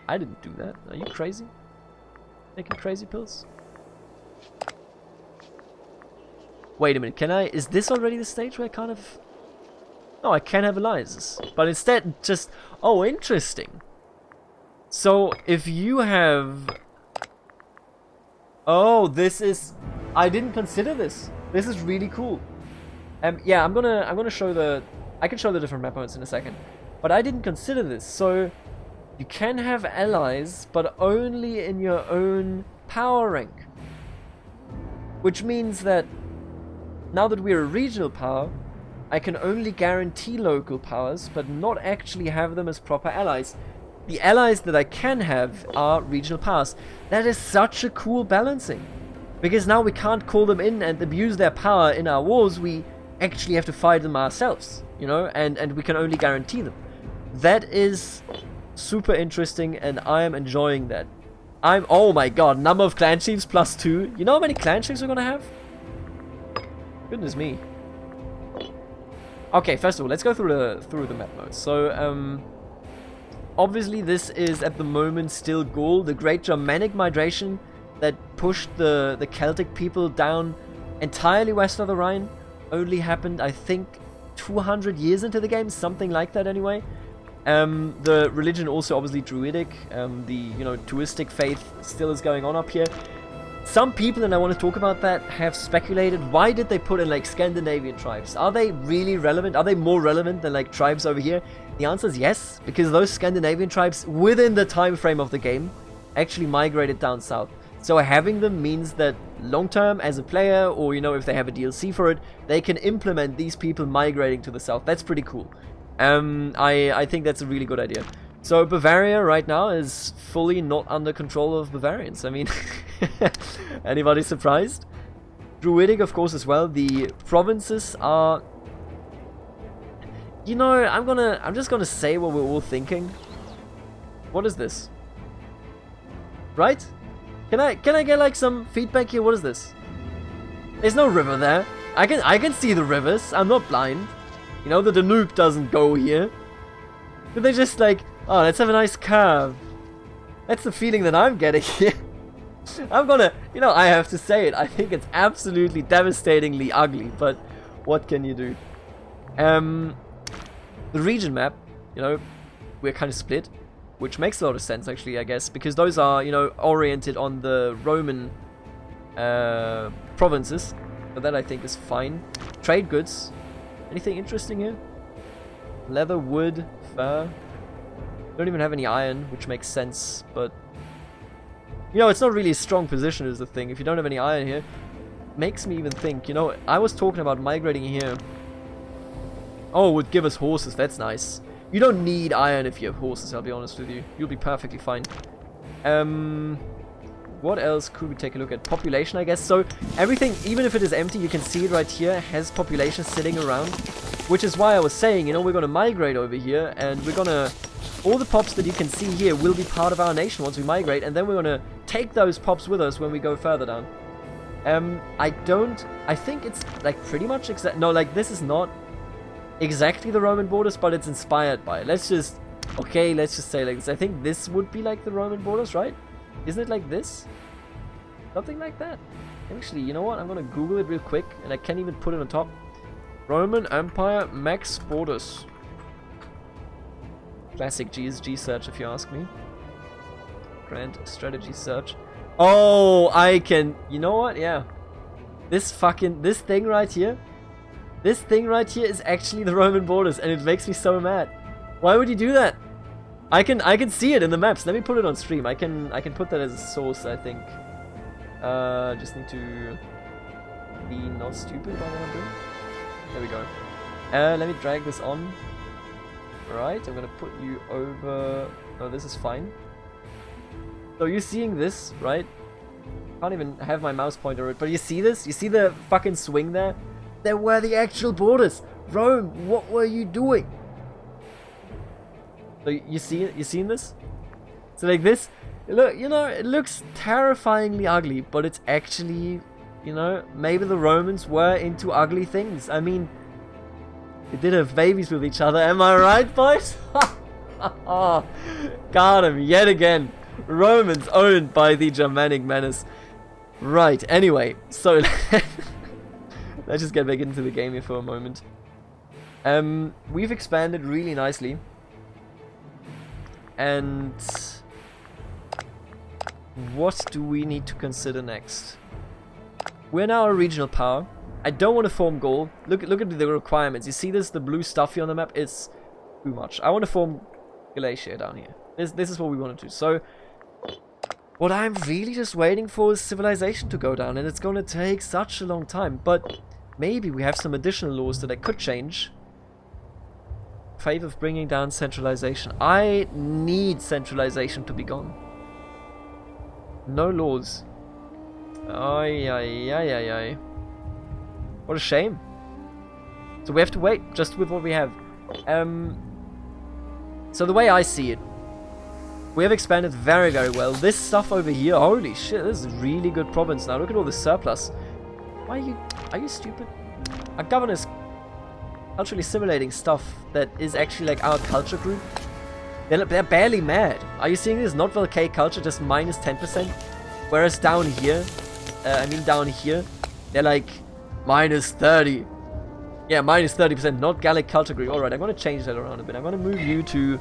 I didn't do that. Are you crazy? Taking crazy pills? Wait a minute, can I... Is this already the stage where I can't have... No, I can have alliances. But instead, just... Oh, interesting. So, if you have... Oh, this is... I didn't consider this. This is really cool. Yeah, I'm gonna show the... I can show the different map modes in a second. But I didn't consider this. So, you can have allies, but only in your own power rank. Which means that now that we're a regional power, I can only guarantee local powers, but not actually have them as proper allies. The allies that I can have are regional powers. That is such a cool balancing. Because now we can't call them in and abuse their power in our wars, we actually have to fight them ourselves, you know, and we can only guarantee them. That is super interesting, and I am enjoying that. Oh my god, number of clan chiefs +2. You know how many clan chiefs we're gonna have? Goodness me. Okay, first of all, let's go through the map mode. So, obviously this is at the moment still Gaul, the great Germanic migration that pushed the Celtic people down entirely west of the Rhine. Only happened, I think, 200 years into the game, something like that anyway. The religion also obviously Druidic, the, you know, Tuistic faith still is going on up here. Some people, and I want to talk about that, have speculated, why did they put in like Scandinavian tribes? Are they really relevant? Are they more relevant than like tribes over here? The answer is yes, because those Scandinavian tribes within the time frame of the game actually migrated down south. So having them means that long term as a player, or you know, if they have a DLC for it, they can implement these people migrating to the south. That's pretty cool. I think that's a really good idea. So Bavaria right now is fully not under control of Bavarians. I mean, anybody surprised? Druidic, of course, as well. The provinces are... You know, I'm just gonna say what we're all thinking. What is this? Right? Can I get like some feedback here? What is this? There's no river there. I can see the rivers. I'm not blind. You know, the Danube doesn't go here. But they're just like, oh, let's have a nice curve. That's the feeling that I'm getting here. I'm gonna, you know, I have to say it. I think it's absolutely devastatingly ugly, but what can you do? The region map, you know, we're kind of split, which makes a lot of sense actually, I guess, because those are, you know, oriented on the Roman provinces. So that I think is fine. Trade goods. Anything interesting here? Leather, wood, fur. Don't even have any iron, which makes sense, but you know, it's not really a strong position is the thing. If you don't have any iron here, makes me even think, you know, I was talking about migrating here. Oh, it would give us horses, that's nice. You don't need iron if you have horses, I'll be honest with you. You'll be perfectly fine. What else could we take a look at? Population, I guess. So, everything, even if it is empty, you can see it right here, has population sitting around. Which is why I was saying, you know, we're gonna migrate over here, and we're gonna... All the pops that you can see here will be part of our nation once we migrate, and then we're gonna take those pops with us when we go further down. I think it's like pretty much no, like this is not exactly the Roman borders, but it's inspired by it. Let's just say like this. I think this would be like the Roman borders, right? Isn't it like this? Something like that. Actually, you know what? I'm gonna Google it real quick, and I can't even put it on top. Roman Empire max borders. Classic GSG search, if you ask me. Grand strategy search. Oh, I can. You know what? Yeah. This thing right here. This thing right here is actually the Roman borders, and it makes me so mad. Why would you do that? I can see it in the maps. Let me put it on stream. I can put that as a source, I think. Just need to be not stupid about what I'm doing. There we go. Let me drag this on. Right, I'm gonna put you over. Oh, this is fine. So you're seeing this, right? Can't even have my mouse pointer over it, but you see this? You see the fucking swing there? There were the actual borders. Rome, what were you doing? So you seen this? So like this, look, you know, it looks terrifyingly ugly, but it's actually, you know, maybe the Romans were into ugly things. I mean, they did have babies with each other, am I right, boys? Got him yet again. Romans owned by the Germanic menace. Right, anyway, so let's just get back into the game here for a moment. We've expanded really nicely. And what do we need to consider next? We're now a regional power. I don't want to form Gaul. Look at the requirements. You see this, the blue stuff here on the map? It's too much. I want to form Galatia down here. This is what we want to do. So what I'm really just waiting for is civilization to go down, and it's going to take such a long time. But maybe we have some additional laws that I could change. Favor of bringing down centralization. I need centralization to be gone. No laws. Ay. What a shame. So we have to wait just with what we have. So the way I see it, we have expanded very, very well. This stuff over here, holy shit, this is a really good province now. Look at all the surplus. Are you stupid? Our governor's culturally assimilating stuff that is actually like our culture group. They're barely mad. Are you seeing this? Not Volcaic culture, just minus 10%. Whereas down here, they're like minus 30. Yeah, minus 30%, not Gallic culture group. Alright, I'm going to change that around a bit. I'm going to move you to...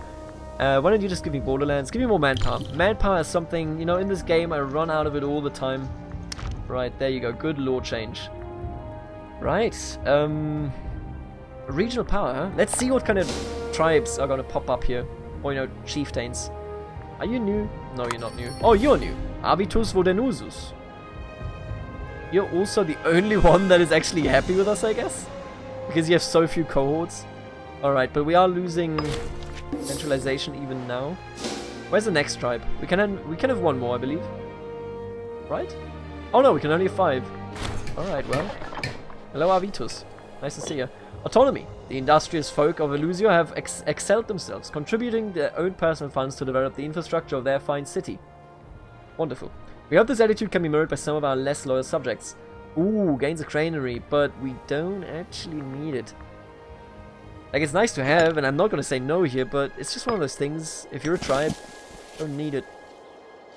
why don't you just give me borderlands? Give me more manpower. Manpower is something, you know, in this game I run out of it all the time. Right, there you go. Good law change. Right, regional power, huh? Let's see what kind of tribes are going to pop up here. Or, you know, chieftains. Are you new? No, you're not new. Oh, you're new. Habitus Vodenusus. You're also the only one that is actually happy with us, I guess? Because you have so few cohorts. Alright, but we are losing centralization even now. Where's the next tribe? We can have one more, I believe. Right? Oh no, we can only have 5. Alright, well. Hello, Avitus. Nice to see you. Autonomy. The industrious folk of Elusio have excelled themselves, contributing their own personal funds to develop the infrastructure of their fine city. Wonderful. We hope this attitude can be mirrored by some of our less loyal subjects. Ooh, gains a granary, but we don't actually need it. Like, it's nice to have, and I'm not going to say no here, but it's just one of those things. If you're a tribe, you don't need it.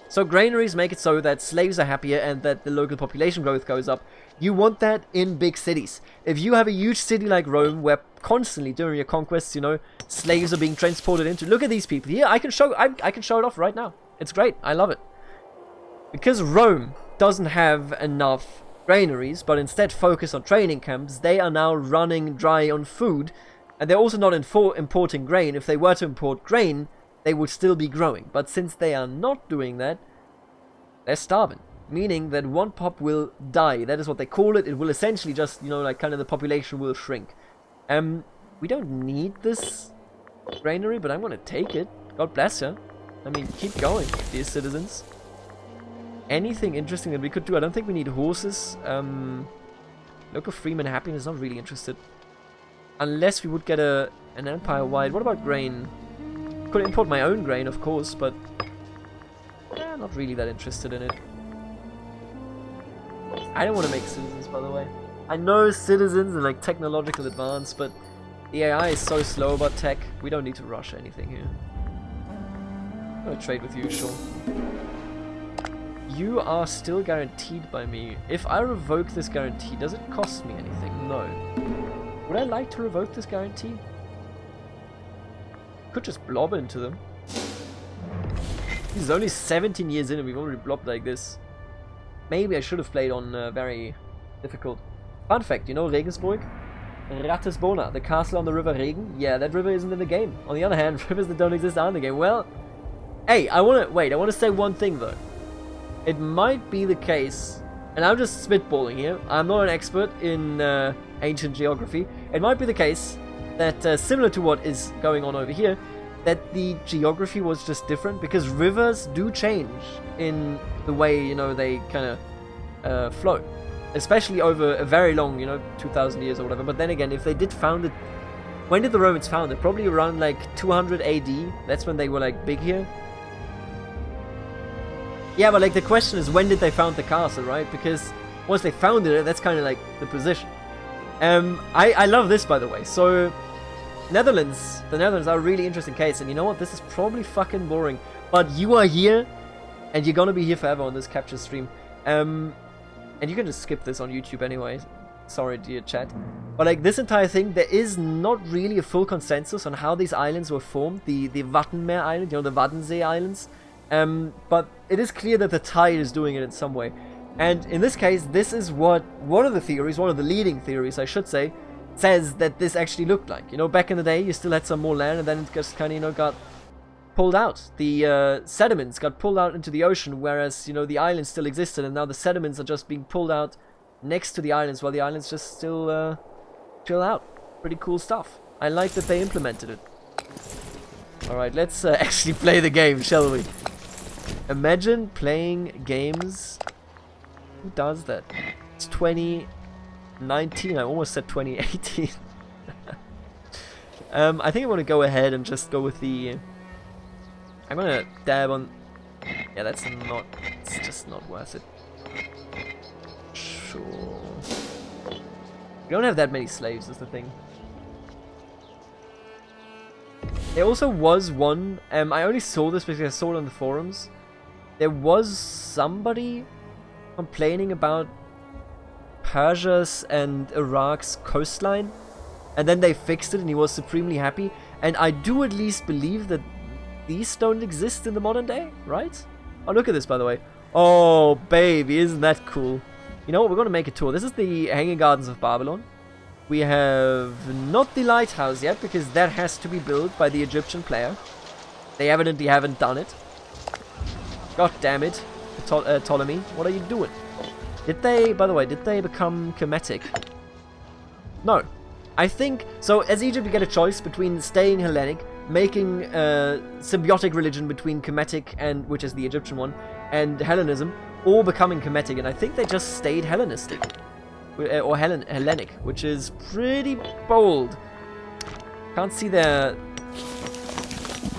So granaries make it so that slaves are happier and that the local population growth goes up. You want that in big cities. If you have a huge city like Rome, where constantly during your conquests, you know, slaves are being transported into. Look at these people here. I can show it off right now. It's great. I love it. Because Rome doesn't have enough granaries, but instead focus on training camps, they are now running dry on food, and they're also not importing grain. If they were to import grain, they would still be growing. But since they are not doing that, they're starving. Meaning that one pop will die. That is what they call it. It will essentially just, you know, like kind of the population will shrink. We don't need this granary, but I'm going to take it. God bless you. I mean, keep going, dear citizens. Anything interesting that we could do? I don't think we need horses. Local freeman happiness, not really interested. Unless we would get an empire-wide. What about grain? Could import my own grain, of course, but not really that interested in it. I don't want to make citizens, by the way. I know citizens are like technological advance, but the AI is so slow about tech. We don't need to rush anything here. I'm gonna trade with you, sure. You are still guaranteed by me. If I revoke this guarantee, does it cost me anything? No. Would I like to revoke this guarantee? Could just blob into them. He's only 17 years in and we've already blobbed like this. Maybe I should have played on very difficult. Fun fact, you know Regensburg? Ratisbona, the castle on the river Regen? Yeah, that river isn't in the game. On the other hand, rivers that don't exist are in the game. Well, hey, I want to say one thing though. It might be the case, and I'm just spitballing here, I'm not an expert in ancient geography. It might be the case that, similar to what is going on over here, that the geography was just different, because rivers do change in the way, you know, they kind of flow. Especially over a very long, you know, 2,000 years or whatever. But then again, if they did found it... When did the Romans found it? Probably around like 200 AD. That's when they were like big here. Yeah, but like the question is, when did they found the castle, right? Because once they founded it, that's kind of like the position. I love this, by the way. So, the Netherlands are a really interesting case. And you know what? This is probably fucking boring. But you are here, and you're gonna be here forever on this capture stream. And you can just skip this on YouTube anyway. Sorry, dear chat. But like this entire thing, there is not really a full consensus on how these islands were formed. The Wattenmeer Island, you know, the Waddensee Islands. But it is clear that the tide is doing it in some way. And in this case, this is what one of the leading theories, I should say, says that this actually looked like. You know, back in the day, you still had some more land, and then it just kind of, you know, got pulled out. The sediments got pulled out into the ocean, whereas, you know, the islands still existed, and now the sediments are just being pulled out next to the islands, while the islands just still chill out. Pretty cool stuff. I like that they implemented it. Alright, let's actually play the game, shall we? Imagine playing games. Who does that? It's 2019, I almost said 2018. I think I want to go ahead and just go with the... I'm gonna dab on... Yeah, that's not... It's just not worth it. Sure. We don't have that many slaves, is the thing. There also was one... I only saw this because I saw it on the forums. There was somebody complaining about Persia's and Iraq's coastline. And then they fixed it and he was supremely happy. And I do at least believe that these don't exist in the modern day, right? Oh, look at this, by the way. Oh, baby, isn't that cool? You know what? We're going to make a tour. This is the Hanging Gardens of Babylon. We have not the lighthouse yet, because that has to be built by the Egyptian player. They evidently haven't done it. God damn it, Ptolemy. What are you doing? Did they, by the way, did they become Kemetic? No. I think, so as Egypt you get a choice between staying Hellenic, making a symbiotic religion between Kemetic, and which is the Egyptian one, and Hellenism, or becoming Kemetic, and I think they just stayed Hellenistic. Or Hellenic, which is pretty bold. Can't see their...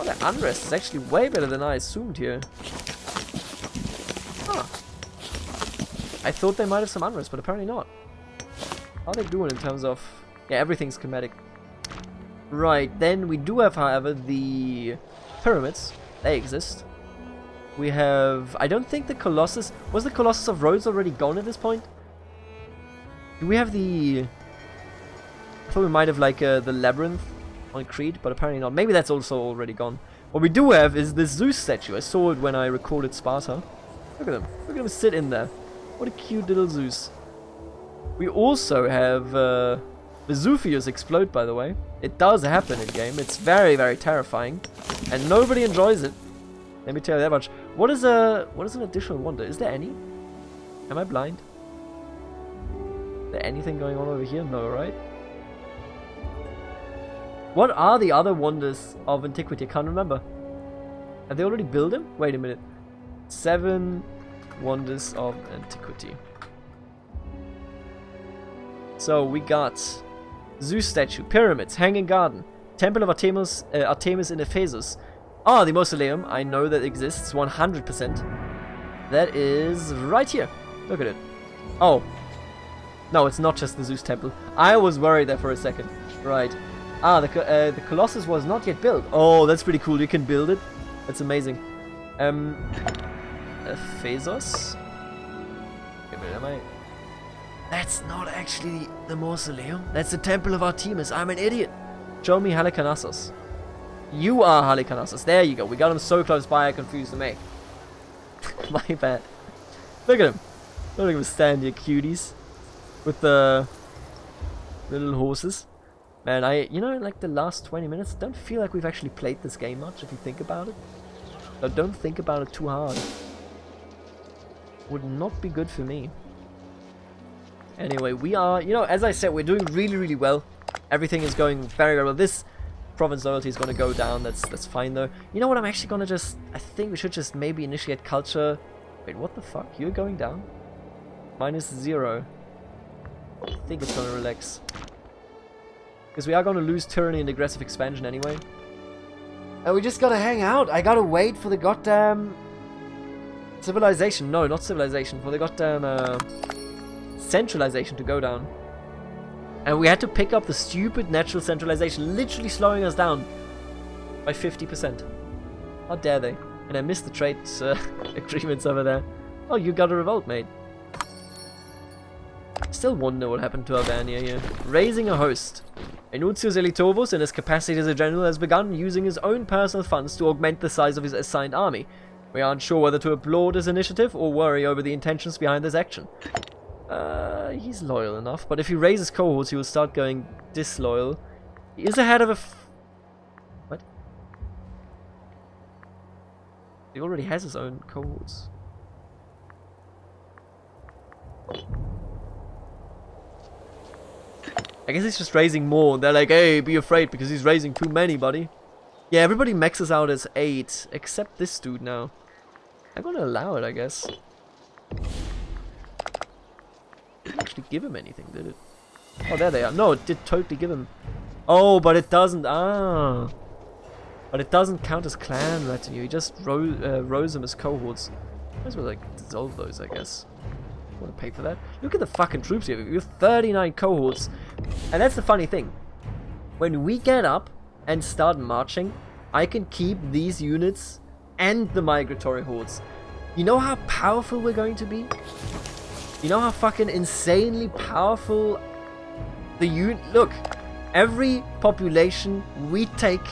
Oh, their unrest is actually way better than I assumed here. Huh. I thought they might have some unrest, but apparently not. How are they doing in terms of... Yeah, everything's Kemetic. Right, then we do have, however, the pyramids. They exist. We have... I don't think the Colossus... Was the Colossus of Rhodes already gone at this point? Do we have the... I thought we might have like the Labyrinth on Crete, but apparently not. Maybe that's also already gone. What we do have is this Zeus statue. I saw it when I recorded Sparta. Look at him. Look at him sit in there. What a cute little Zeus. We also have Vesuvius explode, by the way. It does happen in game. It's very, very terrifying, and nobody enjoys it. Let me tell you that much. What is an additional wonder? Is there any? Am I blind? Is there anything going on over here? No, right? What are the other wonders of antiquity? I can't remember. Have they already built them? Wait a minute. 7 wonders of antiquity. So we got Zeus statue, pyramids, hanging garden, temple of Artemis in Ephesus. Ah, the mausoleum. I know that exists 100%. That is right here. Look at it. Oh. No, it's not just the Zeus temple. I was worried there for a second. Right. Ah, the Colossus was not yet built. Oh, that's pretty cool. You can build it. That's amazing. Phasos? Am I... That's not actually the mausoleum. That's the temple of Artemis. I'm an idiot. Show me Halicarnassus. You are Halicarnassus. There you go. We got him so close by I confused him. My bad. Look at him. Look at him stand here, cuties. With the little horses. Man, you know, like the last 20 minutes, don't feel like we've actually played this game much if you think about it. So don't think about it too hard. Would not be good for me. Anyway, we are, you know, as I said, we're doing really, really well. Everything is going very, very well. This province loyalty is going to go down. That's fine, though. You know what? I'm actually going to just... I think we should just maybe initiate culture. Wait, what the fuck? You're going down? -0. I think it's going to relax. Because we are going to lose tyranny and aggressive expansion anyway. And we just got to hang out. I got to wait for the goddamn... civilization. No, not civilization. For the goddamn... centralization to go down. And we had to pick up the stupid natural centralization, literally slowing us down by 50%. How dare they? And I missed the trade agreements over there. Oh, you got a revolt, mate. Still wonder what happened to Albania here. Raising a host. Enuncius Elitovus, in his capacity as a general, has begun using his own personal funds to augment the size of his assigned army. We aren't sure whether to applaud his initiative or worry over the intentions behind this action. He's loyal enough, but if he raises cohorts, he will start going disloyal. He is ahead of a... What? He already has his own cohorts. I guess he's just raising more. They're like, hey, be afraid because he's raising too many, buddy. Yeah, everybody maxes out as 8, except this dude now. I'm gonna allow it, I guess. Didn't actually give him anything, did it? Oh, there they are. No, it did totally give him. Oh, but it doesn't. Ah. But it doesn't count as clan retinue. He just rose them as cohorts. Might as well, like, dissolve those, I guess. Want to pay for that? Look at the fucking troops here. We have 39 cohorts. And that's the funny thing. When we get up and start marching, I can keep these units and the migratory hordes. You know how powerful we're going to be? You know how fucking insanely powerful the unit... Look, every population we take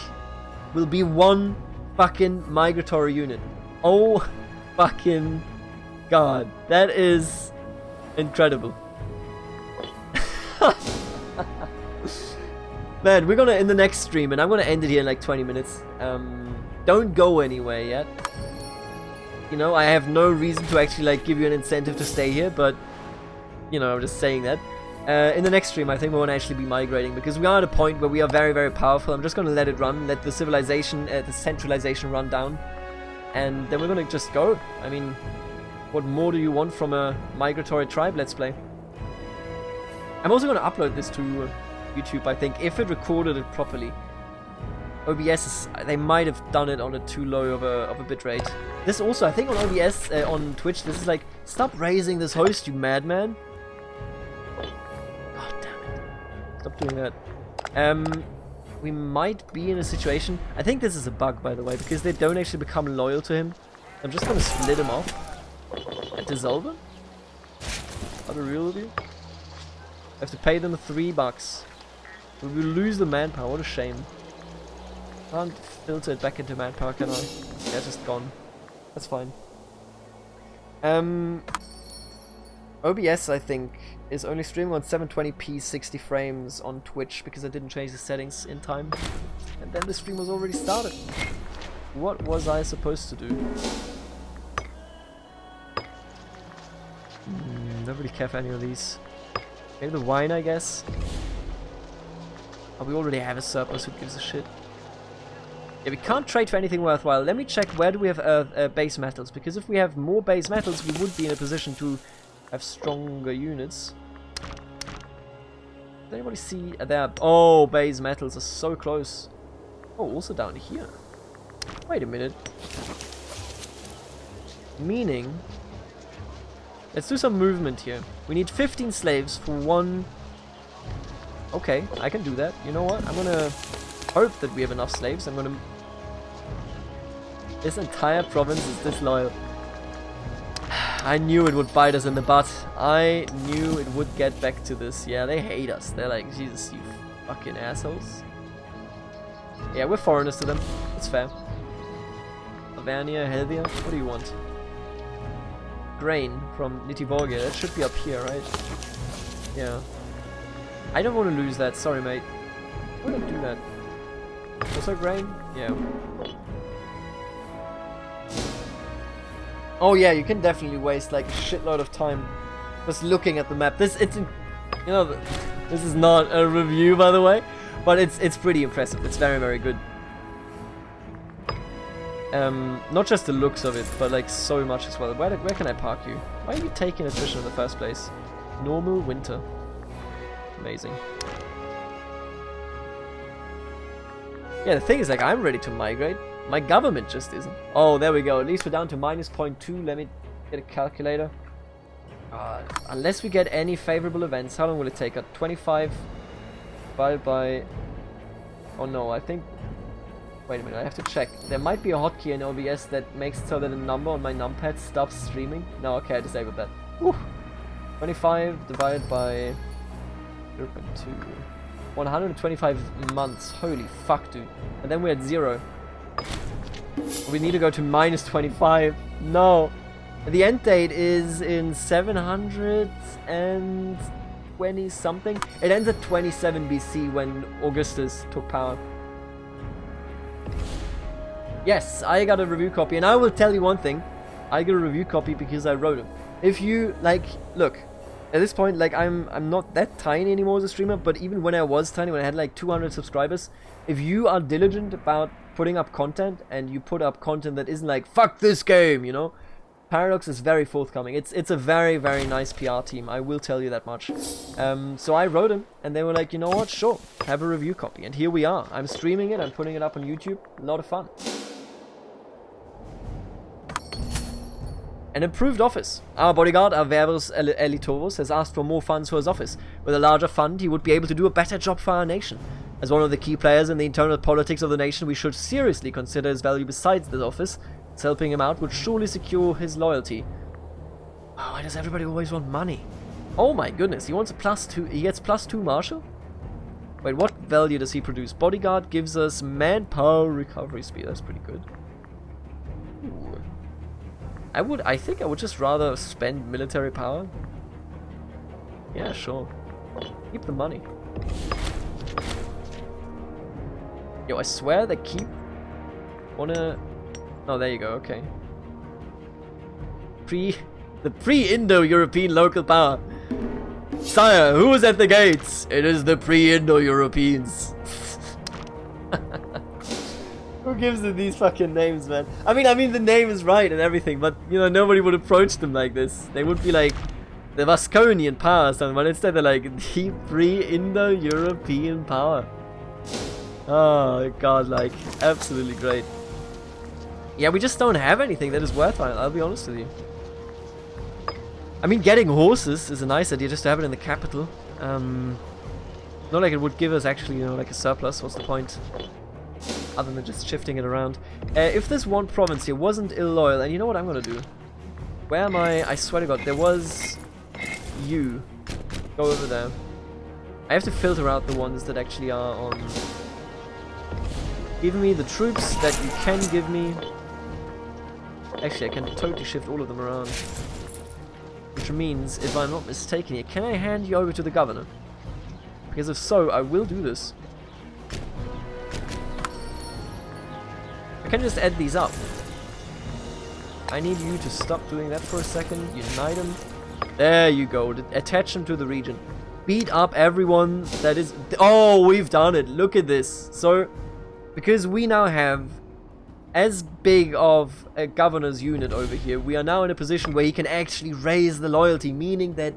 will be one fucking migratory unit. Oh fucking god. That is incredible. Man, we're gonna, in the next stream, and I'm gonna end it here in like 20 minutes. Don't go anywhere yet. You know, I have no reason to actually like give you an incentive to stay here, but you know, I'm just saying that. In the next stream, I think we want to actually be migrating because we are at a point where we are very, very powerful. I'm just going to let it run, let the civilization, the centralization run down, and then we're going to just go. I mean, what more do you want from a migratory tribe? Let's play. I'm also going to upload this to YouTube, I think, if it recorded it properly. OBS, they might have done it on a too low of a bitrate. This also, I think on OBS, on Twitch, this is like, stop raising this host, you madman. God damn it. Stop doing that. We might be in a situation, I think this is a bug, by the way, because they don't actually become loyal to him. I'm just gonna split him off. And dissolve him? Are they real with you? I have to pay them $3. We will lose the manpower, what a shame. Can't filter it back into manpower, can I? Yeah, it's just gone. That's fine. OBS, I think, is only streaming on 720p 60 frames on Twitch because I didn't change the settings in time. And then the stream was already started. What was I supposed to do? Don't really care for any of these. Maybe the wine, I guess. Oh, we already have a surplus, who gives a shit? Yeah, we can't trade for anything worthwhile. Let me check where do we have base metals, because if we have more base metals, we would be in a position to have stronger units. Does anybody see? There. Oh, base metals are so close. Oh, also down here. Wait a minute. Meaning, Let's do some movement here. We need 15 slaves for one... Okay, I can do that. You know what? I'm gonna hope that we have enough slaves. I'm gonna... This entire province is disloyal. I knew it would bite us in the butt. I knew it would get back to this. Yeah, they hate us. They're like, Jesus, you fucking assholes. Yeah, we're foreigners to them. It's fair. Avernia, Helvia, what do you want? Grain from Nitivorgia. That should be up here, right? Yeah. I don't want to lose that. Sorry, mate. I wouldn't do that. Also grain? Yeah. Oh yeah, you can definitely waste like a shitload of time just looking at the map. This is not a review, by the way, but it's pretty impressive. It's very, very good. Not just the looks of it, but like so much as well. Where can I park you? Why are you taking attrition in the first place? Normal winter. Amazing. Yeah, the thing is, like, I'm ready to migrate. My government just isn't. Oh, there we go. At least we're down to -0.2. Let me get a calculator. Unless we get any favorable events, how long will it take? 25 divided by... Oh no, I think... Wait a minute, I have to check. There might be a hotkey in OBS that makes it so that a number on my numpad stops streaming. No, okay, I disabled that. Woo. 25 divided by 0.2. 125 months. Holy fuck, dude. And then we're at 0. We need to go to -25. No. The end date is in 720 something. It ends at 27 BC when Augustus took power. Yes, I got a review copy, and I will tell you one thing. I got a review copy because I wrote it. If you, like, look, at this point, like, I'm not that tiny anymore as a streamer, but even when I was tiny, when I had like 200 subscribers, if you are diligent about putting up content, and you put up content that isn't like, fuck this game, you know, Paradox is very forthcoming. It's a very, very nice PR team, I will tell you that much. So I wrote them, and they were like, you know what, sure, have a review copy. And here we are. I'm streaming it, I'm putting it up on YouTube. A lot of fun. An improved office. Our bodyguard, Averus Elitovus, has asked for more funds for his office. With a larger fund, he would be able to do a better job for our nation. As one of the key players in the internal politics of the nation, we should seriously consider his value besides this office. As helping him out would surely secure his loyalty. Oh, why does everybody always want money? Oh my goodness, he wants a +2. He gets +2 martial? Wait, what value does he produce? Bodyguard gives us manpower recovery speed. That's pretty good. Ooh. I think I would just rather spend military power. Yeah, sure. Keep the money. Yo, I swear they keep... Wanna... Oh, there you go, okay. The pre-Indo-European local power. Sire, who is at the gates? It is the pre-Indo-Europeans. Who gives it these fucking names, man? I mean, the name is right and everything, but, you know, nobody would approach them like this. They would be like, the Vasconian power or something, but instead they're like, the pre-Indo-European power. Oh, god, like, absolutely great. Yeah, we just don't have anything that is worthwhile, I'll be honest with you. I mean, getting horses is a nice idea, just to have it in the capital. Not like it would give us actually, you know, like a surplus. What's the point? Other than just shifting it around. If this one province here wasn't illoyal, and you know what I'm gonna do? Where am I? I swear to god, there was... You. Go over there. I have to filter out the ones that actually are on... Give me the troops that you can give me. Actually, I can totally shift all of them around. Which means, if I'm not mistaken here, can I hand you over to the governor? Because if so, I will do this. I can just add these up. I need you to stop doing that for a second. Unite them. There you go. Attach them to the region. Beat up everyone that is... Oh, we've done it. Look at this. So, because we now have as big of a governor's unit over here, we are now in a position where he can actually raise the loyalty, meaning that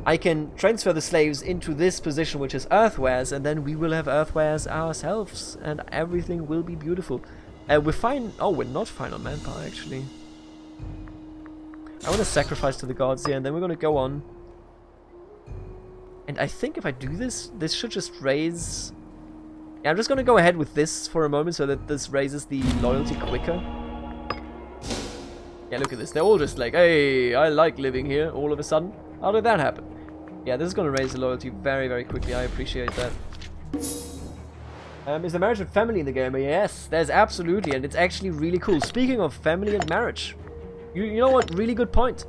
I can transfer the slaves into this position, which is earthwares, and then we will have earthwares ourselves, and everything will be beautiful. We're fine. Oh, we're not fine on manpower, actually. I want to sacrifice to the gods here, and then we're going to go on. And I think if I do this, this should just raise... Yeah, I'm just going to go ahead with this for a moment so that this raises the loyalty quicker. Yeah, look at this. They're all just like, hey, I like living here all of a sudden. How did that happen? Yeah, this is going to raise the loyalty very, very quickly. I appreciate that. Is the marriage and family in the game? Yes, there's absolutely, and it's actually really cool. Speaking of family and marriage, you know what? Really good point.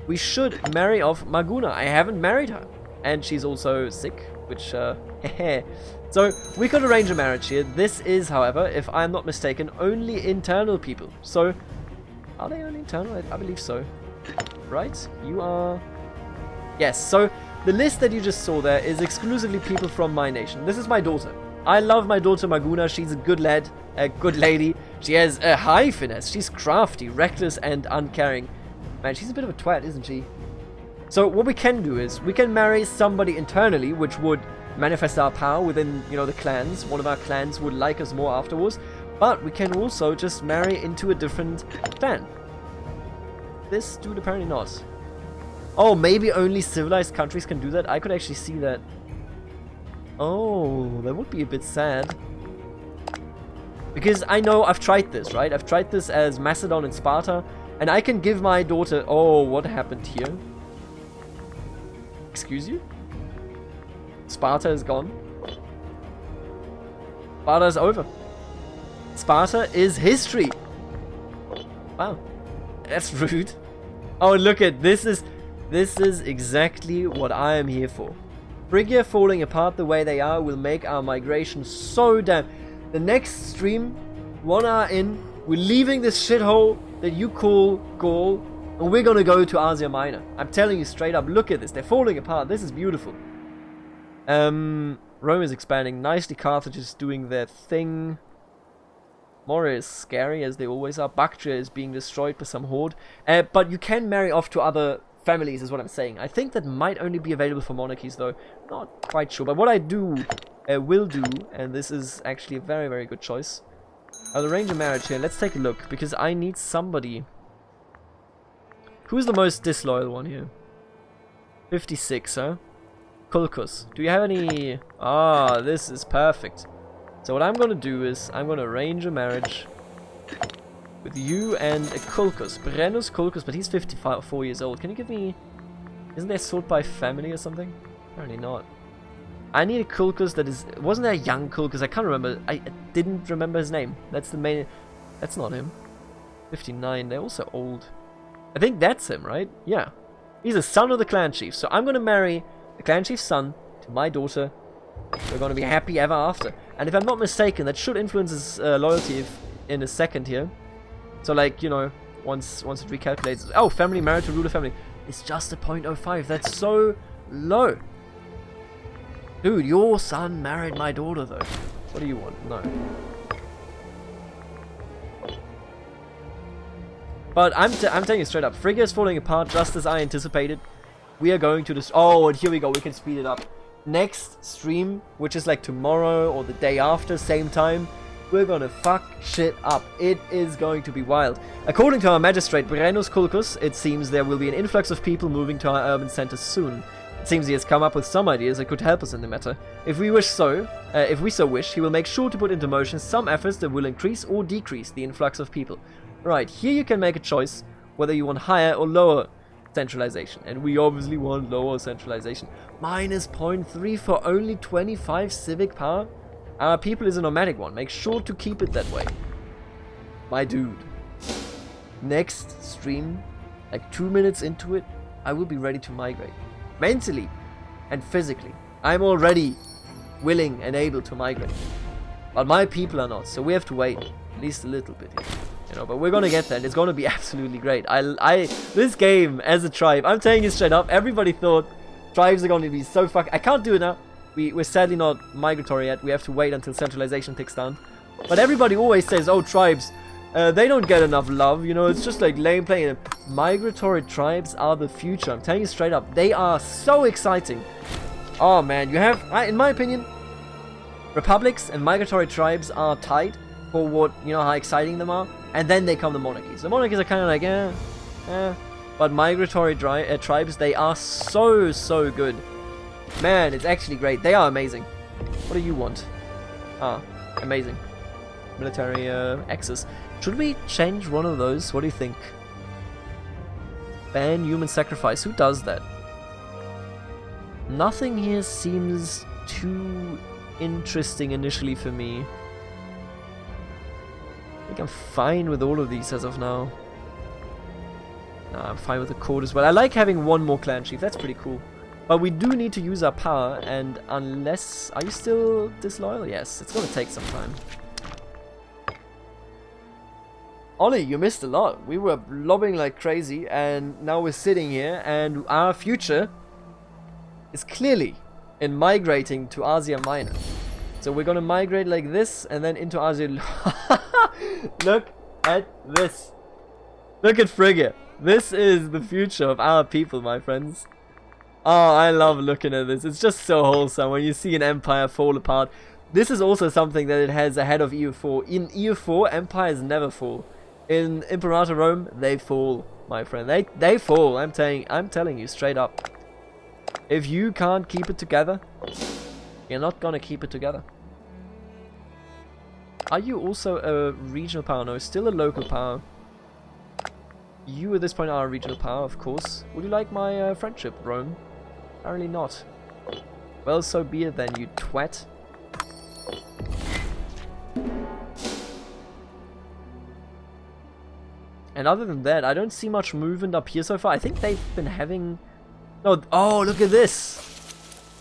We should marry off Maguna. I haven't married her. And she's also sick, which, so we could arrange a marriage here. This is, however, if I'm not mistaken, only internal people. So, are they only internal? I believe so. Right? You are... Yes, so the list that you just saw there is exclusively people from my nation. This is my daughter. I love my daughter Maguna. She's a good lad, a good lady. She has a high finesse. She's crafty, reckless, and uncaring. Man, she's a bit of a twat, isn't she? So what we can do is we can marry somebody internally, which would manifest our power within, you know, the clans. One of our clans would like us more afterwards. But we can also just marry into a different clan. This dude apparently not. Oh, maybe only civilized countries can do that? I could actually see that. Oh, that would be a bit sad. Because I know I've tried this, right? I've tried this as Macedon and Sparta. And I can give my daughter... Oh, what happened here? Excuse you? Sparta is gone. Sparta is over. Sparta is history. Wow. That's rude. Oh, look at this. This is exactly what I am here for. Phrygia falling apart the way they are will make our migration so damn... The next stream, 1 hour in, we're leaving this shithole that you call Gaul, and we're gonna go to Asia Minor. I'm telling you straight up, look at this. They're falling apart. This is beautiful. Rome is expanding nicely. Carthage is doing their thing. Mora is scary, as they always are. Bactria is being destroyed by some horde. But you can marry off to other families, is what I'm saying. I think that might only be available for monarchies, though. Not quite sure. But what I will do, and this is actually a very, very good choice. I'll arrange a marriage here. Let's take a look, because I need somebody. Who's the most disloyal one here? 56, huh? Kulkus. Do you have any... Ah, this is perfect. So what I'm going to do is, I'm going to arrange a marriage with you and a Kulkus. Brennus Kulkus, but he's 54 years old. Can you give me... Isn't there sort by family or something? Apparently not. I need a Kulkus that is... Wasn't there a young Kulkus? I can't remember. I didn't remember his name. That's the main... That's not him. 59. They're also old. I think that's him, right? Yeah. He's a son of the clan chief. So I'm going to marry the clan chief's son to my daughter. We're going to be happy ever after. And if I'm not mistaken, that should influence his loyalty in a second here. So, like, you know, once it recalculates... Oh, family married to ruler family. It's just a 0.05. That's so low. Dude, your son married my daughter, though. What do you want? No. But I'm telling you straight up. Phrygia is falling apart just as I anticipated. We are going to this... Oh, and here we go. We can speed it up. Next stream, which is like tomorrow or the day after, same time, we're gonna fuck shit up. It is going to be wild. According to our magistrate, Brennus Kulkus, it seems there will be an influx of people moving to our urban centers soon. It seems he has come up with some ideas that could help us in the matter. If we so wish, he will make sure to put into motion some efforts that will increase or decrease the influx of people. Right, here you can make a choice whether you want higher or lower centralization, and we obviously want lower centralization. Minus 0.3 for only 25 civic power. Our people is a nomadic one. Make sure to keep it that way, my dude. Next stream, like 2 minutes into it, I will be ready to migrate. Mentally and physically, I'm already willing and able to migrate. But my people are not, so we have to wait at least a little bit here. You know, but we're gonna get there, and it's gonna be absolutely great. This game as a tribe, I'm telling you straight up, everybody thought tribes are gonna be so I can't do it now. We're sadly not migratory yet. We have to wait until centralization ticks down. But everybody always says, oh, tribes, they don't get enough love. You know, it's just like lame playing them. Migratory tribes are the future. I'm telling you straight up, they are so exciting. Oh man, you have, in my opinion, republics and migratory tribes are tied for what, you know, how exciting them are. And then they come the monarchies. The monarchies are kind of like, but migratory tribes, they are so good. Man, it's actually great. They are amazing. What do you want? Ah, amazing. Military access. Should we change one of those? What do you think? Ban human sacrifice. Who does that? Nothing here seems too interesting initially for me. I think I'm fine with all of these as of now. Nah, I'm fine with the court as well. I like having one more clan chief. That's pretty cool. But we do need to use our power, and unless... Are you still disloyal? Yes, it's gonna take some time. Ollie, you missed a lot. We were lobbying like crazy, and now we're sitting here, and our future is clearly in migrating to Asia Minor. So we're gonna migrate like this, and then into Asia... Look at this. Look at Frigga. This is the future of our people, my friends. Oh, I love looking at this. It's just so wholesome when you see an empire fall apart. This is also something that it has ahead of EU4. In EU4, empires never fall. In Imperator Rome, they fall, my friend. They fall. I'm telling you straight up. If you can't keep it together, you're not gonna keep it together. Are you also a regional power? No, still a local power. You at this point are a regional power, of course. Would you like my friendship, Rome? Apparently not. Well, so be it then, you twat. And other than that, I don't see much movement up here so far. I think they've been having... No, oh, look at this!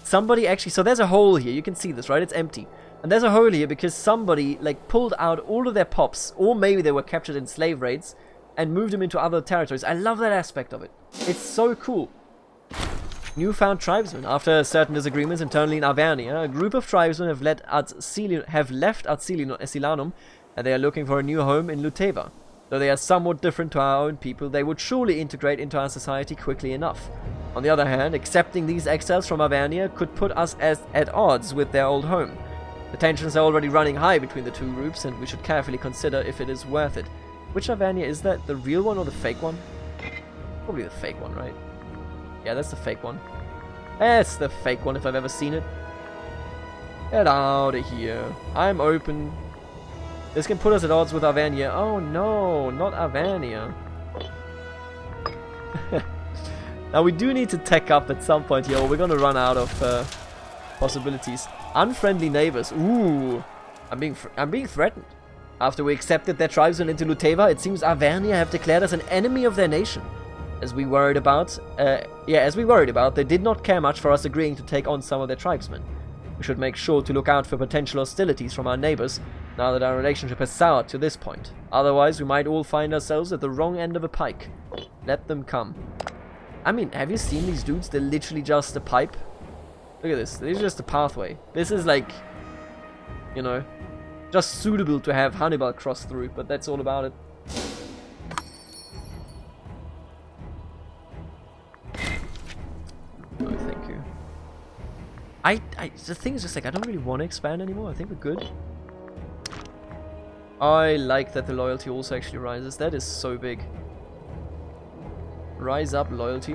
Somebody actually... So there's a hole here, you can see this, right? It's empty. And there's a hole here because somebody, like, pulled out all of their pops, or maybe they were captured in slave raids, and moved them into other territories. I love that aspect of it. It's so cool. Newfound tribesmen. After certain disagreements internally in Avernia, a group of tribesmen have left Asilanum, and they are looking for a new home in Luteva. Though they are somewhat different to our own people, they would surely integrate into our society quickly enough. On the other hand, accepting these exiles from Avernia could put us at odds with their old home. The tensions are already running high between the two groups, and we should carefully consider if it is worth it. Which Avernia is that? The real one or the fake one? Probably the fake one, right? Yeah, that's the fake one. That's the fake one if I've ever seen it. Get out of here. I'm open. This can put us at odds with Avernia. Oh no, not Avernia. Now we do need to tech up at some point here, or we're gonna run out of possibilities. Unfriendly neighbors. Ooh, I'm being threatened. After we accepted their tribesmen into Luteva, it seems Avernia have declared us an enemy of their nation. As we worried about, they did not care much for us agreeing to take on some of their tribesmen. We should make sure to look out for potential hostilities from our neighbors, now that our relationship has soured to this point. Otherwise, we might all find ourselves at the wrong end of a pike. Let them come. I mean, have you seen these dudes? They're literally just a pipe. Look at this. This is just a pathway. This is like, you know, just suitable to have Hannibal cross through, but that's all about it. No, thank you. The thing is just like, I don't really want to expand anymore. I think we're good. I like that the loyalty also actually rises. That is so big. Rise up loyalty.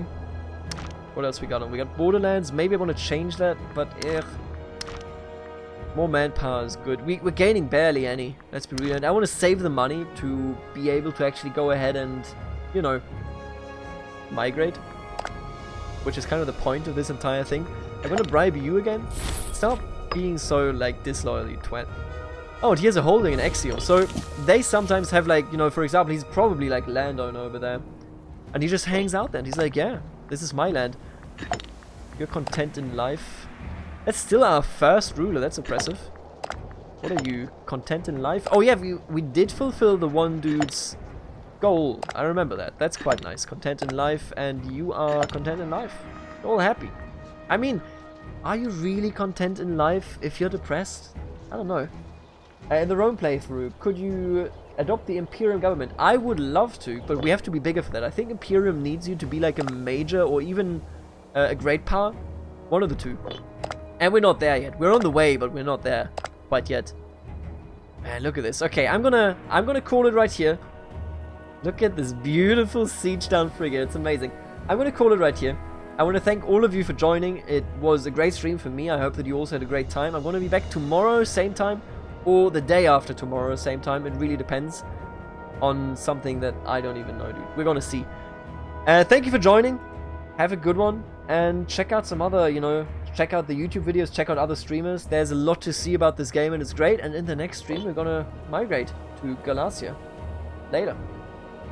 What else we got on? We got Borderlands. Maybe I want to change that, but more manpower is good. We're gaining barely any. Let's be real. And I want to save the money to be able to actually go ahead and, you know, migrate. Which is kind of the point of this entire thing. I'm gonna bribe you again. Stop being so, like, disloyal, you twat. Oh, and here's a holding in Exio. So, they sometimes have, like, you know, for example, he's probably, like, landowner over there. And he just hangs out there and he's like, yeah, this is my land. You're content in life. That's still our first ruler, that's impressive. What are you? Content in life? Oh yeah, we did fulfill the one dude's goal. I remember that. That's quite nice. Content in life, and you are content in life. You're all happy. I mean, are you really content in life if you're depressed? I don't know. In the Rome playthrough, could you adopt the Imperium government? I would love to, but we have to be bigger for that. I think Imperium needs you to be like a major or even a great power. One of the two. And we're not there yet. We're on the way, but we're not there quite yet. Man, look at this. Okay, I'm gonna call it right here. Look at this beautiful siege down frigate. It's amazing. I'm going to call it right here. I want to thank all of you for joining. It was a great stream for me. I hope that you also had a great time. I'm going to be back tomorrow, same time, or the day after tomorrow, same time. It really depends on something that I don't even know, dude. We're going to see. Thank you for joining. Have a good one. And check out some other, check out the YouTube videos, check out other streamers. There's a lot to see about this game and it's great. And in the next stream, we're going to migrate to Galatia. Later.